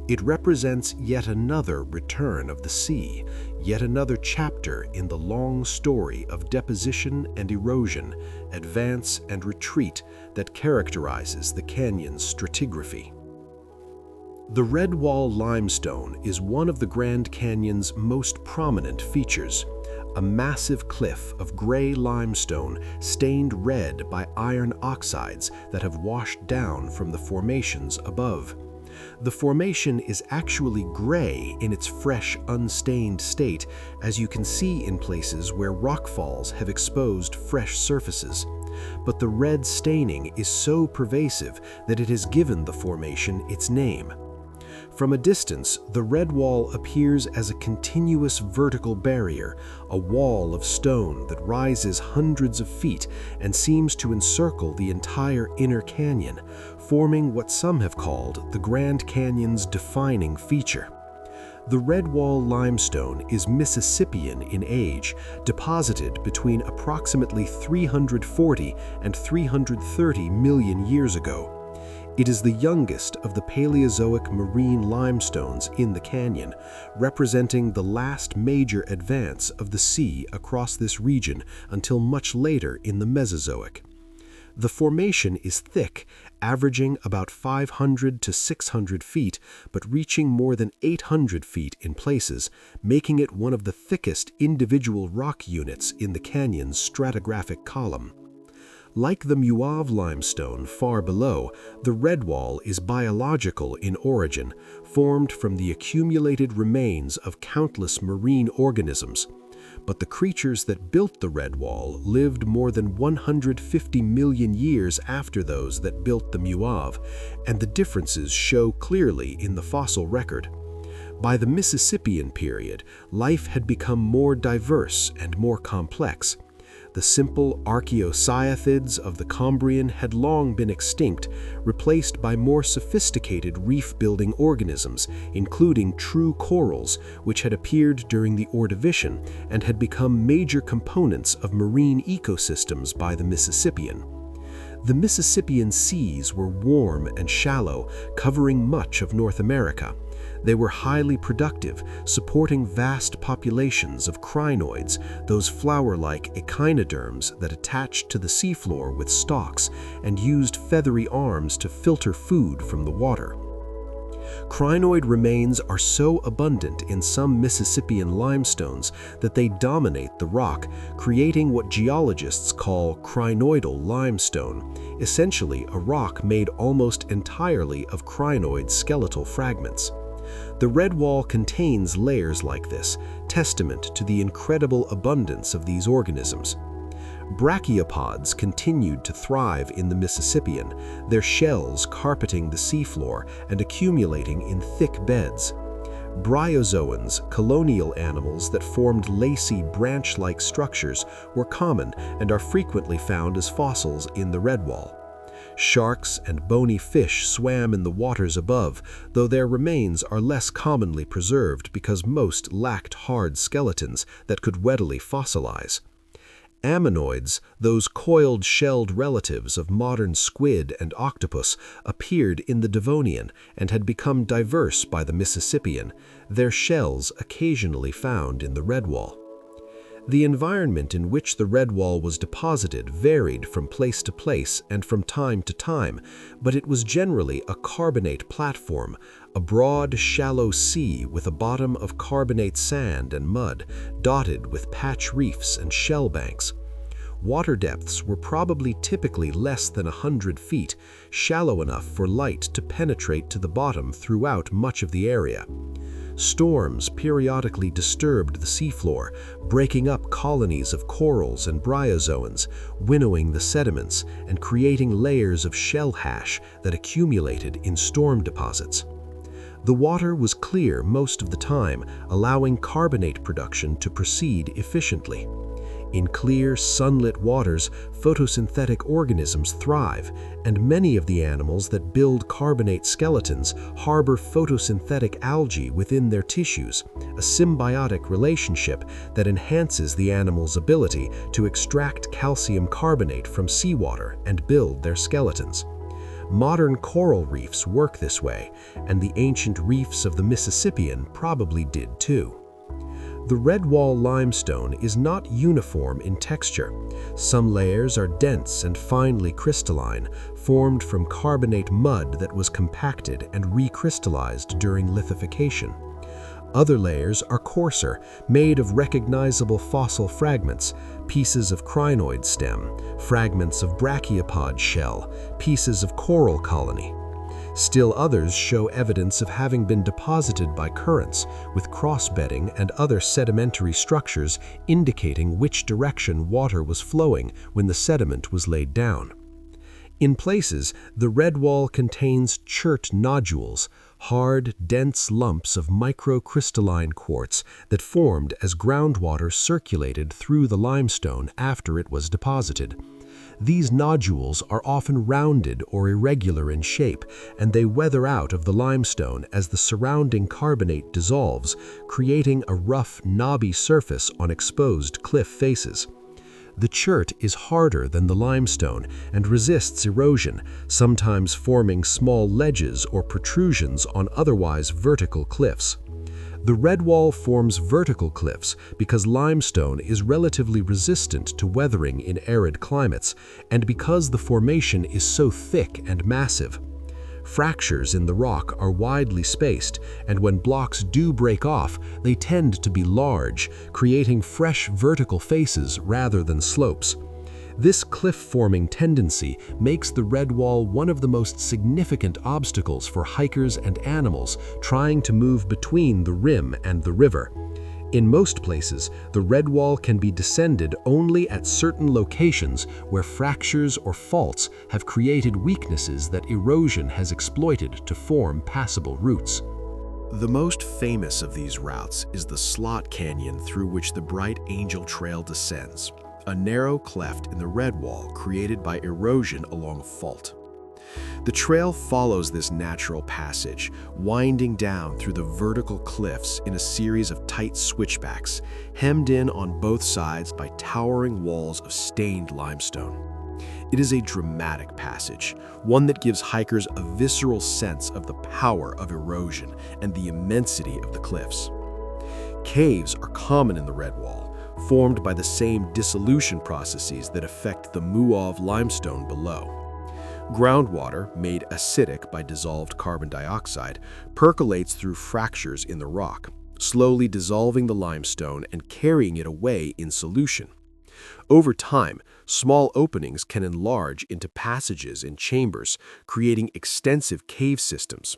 It represents yet another return of the sea, yet another chapter in the long story of deposition and erosion, advance and retreat that characterizes the canyon's stratigraphy. The Red Wall limestone is one of the Grand Canyon's most prominent features, a massive cliff of gray limestone stained red by iron oxides that have washed down from the formations above. The formation is actually gray in its fresh, unstained state, as you can see in places where rockfalls have exposed fresh surfaces. But the red staining is so pervasive that it has given the formation its name. From a distance, the red wall appears as a continuous vertical barrier, a wall of stone that rises hundreds of feet and seems to encircle the entire inner canyon, forming what some have called the Grand Canyon's defining feature. The Red Wall limestone is Mississippian in age, deposited between approximately 340 and 330 million years ago. It is the youngest of the Paleozoic marine limestones in the canyon, representing the last major advance of the sea across this region until much later in the Mesozoic. The formation is thick, averaging about 500 to 600 feet, but reaching more than 800 feet in places, making it one of the thickest individual rock units in the canyon's stratigraphic column. Like the Muave limestone far below, the Red Wall is biological in origin, formed from the accumulated remains of countless marine organisms. But the creatures that built the Red Wall lived more than 150 million years after those that built the Muave, and the differences show clearly in the fossil record. By the Mississippian period, life had become more diverse and more complex. The simple archaeocyathids of the Cambrian had long been extinct, replaced by more sophisticated reef-building organisms, including true corals, which had appeared during the Ordovician and had become major components of marine ecosystems by the Mississippian. The Mississippian seas were warm and shallow, covering much of North America. They were highly productive, supporting vast populations of crinoids, those flower-like echinoderms that attached to the seafloor with stalks and used feathery arms to filter food from the water. Crinoid remains are so abundant in some Mississippian limestones that they dominate the rock, creating what geologists call crinoidal limestone, essentially a rock made almost entirely of crinoid skeletal fragments. The Red Wall contains layers like this, testament to the incredible abundance of these organisms. Brachiopods continued to thrive in the Mississippian, their shells carpeting the seafloor and accumulating in thick beds. Bryozoans, colonial animals that formed lacy branch-like structures, were common and are frequently found as fossils in the Red Wall. Sharks and bony fish swam in the waters above, though their remains are less commonly preserved because most lacked hard skeletons that could readily fossilize. Ammonoids, those coiled shelled relatives of modern squid and octopus, appeared in the Devonian and had become diverse by the Mississippian, their shells occasionally found in the Red Wall. The environment in which the Red Wall was deposited varied from place to place and from time to time, but it was generally a carbonate platform, a broad, shallow sea with a bottom of carbonate sand and mud, dotted with patch reefs and shell banks. Water depths were probably typically less than 100 feet, shallow enough for light to penetrate to the bottom throughout much of the area. Storms periodically disturbed the seafloor, breaking up colonies of corals and bryozoans, winnowing the sediments and creating layers of shell hash that accumulated in storm deposits. The water was clear most of the time, allowing carbonate production to proceed efficiently. In clear, sunlit waters, photosynthetic organisms thrive, and many of the animals that build carbonate skeletons harbor photosynthetic algae within their tissues, a symbiotic relationship that enhances the animal's ability to extract calcium carbonate from seawater and build their skeletons. Modern coral reefs work this way, and the ancient reefs of the Mississippian probably did too. The redwall limestone is not uniform in texture. Some layers are dense and finely crystalline, formed from carbonate mud that was compacted and recrystallized during lithification. Other layers are coarser, made of recognizable fossil fragments, pieces of crinoid stem, fragments of brachiopod shell, pieces of coral colony. Still others show evidence of having been deposited by currents, with cross-bedding and other sedimentary structures indicating which direction water was flowing when the sediment was laid down. In places, the redwall contains chert nodules, hard, dense lumps of microcrystalline quartz that formed as groundwater circulated through the limestone after it was deposited. These nodules are often rounded or irregular in shape, and they weather out of the limestone as the surrounding carbonate dissolves, creating a rough, knobby surface on exposed cliff faces. The chert is harder than the limestone and resists erosion, sometimes forming small ledges or protrusions on otherwise vertical cliffs. The redwall forms vertical cliffs because limestone is relatively resistant to weathering in arid climates, and because the formation is so thick and massive. Fractures in the rock are widely spaced, and when blocks do break off, they tend to be large, creating fresh vertical faces rather than slopes. This cliff-forming tendency makes the redwall one of the most significant obstacles for hikers and animals trying to move between the rim and the river. In most places, the redwall can be descended only at certain locations where fractures or faults have created weaknesses that erosion has exploited to form passable routes. The most famous of these routes is the Slot Canyon through which the Bright Angel Trail descends, a narrow cleft in the redwall created by erosion along fault. The trail follows this natural passage, winding down through the vertical cliffs in a series of tight switchbacks, hemmed in on both sides by towering walls of stained limestone. It is a dramatic passage, one that gives hikers a visceral sense of the power of erosion and the immensity of the cliffs. Caves are common in the redwall, formed by the same dissolution processes that affect the Muav limestone below. Groundwater, made acidic by dissolved carbon dioxide, percolates through fractures in the rock, slowly dissolving the limestone and carrying it away in solution. Over time, small openings can enlarge into passages and chambers, creating extensive cave systems.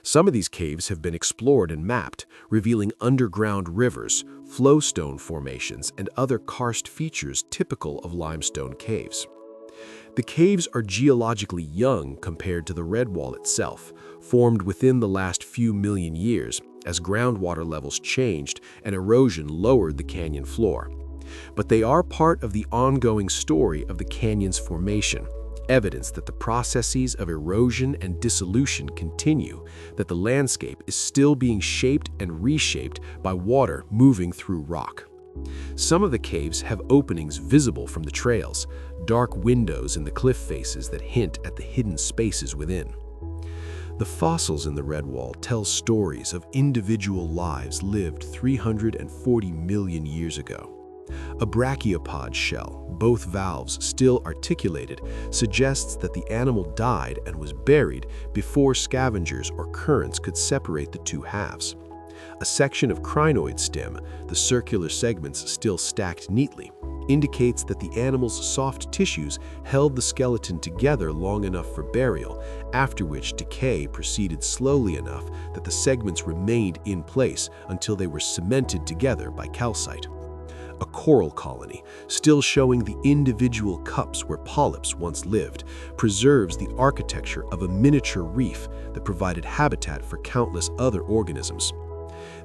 Some of these caves have been explored and mapped, revealing underground rivers, flowstone formations, and other karst features typical of limestone caves. The caves are geologically young compared to the redwall itself, formed within the last few million years as groundwater levels changed and erosion lowered the canyon floor. But they are part of the ongoing story of the canyon's formation, evidence that the processes of erosion and dissolution continue, that the landscape is still being shaped and reshaped by water moving through rock. Some of the caves have openings visible from the trails, dark windows in the cliff faces that hint at the hidden spaces within. The fossils in the redwall tell stories of individual lives lived 340 million years ago. A brachiopod shell, both valves still articulated, suggests that the animal died and was buried before scavengers or currents could separate the two halves. A section of crinoid stem, the circular segments still stacked neatly, indicates that the animal's soft tissues held the skeleton together long enough for burial, after which decay proceeded slowly enough that the segments remained in place until they were cemented together by calcite. A coral colony, still showing the individual cups where polyps once lived, preserves the architecture of a miniature reef that provided habitat for countless other organisms.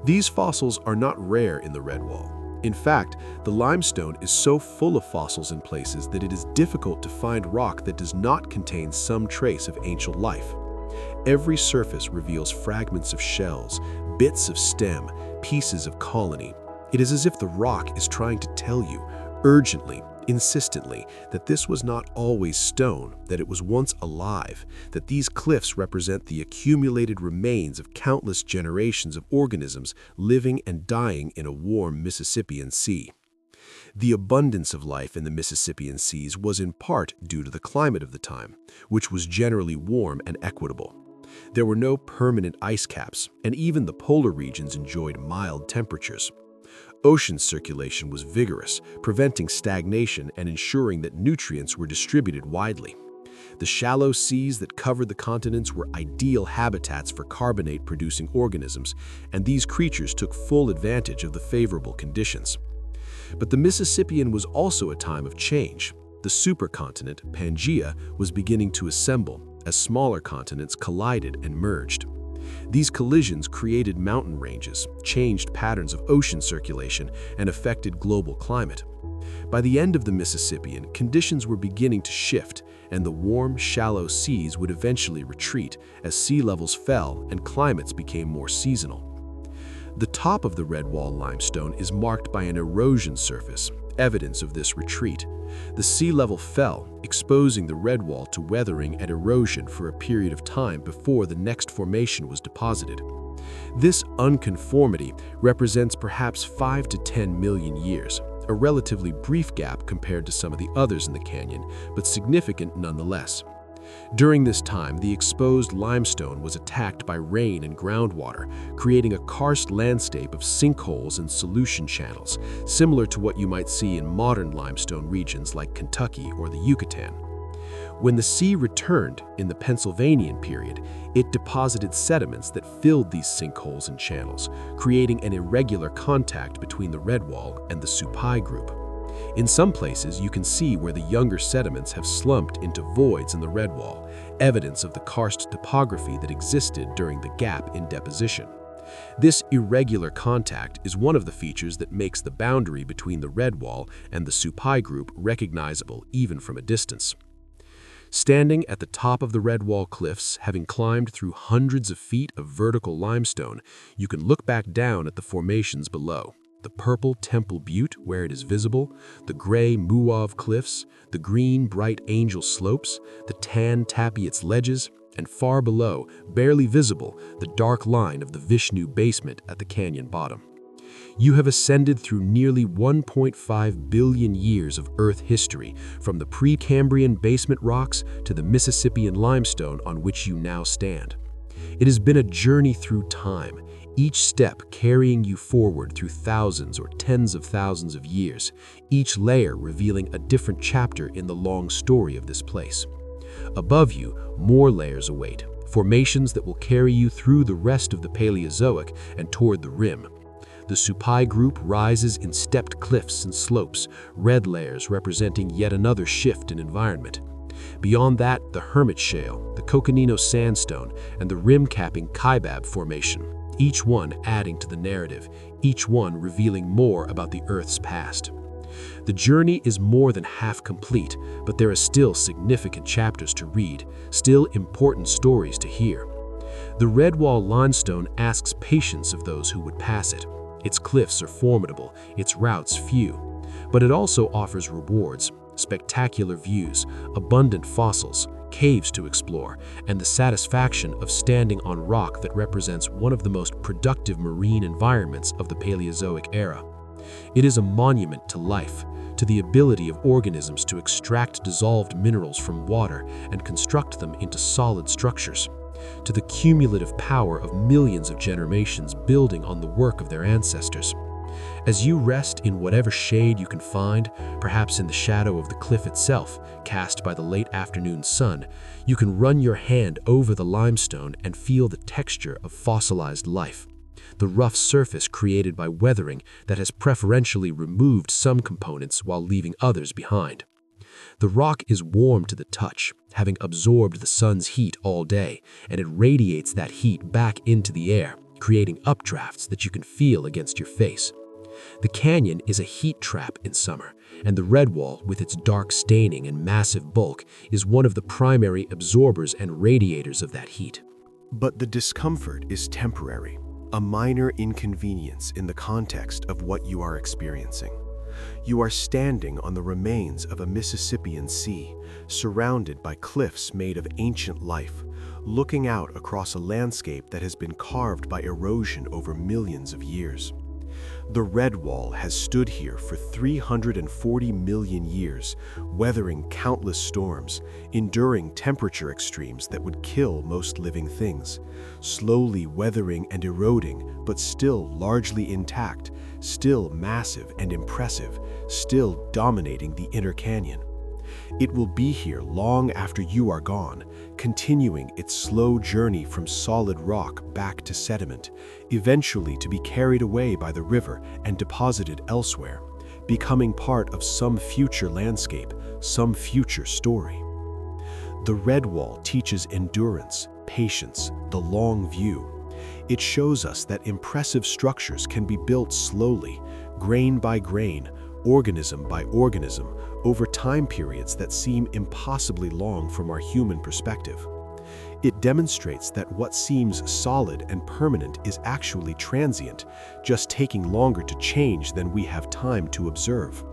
These fossils are not rare in the redwall. In fact, the limestone is so full of fossils in places that it is difficult to find rock that does not contain some trace of ancient life. Every surface reveals fragments of shells, bits of stem, pieces of colony. It is as if the rock is trying to tell you, urgently, insistently, that this was not always stone, that it was once alive, that these cliffs represent the accumulated remains of countless generations of organisms living and dying in a warm Mississippian sea. The abundance of life in the Mississippian seas was in part due to the climate of the time, which was generally warm and equitable. There were no permanent ice caps, and even the polar regions enjoyed mild temperatures. Ocean circulation was vigorous, preventing stagnation and ensuring that nutrients were distributed widely. The shallow seas that covered the continents were ideal habitats for carbonate-producing organisms, and these creatures took full advantage of the favorable conditions. But the Mississippian was also a time of change. The supercontinent, Pangaea, was beginning to assemble as smaller continents collided and merged. These collisions created mountain ranges, changed patterns of ocean circulation, and affected global climate. By the end of the Mississippian, conditions were beginning to shift, and the warm, shallow seas would eventually retreat as sea levels fell and climates became more seasonal. The top of the Redwall limestone is marked by an erosion surface, evidence of this retreat. The sea level fell, exposing the Redwall to weathering and erosion for a period of time before the next formation was deposited. This unconformity represents perhaps 5 to 10 million years, a relatively brief gap compared to some of the others in the canyon, but significant nonetheless. During this time, the exposed limestone was attacked by rain and groundwater, creating a karst landscape of sinkholes and solution channels, similar to what you might see in modern limestone regions like Kentucky or the Yucatan. When the sea returned in the Pennsylvanian period, it deposited sediments that filled these sinkholes and channels, creating an irregular contact between the Redwall and the Supai group. In some places, you can see where the younger sediments have slumped into voids in the Redwall, evidence of the karst topography that existed during the gap in deposition. This irregular contact is one of the features that makes the boundary between the Redwall and the Supai group recognizable even from a distance. Standing at the top of the Redwall cliffs, having climbed through hundreds of feet of vertical limestone, you can look back down at the formations below. The purple Temple Butte, where it is visible, the gray Muav cliffs, the green Bright Angel slopes, the tan Tapiot's ledges, and far below, barely visible, the dark line of the Vishnu basement at the canyon bottom. You have ascended through nearly 1.5 billion years of Earth history, from the Precambrian basement rocks to the Mississippian limestone on which you now stand. It has been a journey through time, each step carrying you forward through thousands or tens of thousands of years, each layer revealing a different chapter in the long story of this place. Above you, more layers await, formations that will carry you through the rest of the Paleozoic and toward the rim. The Supai group rises in stepped cliffs and slopes, red layers representing yet another shift in environment. Beyond that, the Hermit Shale, the Coconino Sandstone, and the rim-capping Kaibab Formation, each one adding to the narrative, each one revealing more about the Earth's past. The journey is more than half complete, but there are still significant chapters to read, still important stories to hear. The Redwall limestone asks patience of those who would pass it. Its cliffs are formidable, its routes few, but it also offers rewards, spectacular views, abundant fossils, caves to explore, and the satisfaction of standing on rock that represents one of the most productive marine environments of the Paleozoic era. It is a monument to life, to the ability of organisms to extract dissolved minerals from water and construct them into solid structures, to the cumulative power of millions of generations building on the work of their ancestors. As you rest in whatever shade you can find, perhaps in the shadow of the cliff itself, cast by the late afternoon sun, you can run your hand over the limestone and feel the texture of fossilized life, the rough surface created by weathering that has preferentially removed some components while leaving others behind. The rock is warm to the touch, having absorbed the sun's heat all day, and it radiates that heat back into the air, creating updrafts that you can feel against your face. The canyon is a heat trap in summer, and the red wall, with its dark staining and massive bulk, is one of the primary absorbers and radiators of that heat. But the discomfort is temporary, a minor inconvenience in the context of what you are experiencing. You are standing on the remains of a Mississippian sea, surrounded by cliffs made of ancient life, looking out across a landscape that has been carved by erosion over millions of years. The red wall has stood here for 340 million years, weathering countless storms, enduring temperature extremes that would kill most living things, slowly weathering and eroding, but still largely intact, still massive and impressive, still dominating the inner canyon. It will be here long after you are gone, continuing its slow journey from solid rock back to sediment, eventually to be carried away by the river and deposited elsewhere, becoming part of some future landscape, some future story. The red wall teaches endurance, patience, the long view. It shows us that impressive structures can be built slowly, grain by grain, organism by organism, over time periods that seem impossibly long from our human perspective. It demonstrates that what seems solid and permanent is actually transient, just taking longer to change than we have time to observe.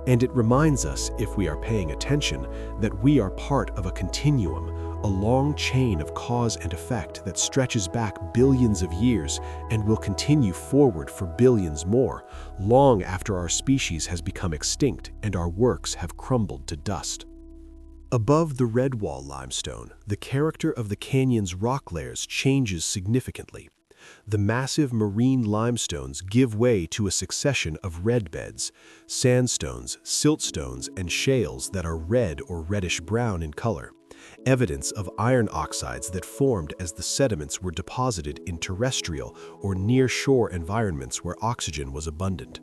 And it reminds us, if we are paying attention, that we are part of a continuum, a long chain of cause and effect that stretches back billions of years and will continue forward for billions more, long after our species has become extinct and our works have crumbled to dust. Above the red wall limestone, the character of the canyon's rock layers changes significantly. The massive marine limestones give way to a succession of red beds, sandstones, siltstones, and shales that are red or reddish-brown in color, evidence of iron oxides that formed as the sediments were deposited in terrestrial or near-shore environments where oxygen was abundant.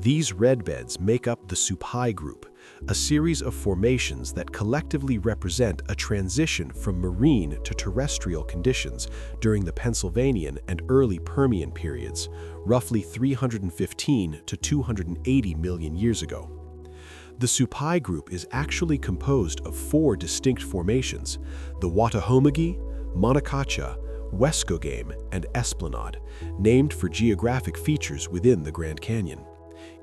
These red beds make up the Supai group, a series of formations that collectively represent a transition from marine to terrestrial conditions during the Pennsylvanian and early Permian periods, roughly 315 to 280 million years ago. The Supai group is actually composed of 4 distinct formations: the Watahomagee, Monocacha, Weskogame, and Esplanade, named for geographic features within the Grand Canyon.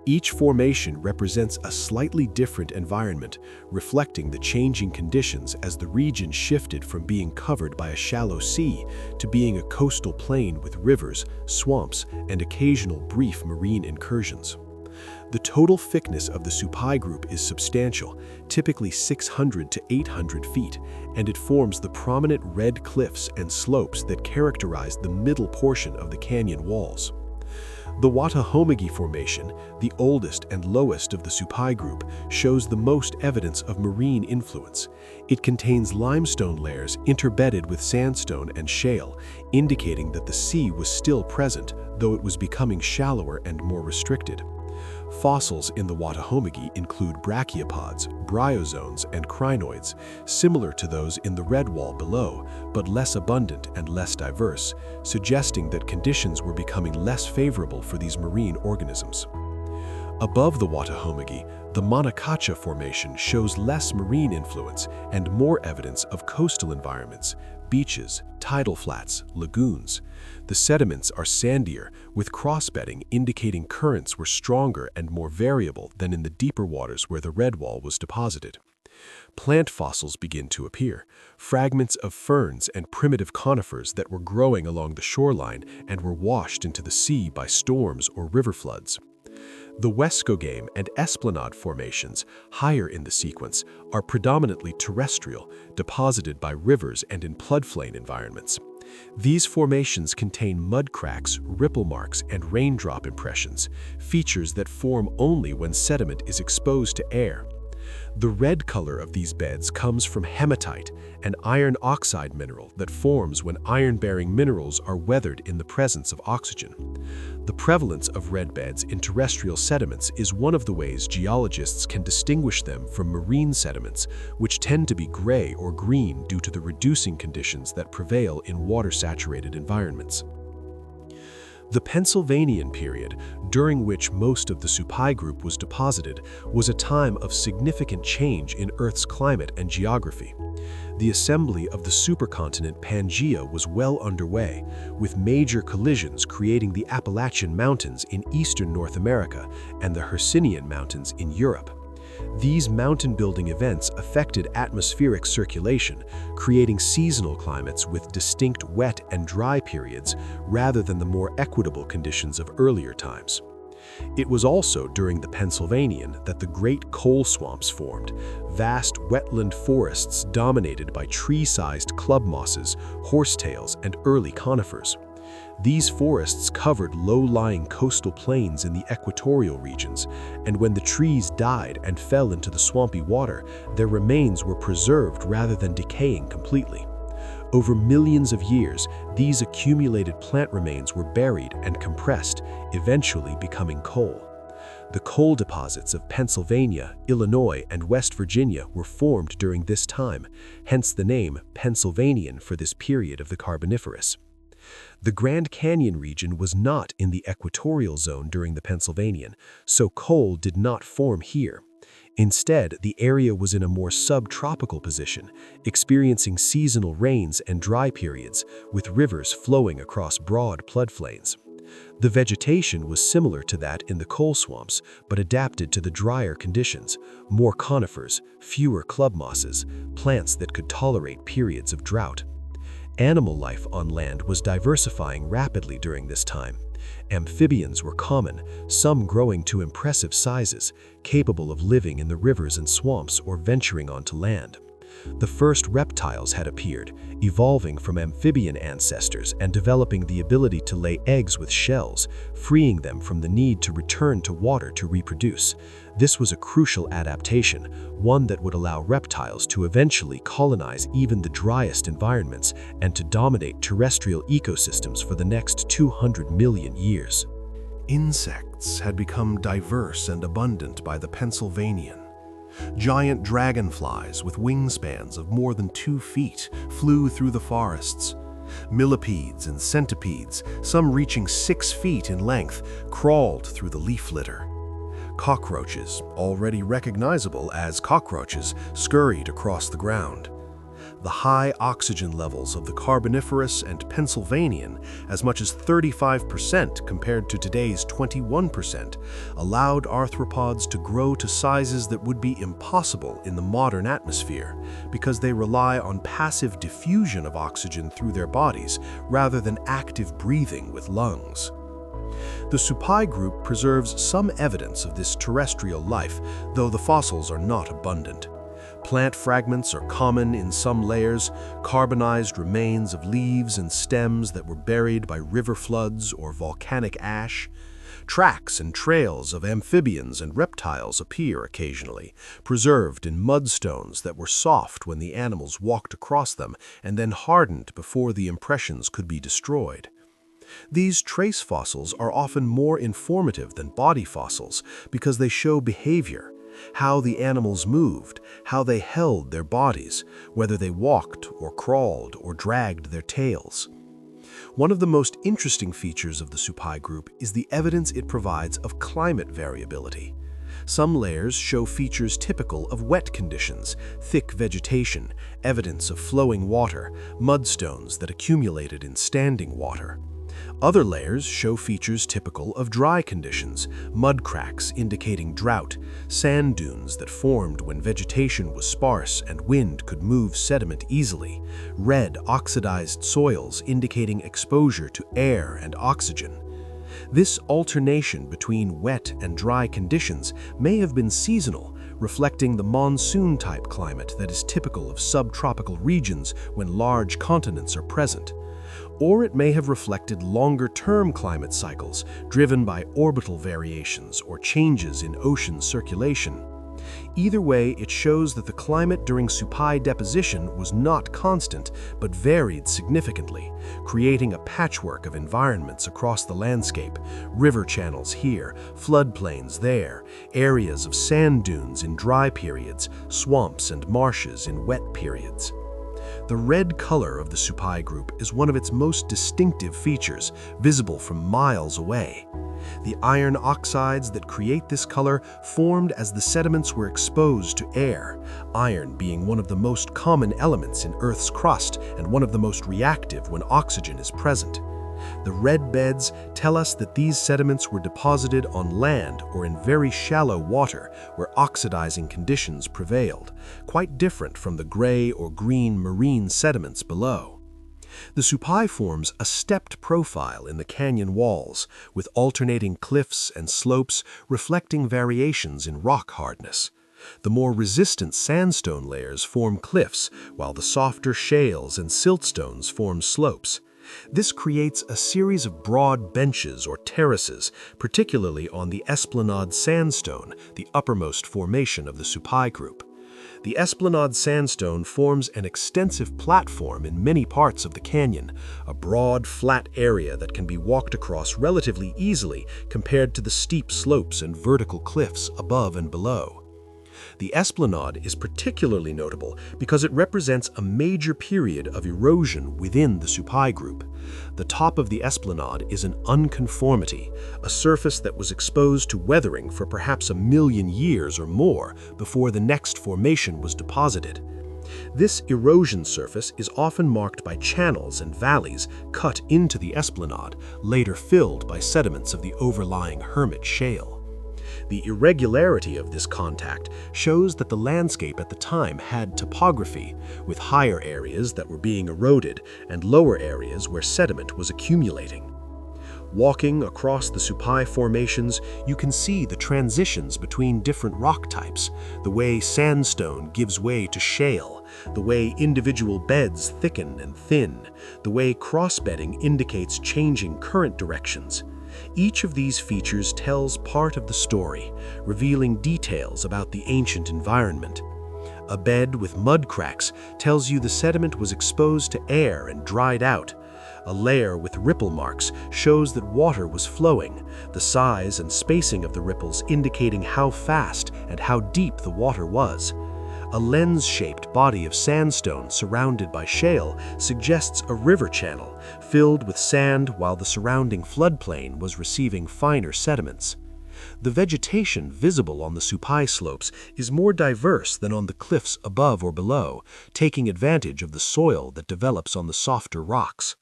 Each formation represents a slightly different environment, reflecting the changing conditions as the region shifted from being covered by a shallow sea to being a coastal plain with rivers, swamps, and occasional brief marine incursions. The total thickness of the Supai group is substantial, typically 600 to 800 feet, and it forms the prominent red cliffs and slopes that characterize the middle portion of the canyon walls. The Watahomagee Formation, the oldest and lowest of the Supai group, shows the most evidence of marine influence. It contains limestone layers interbedded with sandstone and shale, indicating that the sea was still present, though it was becoming shallower and more restricted. Fossils in the Watahomagee include brachiopods, bryozoans, and crinoids, similar to those in the red wall below, but less abundant and less diverse, suggesting that conditions were becoming less favorable for these marine organisms. Above the Watahomagee, the Monocacha Formation shows less marine influence and more evidence of coastal environments, beaches, tidal flats, lagoons. The sediments are sandier, with crossbedding indicating currents were stronger and more variable than in the deeper waters where the red wall was deposited. Plant fossils begin to appear, fragments of ferns and primitive conifers that were growing along the shoreline and were washed into the sea by storms or river floods. The Weskogame and Esplanade formations, higher in the sequence, are predominantly terrestrial, deposited by rivers and in floodplain environments. These formations contain mud cracks, ripple marks, and raindrop impressions, features that form only when sediment is exposed to air. The red color of these beds comes from hematite, an iron oxide mineral that forms when iron-bearing minerals are weathered in the presence of oxygen. The prevalence of red beds in terrestrial sediments is one of the ways geologists can distinguish them from marine sediments, which tend to be gray or green due to the reducing conditions that prevail in water-saturated environments. The Pennsylvanian period, during which most of the Supai group was deposited, was a time of significant change in Earth's climate and geography. The assembly of the supercontinent Pangaea was well underway, with major collisions creating the Appalachian Mountains in eastern North America and the Hercynian Mountains in Europe. These mountain-building events affected atmospheric circulation, creating seasonal climates with distinct wet and dry periods rather than the more equitable conditions of earlier times. It was also during the Pennsylvanian that the great coal swamps formed, vast wetland forests dominated by tree-sized club mosses, horsetails, and early conifers. These forests covered low-lying coastal plains in the equatorial regions, and when the trees died and fell into the swampy water, their remains were preserved rather than decaying completely. Over millions of years, these accumulated plant remains were buried and compressed, eventually becoming coal. The coal deposits of Pennsylvania, Illinois, and West Virginia were formed during this time, hence the name Pennsylvanian for this period of the Carboniferous. The Grand Canyon region was not in the equatorial zone during the Pennsylvanian, so coal did not form here. Instead, the area was in a more subtropical position, experiencing seasonal rains and dry periods, with rivers flowing across broad floodplains. The vegetation was similar to that in the coal swamps, but adapted to the drier conditions, more conifers, fewer club mosses, plants that could tolerate periods of drought. Animal life on land was diversifying rapidly during this time. Amphibians were common, some growing to impressive sizes, capable of living in the rivers and swamps or venturing onto land. The first reptiles had appeared, evolving from amphibian ancestors and developing the ability to lay eggs with shells, freeing them from the need to return to water to reproduce. This was a crucial adaptation, one that would allow reptiles to eventually colonize even the driest environments and to dominate terrestrial ecosystems for the next 200 million years. Insects had become diverse and abundant by the Pennsylvanian. Giant dragonflies with wingspans of more than 2 feet flew through the forests. Millipedes and centipedes, some reaching 6 feet in length, crawled through the leaf litter. Cockroaches, already recognizable as cockroaches, scurried across the ground. The high oxygen levels of the Carboniferous and Pennsylvanian, as much as 35% compared to today's 21%, allowed arthropods to grow to sizes that would be impossible in the modern atmosphere because they rely on passive diffusion of oxygen through their bodies rather than active breathing with lungs. The Supai group preserves some evidence of this terrestrial life, though the fossils are not abundant. Plant fragments are common in some layers, carbonized remains of leaves and stems that were buried by river floods or volcanic ash. Tracks and trails of amphibians and reptiles appear occasionally, preserved in mudstones that were soft when the animals walked across them and then hardened before the impressions could be destroyed. These trace fossils are often more informative than body fossils because they show behavior, how the animals moved, how they held their bodies, whether they walked or crawled or dragged their tails. One of the most interesting features of the Supai group is the evidence it provides of climate variability. Some layers show features typical of wet conditions, thick vegetation, evidence of flowing water, mudstones that accumulated in standing water. Other layers show features typical of dry conditions, mud cracks indicating drought, sand dunes that formed when vegetation was sparse and wind could move sediment easily, red oxidized soils indicating exposure to air and oxygen. This alternation between wet and dry conditions may have been seasonal, reflecting the monsoon-type climate that is typical of subtropical regions when large continents are present. Or it may have reflected longer-term climate cycles driven by orbital variations or changes in ocean circulation. Either way, it shows that the climate during Supai deposition was not constant but varied significantly, creating a patchwork of environments across the landscape: river channels here, floodplains there, areas of sand dunes in dry periods, swamps and marshes in wet periods. The red color of the Supai Group is one of its most distinctive features, visible from miles away. The iron oxides that create this color formed as the sediments were exposed to air, iron being one of the most common elements in Earth's crust and one of the most reactive when oxygen is present. The red beds tell us that these sediments were deposited on land or in very shallow water where oxidizing conditions prevailed, quite different from the gray or green marine sediments below. The Supai forms a stepped profile in the canyon walls, with alternating cliffs and slopes reflecting variations in rock hardness. The more resistant sandstone layers form cliffs, while the softer shales and siltstones form slopes. This creates a series of broad benches or terraces, particularly on the Esplanade Sandstone, the uppermost formation of the Supai Group. The Esplanade Sandstone forms an extensive platform in many parts of the canyon, a broad, flat area that can be walked across relatively easily compared to the steep slopes and vertical cliffs above and below. The Esplanade is particularly notable because it represents a major period of erosion within the Supai Group. The top of the Esplanade is an unconformity, a surface that was exposed to weathering for perhaps 1,000,000 years or more before the next formation was deposited. This erosion surface is often marked by channels and valleys cut into the Esplanade, later filled by sediments of the overlying Hermit Shale. The irregularity of this contact shows that the landscape at the time had topography, with higher areas that were being eroded and lower areas where sediment was accumulating. Walking across the Supai formations, you can see the transitions between different rock types, the way sandstone gives way to shale, the way individual beds thicken and thin, the way crossbedding indicates changing current directions. Each of these features tells part of the story, revealing details about the ancient environment. A bed with mud cracks tells you the sediment was exposed to air and dried out. A layer with ripple marks shows that water was flowing, the size and spacing of the ripples indicating how fast and how deep the water was. A lens-shaped body of sandstone surrounded by shale suggests a river channel filled with sand while the surrounding floodplain was receiving finer sediments. The vegetation visible on the Supai slopes is more diverse than on the cliffs above or below, taking advantage of the soil that develops on the softer rocks.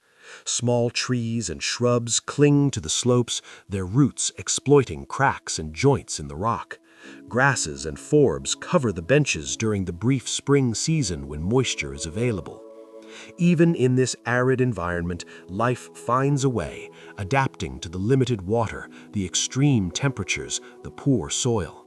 Small trees and shrubs cling to the slopes, their roots exploiting cracks and joints in the rock. Grasses and forbs cover the benches during the brief spring season when moisture is available. Even in this arid environment, life finds a way, adapting to the limited water, the extreme temperatures, the poor soil.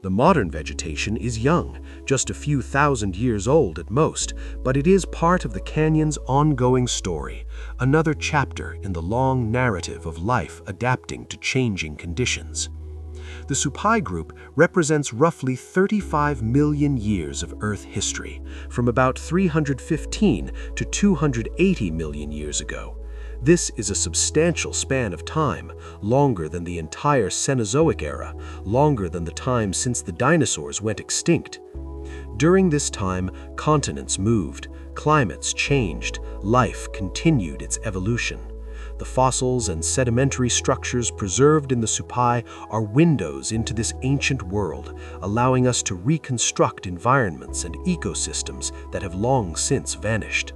The modern vegetation is young, just a few thousand years old at most, but it is part of the canyon's ongoing story, another chapter in the long narrative of life adapting to changing conditions. The Supai Group represents roughly 35 million years of Earth history, from about 315 to 280 million years ago. This is a substantial span of time, longer than the entire Cenozoic era, longer than the time since the dinosaurs went extinct. During this time, continents moved, climates changed, life continued its evolution. The fossils and sedimentary structures preserved in the Supai are windows into this ancient world, allowing us to reconstruct environments and ecosystems that have long since vanished.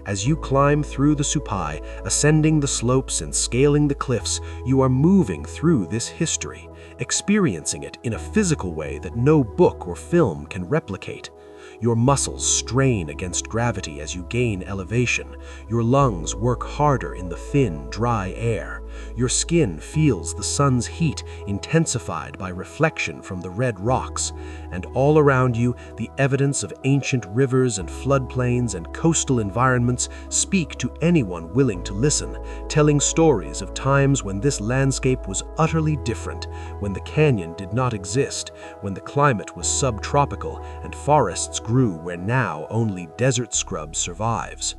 As you climb through the Supai, ascending the slopes and scaling the cliffs, you are moving through this history, experiencing it in a physical way that no book or film can replicate. Your muscles strain against gravity as you gain elevation. Your lungs work harder in the thin, dry air. Your skin feels the sun's heat intensified by reflection from the red rocks. And all around you, the evidence of ancient rivers and floodplains and coastal environments speak to anyone willing to listen, telling stories of times when this landscape was utterly different, when the canyon did not exist, when the climate was subtropical and forests grew where now only desert scrub survives.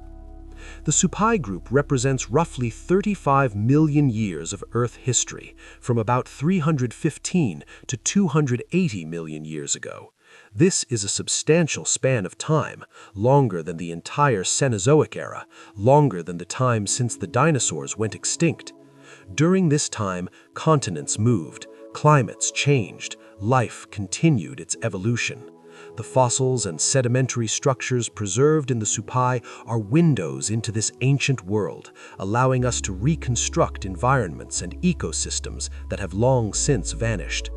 The Supai group represents roughly 35 million years of Earth history, from about 315 to 280 million years ago. This is a substantial span of time, longer than the entire Cenozoic era, longer than the time since the dinosaurs went extinct. During this time, continents moved, climates changed, life continued its evolution. The fossils and sedimentary structures preserved in the Supai are windows into this ancient world, allowing us to reconstruct environments and ecosystems that have long since vanished.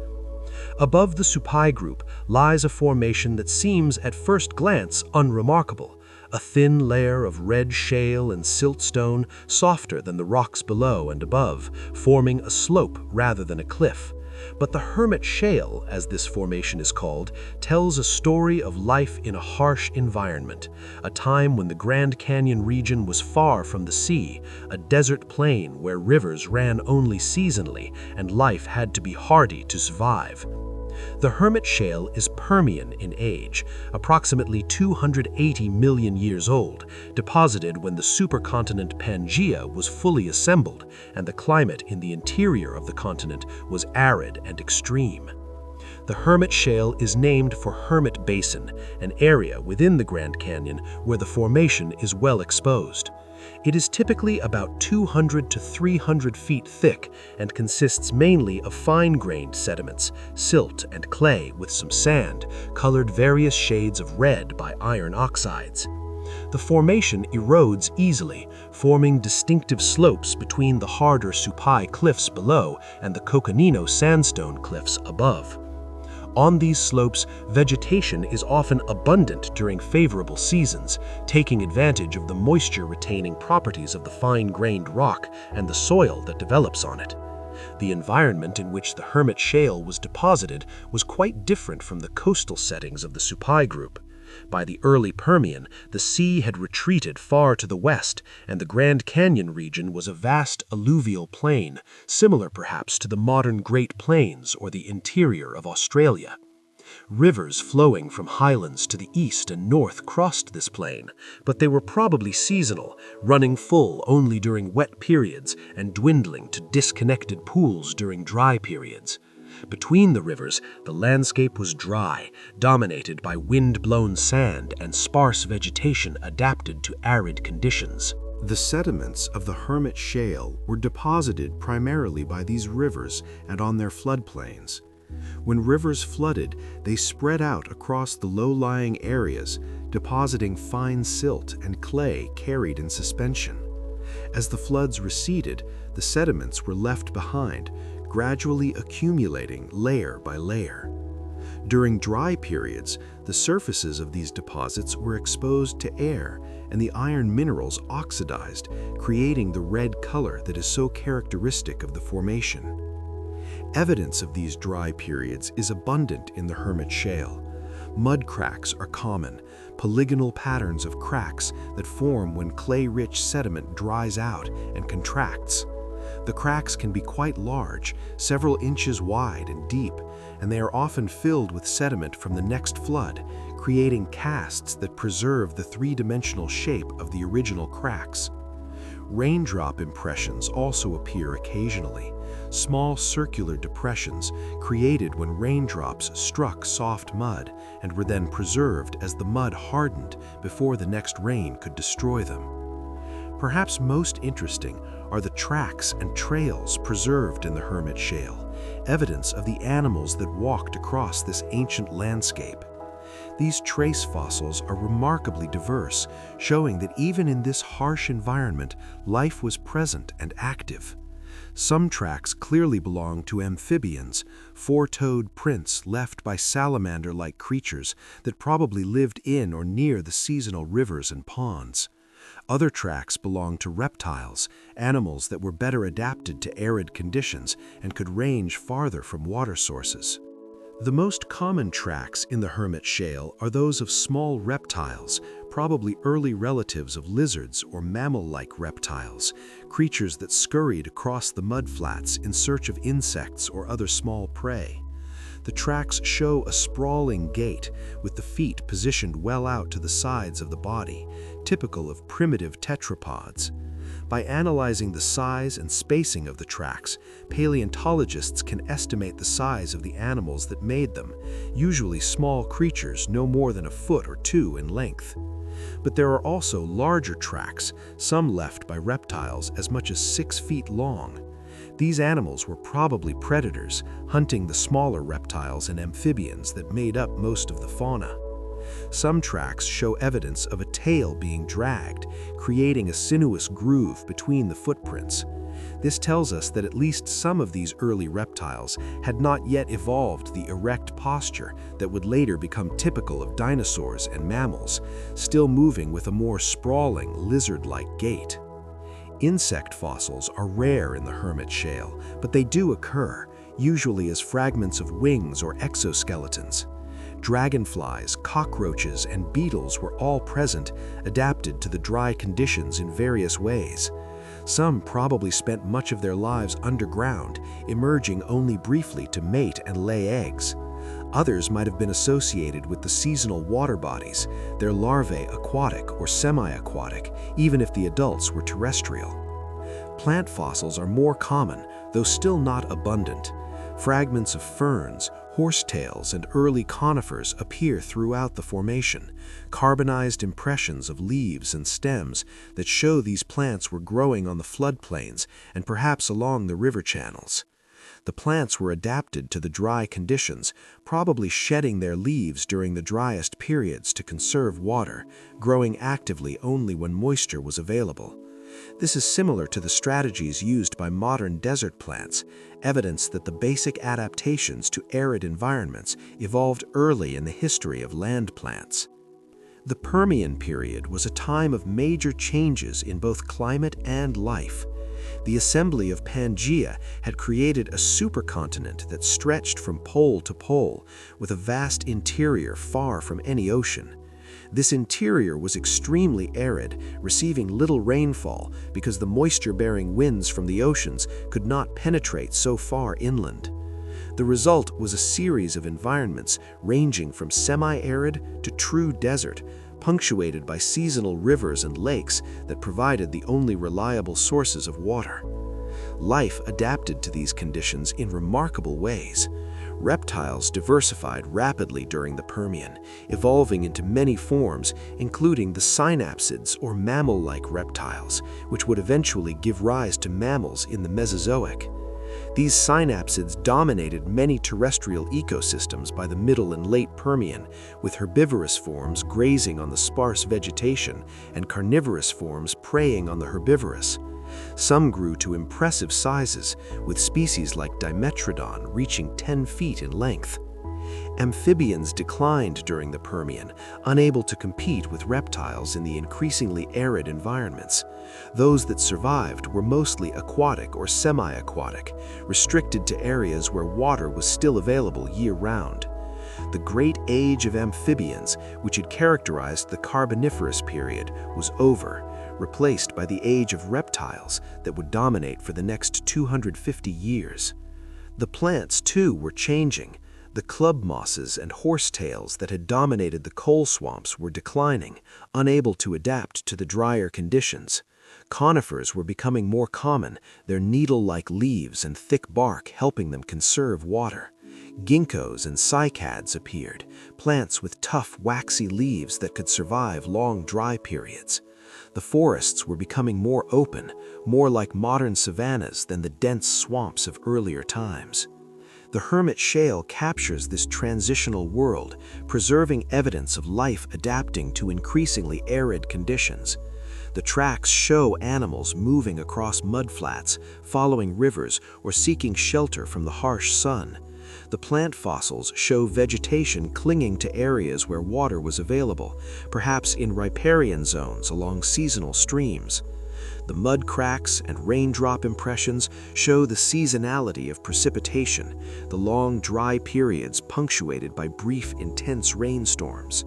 Above the Supai group lies a formation that seems at first glance unremarkable, a thin layer of red shale and siltstone, softer than the rocks below and above, forming a slope rather than a cliff. But the Hermit Shale, as this formation is called, tells a story of life in a harsh environment, a time when the Grand Canyon region was far from the sea, a desert plain where rivers ran only seasonally and life had to be hardy to survive. The Hermit Shale is Permian in age, approximately 280 million years old, deposited when the supercontinent Pangaea was fully assembled and the climate in the interior of the continent was arid and extreme. The Hermit Shale is named for Hermit Basin, an area within the Grand Canyon where the formation is well exposed. It is typically about 200 to 300 feet thick and consists mainly of fine-grained sediments, silt and clay with some sand, colored various shades of red by iron oxides. The formation erodes easily, forming distinctive slopes between the harder Supai cliffs below and the Coconino sandstone cliffs above. On these slopes, vegetation is often abundant during favorable seasons, taking advantage of the moisture-retaining properties of the fine-grained rock and the soil that develops on it. The environment in which the Hermit Shale was deposited was quite different from the coastal settings of the Supai group. By the early Permian, the sea had retreated far to the west, and the Grand Canyon region was a vast alluvial plain, similar perhaps to the modern Great Plains or the interior of Australia. Rivers flowing from highlands to the east and north crossed this plain, but they were probably seasonal, running full only during wet periods and dwindling to disconnected pools during dry periods. Between the rivers, the landscape was dry, dominated by wind-blown sand and sparse vegetation adapted to arid conditions. The sediments of the Hermit Shale were deposited primarily by these rivers and on their floodplains. When rivers flooded, they spread out across the low-lying areas, depositing fine silt and clay carried in suspension. As the floods receded, the sediments were left behind, gradually accumulating layer by layer. During dry periods, the surfaces of these deposits were exposed to air and the iron minerals oxidized, creating the red color that is so characteristic of the formation. Evidence of these dry periods is abundant in the Hermit Shale. Mud cracks are common, polygonal patterns of cracks that form when clay-rich sediment dries out and contracts. The cracks can be quite large, several inches wide and deep, and they are often filled with sediment from the next flood, creating casts that preserve the three-dimensional shape of the original cracks. Raindrop impressions also appear occasionally, small circular depressions created when raindrops struck soft mud and were then preserved as the mud hardened before the next rain could destroy them. Perhaps most interesting are the tracks and trails preserved in the Hermit Shale, evidence of the animals that walked across this ancient landscape. These trace fossils are remarkably diverse, showing that even in this harsh environment, life was present and active. Some tracks clearly belong to amphibians, four-toed prints left by salamander-like creatures that probably lived in or near the seasonal rivers and ponds. Other tracks belong to reptiles, animals that were better adapted to arid conditions and could range farther from water sources. The most common tracks in the Hermit Shale are those of small reptiles, probably early relatives of lizards or mammal-like reptiles, creatures that scurried across the mudflats in search of insects or other small prey. The tracks show a sprawling gait, with the feet positioned well out to the sides of the body, typical of primitive tetrapods. By analyzing the size and spacing of the tracks, paleontologists can estimate the size of the animals that made them, usually small creatures no more than a foot or two in length. But there are also larger tracks, some left by reptiles as much as 6 feet long. These animals were probably predators, hunting the smaller reptiles and amphibians that made up most of the fauna. Some tracks show evidence of a tail being dragged, creating a sinuous groove between the footprints. This tells us that at least some of these early reptiles had not yet evolved the erect posture that would later become typical of dinosaurs and mammals, still moving with a more sprawling, lizard-like gait. Insect fossils are rare in the Hermit Shale, but they do occur, usually as fragments of wings or exoskeletons. Dragonflies, cockroaches, and beetles were all present, adapted to the dry conditions in various ways. Some probably spent much of their lives underground, emerging only briefly to mate and lay eggs. Others might have been associated with the seasonal water bodies, their larvae aquatic or semi-aquatic, even if the adults were terrestrial. Plant fossils are more common, though still not abundant. Fragments of ferns, horsetails, and early conifers appear throughout the formation, carbonized impressions of leaves and stems that show these plants were growing on the floodplains and perhaps along the river channels. The plants were adapted to the dry conditions, probably shedding their leaves during the driest periods to conserve water, growing actively only when moisture was available. This is similar to the strategies used by modern desert plants, evidence that the basic adaptations to arid environments evolved early in the history of land plants. The Permian period was a time of major changes in both climate and life. The assembly of Pangaea had created a supercontinent that stretched from pole to pole, with a vast interior far from any ocean. This interior was extremely arid, receiving little rainfall because the moisture-bearing winds from the oceans could not penetrate so far inland. The result was a series of environments ranging from semi-arid to true desert, punctuated by seasonal rivers and lakes that provided the only reliable sources of water. Life adapted to these conditions in remarkable ways. Reptiles diversified rapidly during the Permian, evolving into many forms, including the synapsids or mammal-like reptiles, which would eventually give rise to mammals in the Mesozoic. These synapsids dominated many terrestrial ecosystems by the Middle and Late Permian, with herbivorous forms grazing on the sparse vegetation and carnivorous forms preying on the herbivorous. Some grew to impressive sizes, with species like Dimetrodon reaching 10 feet in length. Amphibians declined during the Permian, unable to compete with reptiles in the increasingly arid environments. Those that survived were mostly aquatic or semi-aquatic, restricted to areas where water was still available year-round. The Great Age of Amphibians, which had characterized the Carboniferous period, was over, replaced by the Age of Reptiles that would dominate for the next 250 years. The plants, too, were changing. The club mosses and horsetails that had dominated the coal swamps were declining, unable to adapt to the drier conditions. Conifers were becoming more common, their needle-like leaves and thick bark helping them conserve water. Ginkgos and cycads appeared, plants with tough, waxy leaves that could survive long dry periods. The forests were becoming more open, more like modern savannas than the dense swamps of earlier times. The Hermit Shale captures this transitional world, preserving evidence of life adapting to increasingly arid conditions. The tracks show animals moving across mudflats, following rivers, or seeking shelter from the harsh sun. The plant fossils show vegetation clinging to areas where water was available, perhaps in riparian zones along seasonal streams. The mud cracks and raindrop impressions show the seasonality of precipitation, the long dry periods punctuated by brief, intense rainstorms.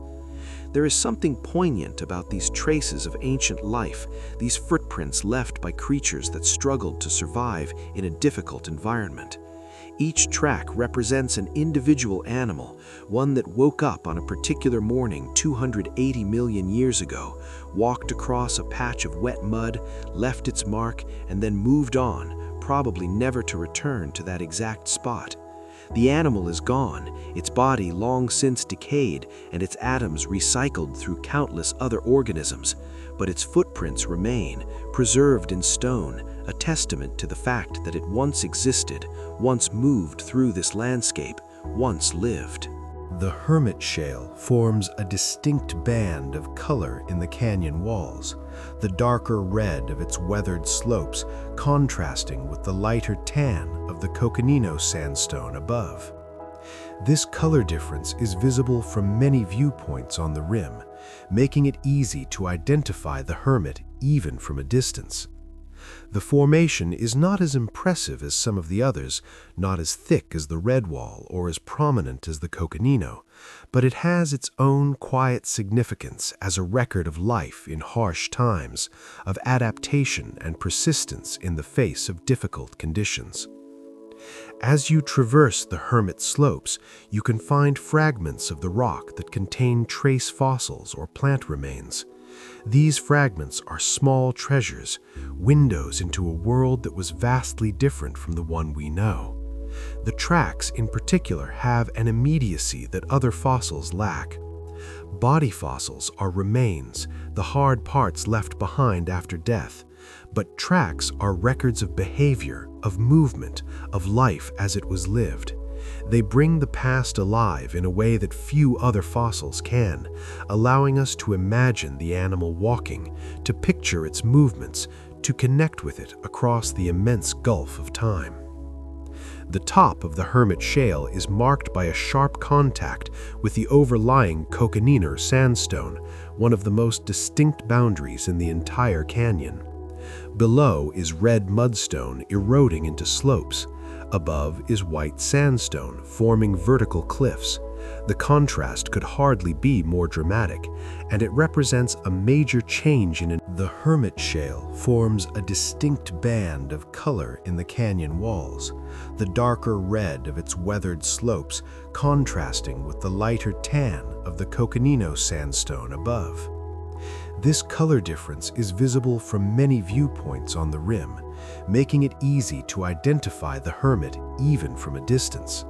There is something poignant about these traces of ancient life, these footprints left by creatures that struggled to survive in a difficult environment. Each track represents an individual animal, one that woke up on a particular morning 280 million years ago, walked across a patch of wet mud, left its mark, and then moved on, probably never to return to that exact spot. The animal is gone, its body long since decayed, and its atoms recycled through countless other organisms, but its footprints remain, preserved in stone, a testament to the fact that it once existed, once moved through this landscape, once lived. The hermit shale forms a distinct band of color in the canyon walls, the darker red of its weathered slopes contrasting with the lighter tan of the Coconino sandstone above. This color difference is visible from many viewpoints on the rim, making it easy to identify the hermit even from a distance. The formation is not as impressive as some of the others, not as thick as the red wall or as prominent as the Coconino, but it has its own quiet significance as a record of life in harsh times, of adaptation and persistence in the face of difficult conditions. As you traverse the hermit slopes, you can find fragments of the rock that contain trace fossils or plant remains. These fragments are small treasures, windows into a world that was vastly different from the one we know. The tracks, in particular, have an immediacy that other fossils lack. Body fossils are remains, the hard parts left behind after death, but tracks are records of behavior, of movement, of life as it was lived. They bring the past alive in a way that few other fossils can, allowing us to imagine the animal walking, to picture its movements, to connect with it across the immense gulf of time. The top of the hermit shale is marked by a sharp contact with the overlying Coconino sandstone, one of the most distinct boundaries in the entire canyon. Below is red mudstone eroding into slopes. Above is white sandstone forming vertical cliffs. The contrast could hardly be more dramatic, and it represents a major change in the hermit shale forms a distinct band of color in the canyon walls, the darker red of its weathered slopes contrasting with the lighter tan of the Coconino sandstone above. This color difference is visible from many viewpoints on the rim, making it easy to identify the hermit even from a distance.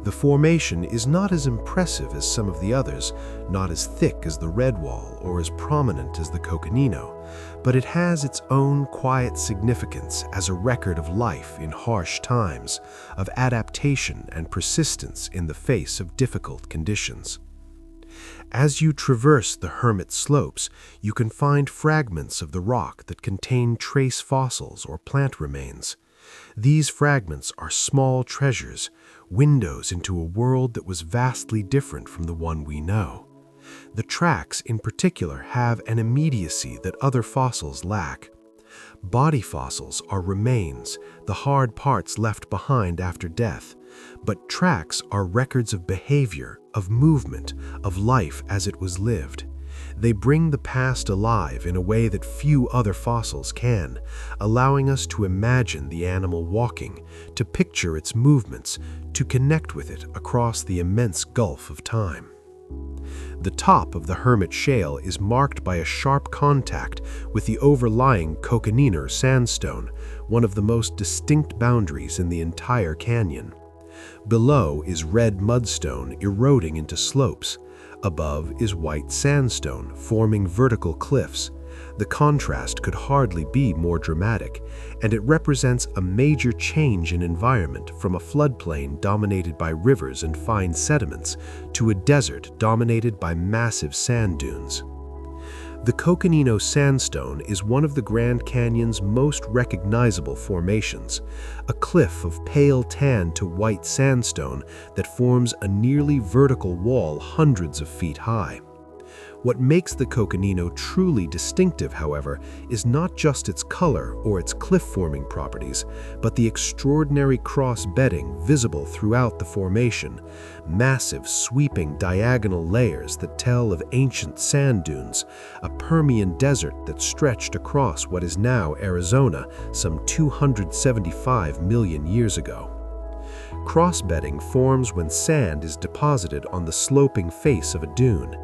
The formation is not as impressive as some of the others, not as thick as the red wall or as prominent as the Coconino, but it has its own quiet significance as a record of life in harsh times, of adaptation and persistence in the face of difficult conditions. As you traverse the hermit slopes, you can find fragments of the rock that contain trace fossils or plant remains. These fragments are small treasures, windows into a world that was vastly different from the one we know. The tracks, in particular, have an immediacy that other fossils lack. Body fossils are remains, the hard parts left behind after death, but tracks are records of behavior, of movement, of life as it was lived. They bring the past alive in a way that few other fossils can, allowing us to imagine the animal walking, to picture its movements, to connect with it across the immense gulf of time. The top of the hermit shale is marked by a sharp contact with the overlying Coconino sandstone, one of the most distinct boundaries in the entire canyon. Below is red mudstone eroding into slopes. Above is white sandstone forming vertical cliffs. The contrast could hardly be more dramatic, and it represents a major change in environment from a floodplain dominated by rivers and fine sediments to a desert dominated by massive sand dunes. The Coconino sandstone is one of the Grand Canyon's most recognizable formations, a cliff of pale tan to white sandstone that forms a nearly vertical wall hundreds of feet high. What makes the Coconino truly distinctive, however, is not just its color or its cliff-forming properties, but the extraordinary cross-bedding visible throughout the formation, massive sweeping diagonal layers that tell of ancient sand dunes, a Permian desert that stretched across what is now Arizona some 275 million years ago. Crossbedding forms when sand is deposited on the sloping face of a dune.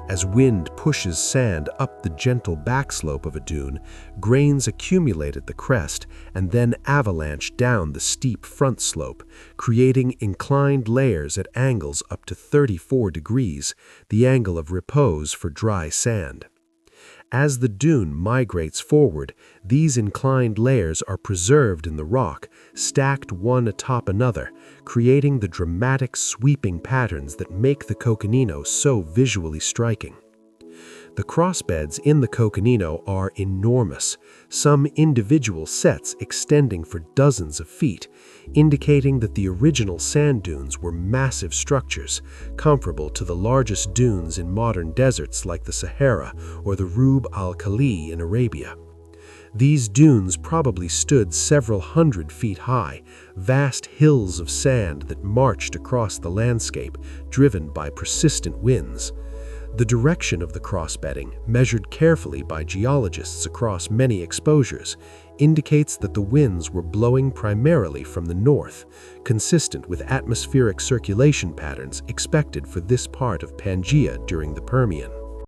As wind pushes sand up the gentle backslope of a dune, grains accumulate at the crest and then avalanche down the steep front slope, creating inclined layers at angles up to 34 degrees, the angle of repose for dry sand. As the dune migrates forward, these inclined layers are preserved in the rock, stacked one atop another, creating the dramatic sweeping patterns that make the Coconino so visually striking. The crossbeds in the Coconino are enormous, some individual sets extending for dozens of feet, indicating that the original sand dunes were massive structures, comparable to the largest dunes in modern deserts like the Sahara or the Rub al-Khali in Arabia. These dunes probably stood several hundred feet high, vast hills of sand that marched across the landscape, driven by persistent winds. The direction of the crossbedding, measured carefully by geologists across many exposures, indicates that the winds were blowing primarily from the north, consistent with atmospheric circulation patterns expected for this part of Pangaea during the Permian.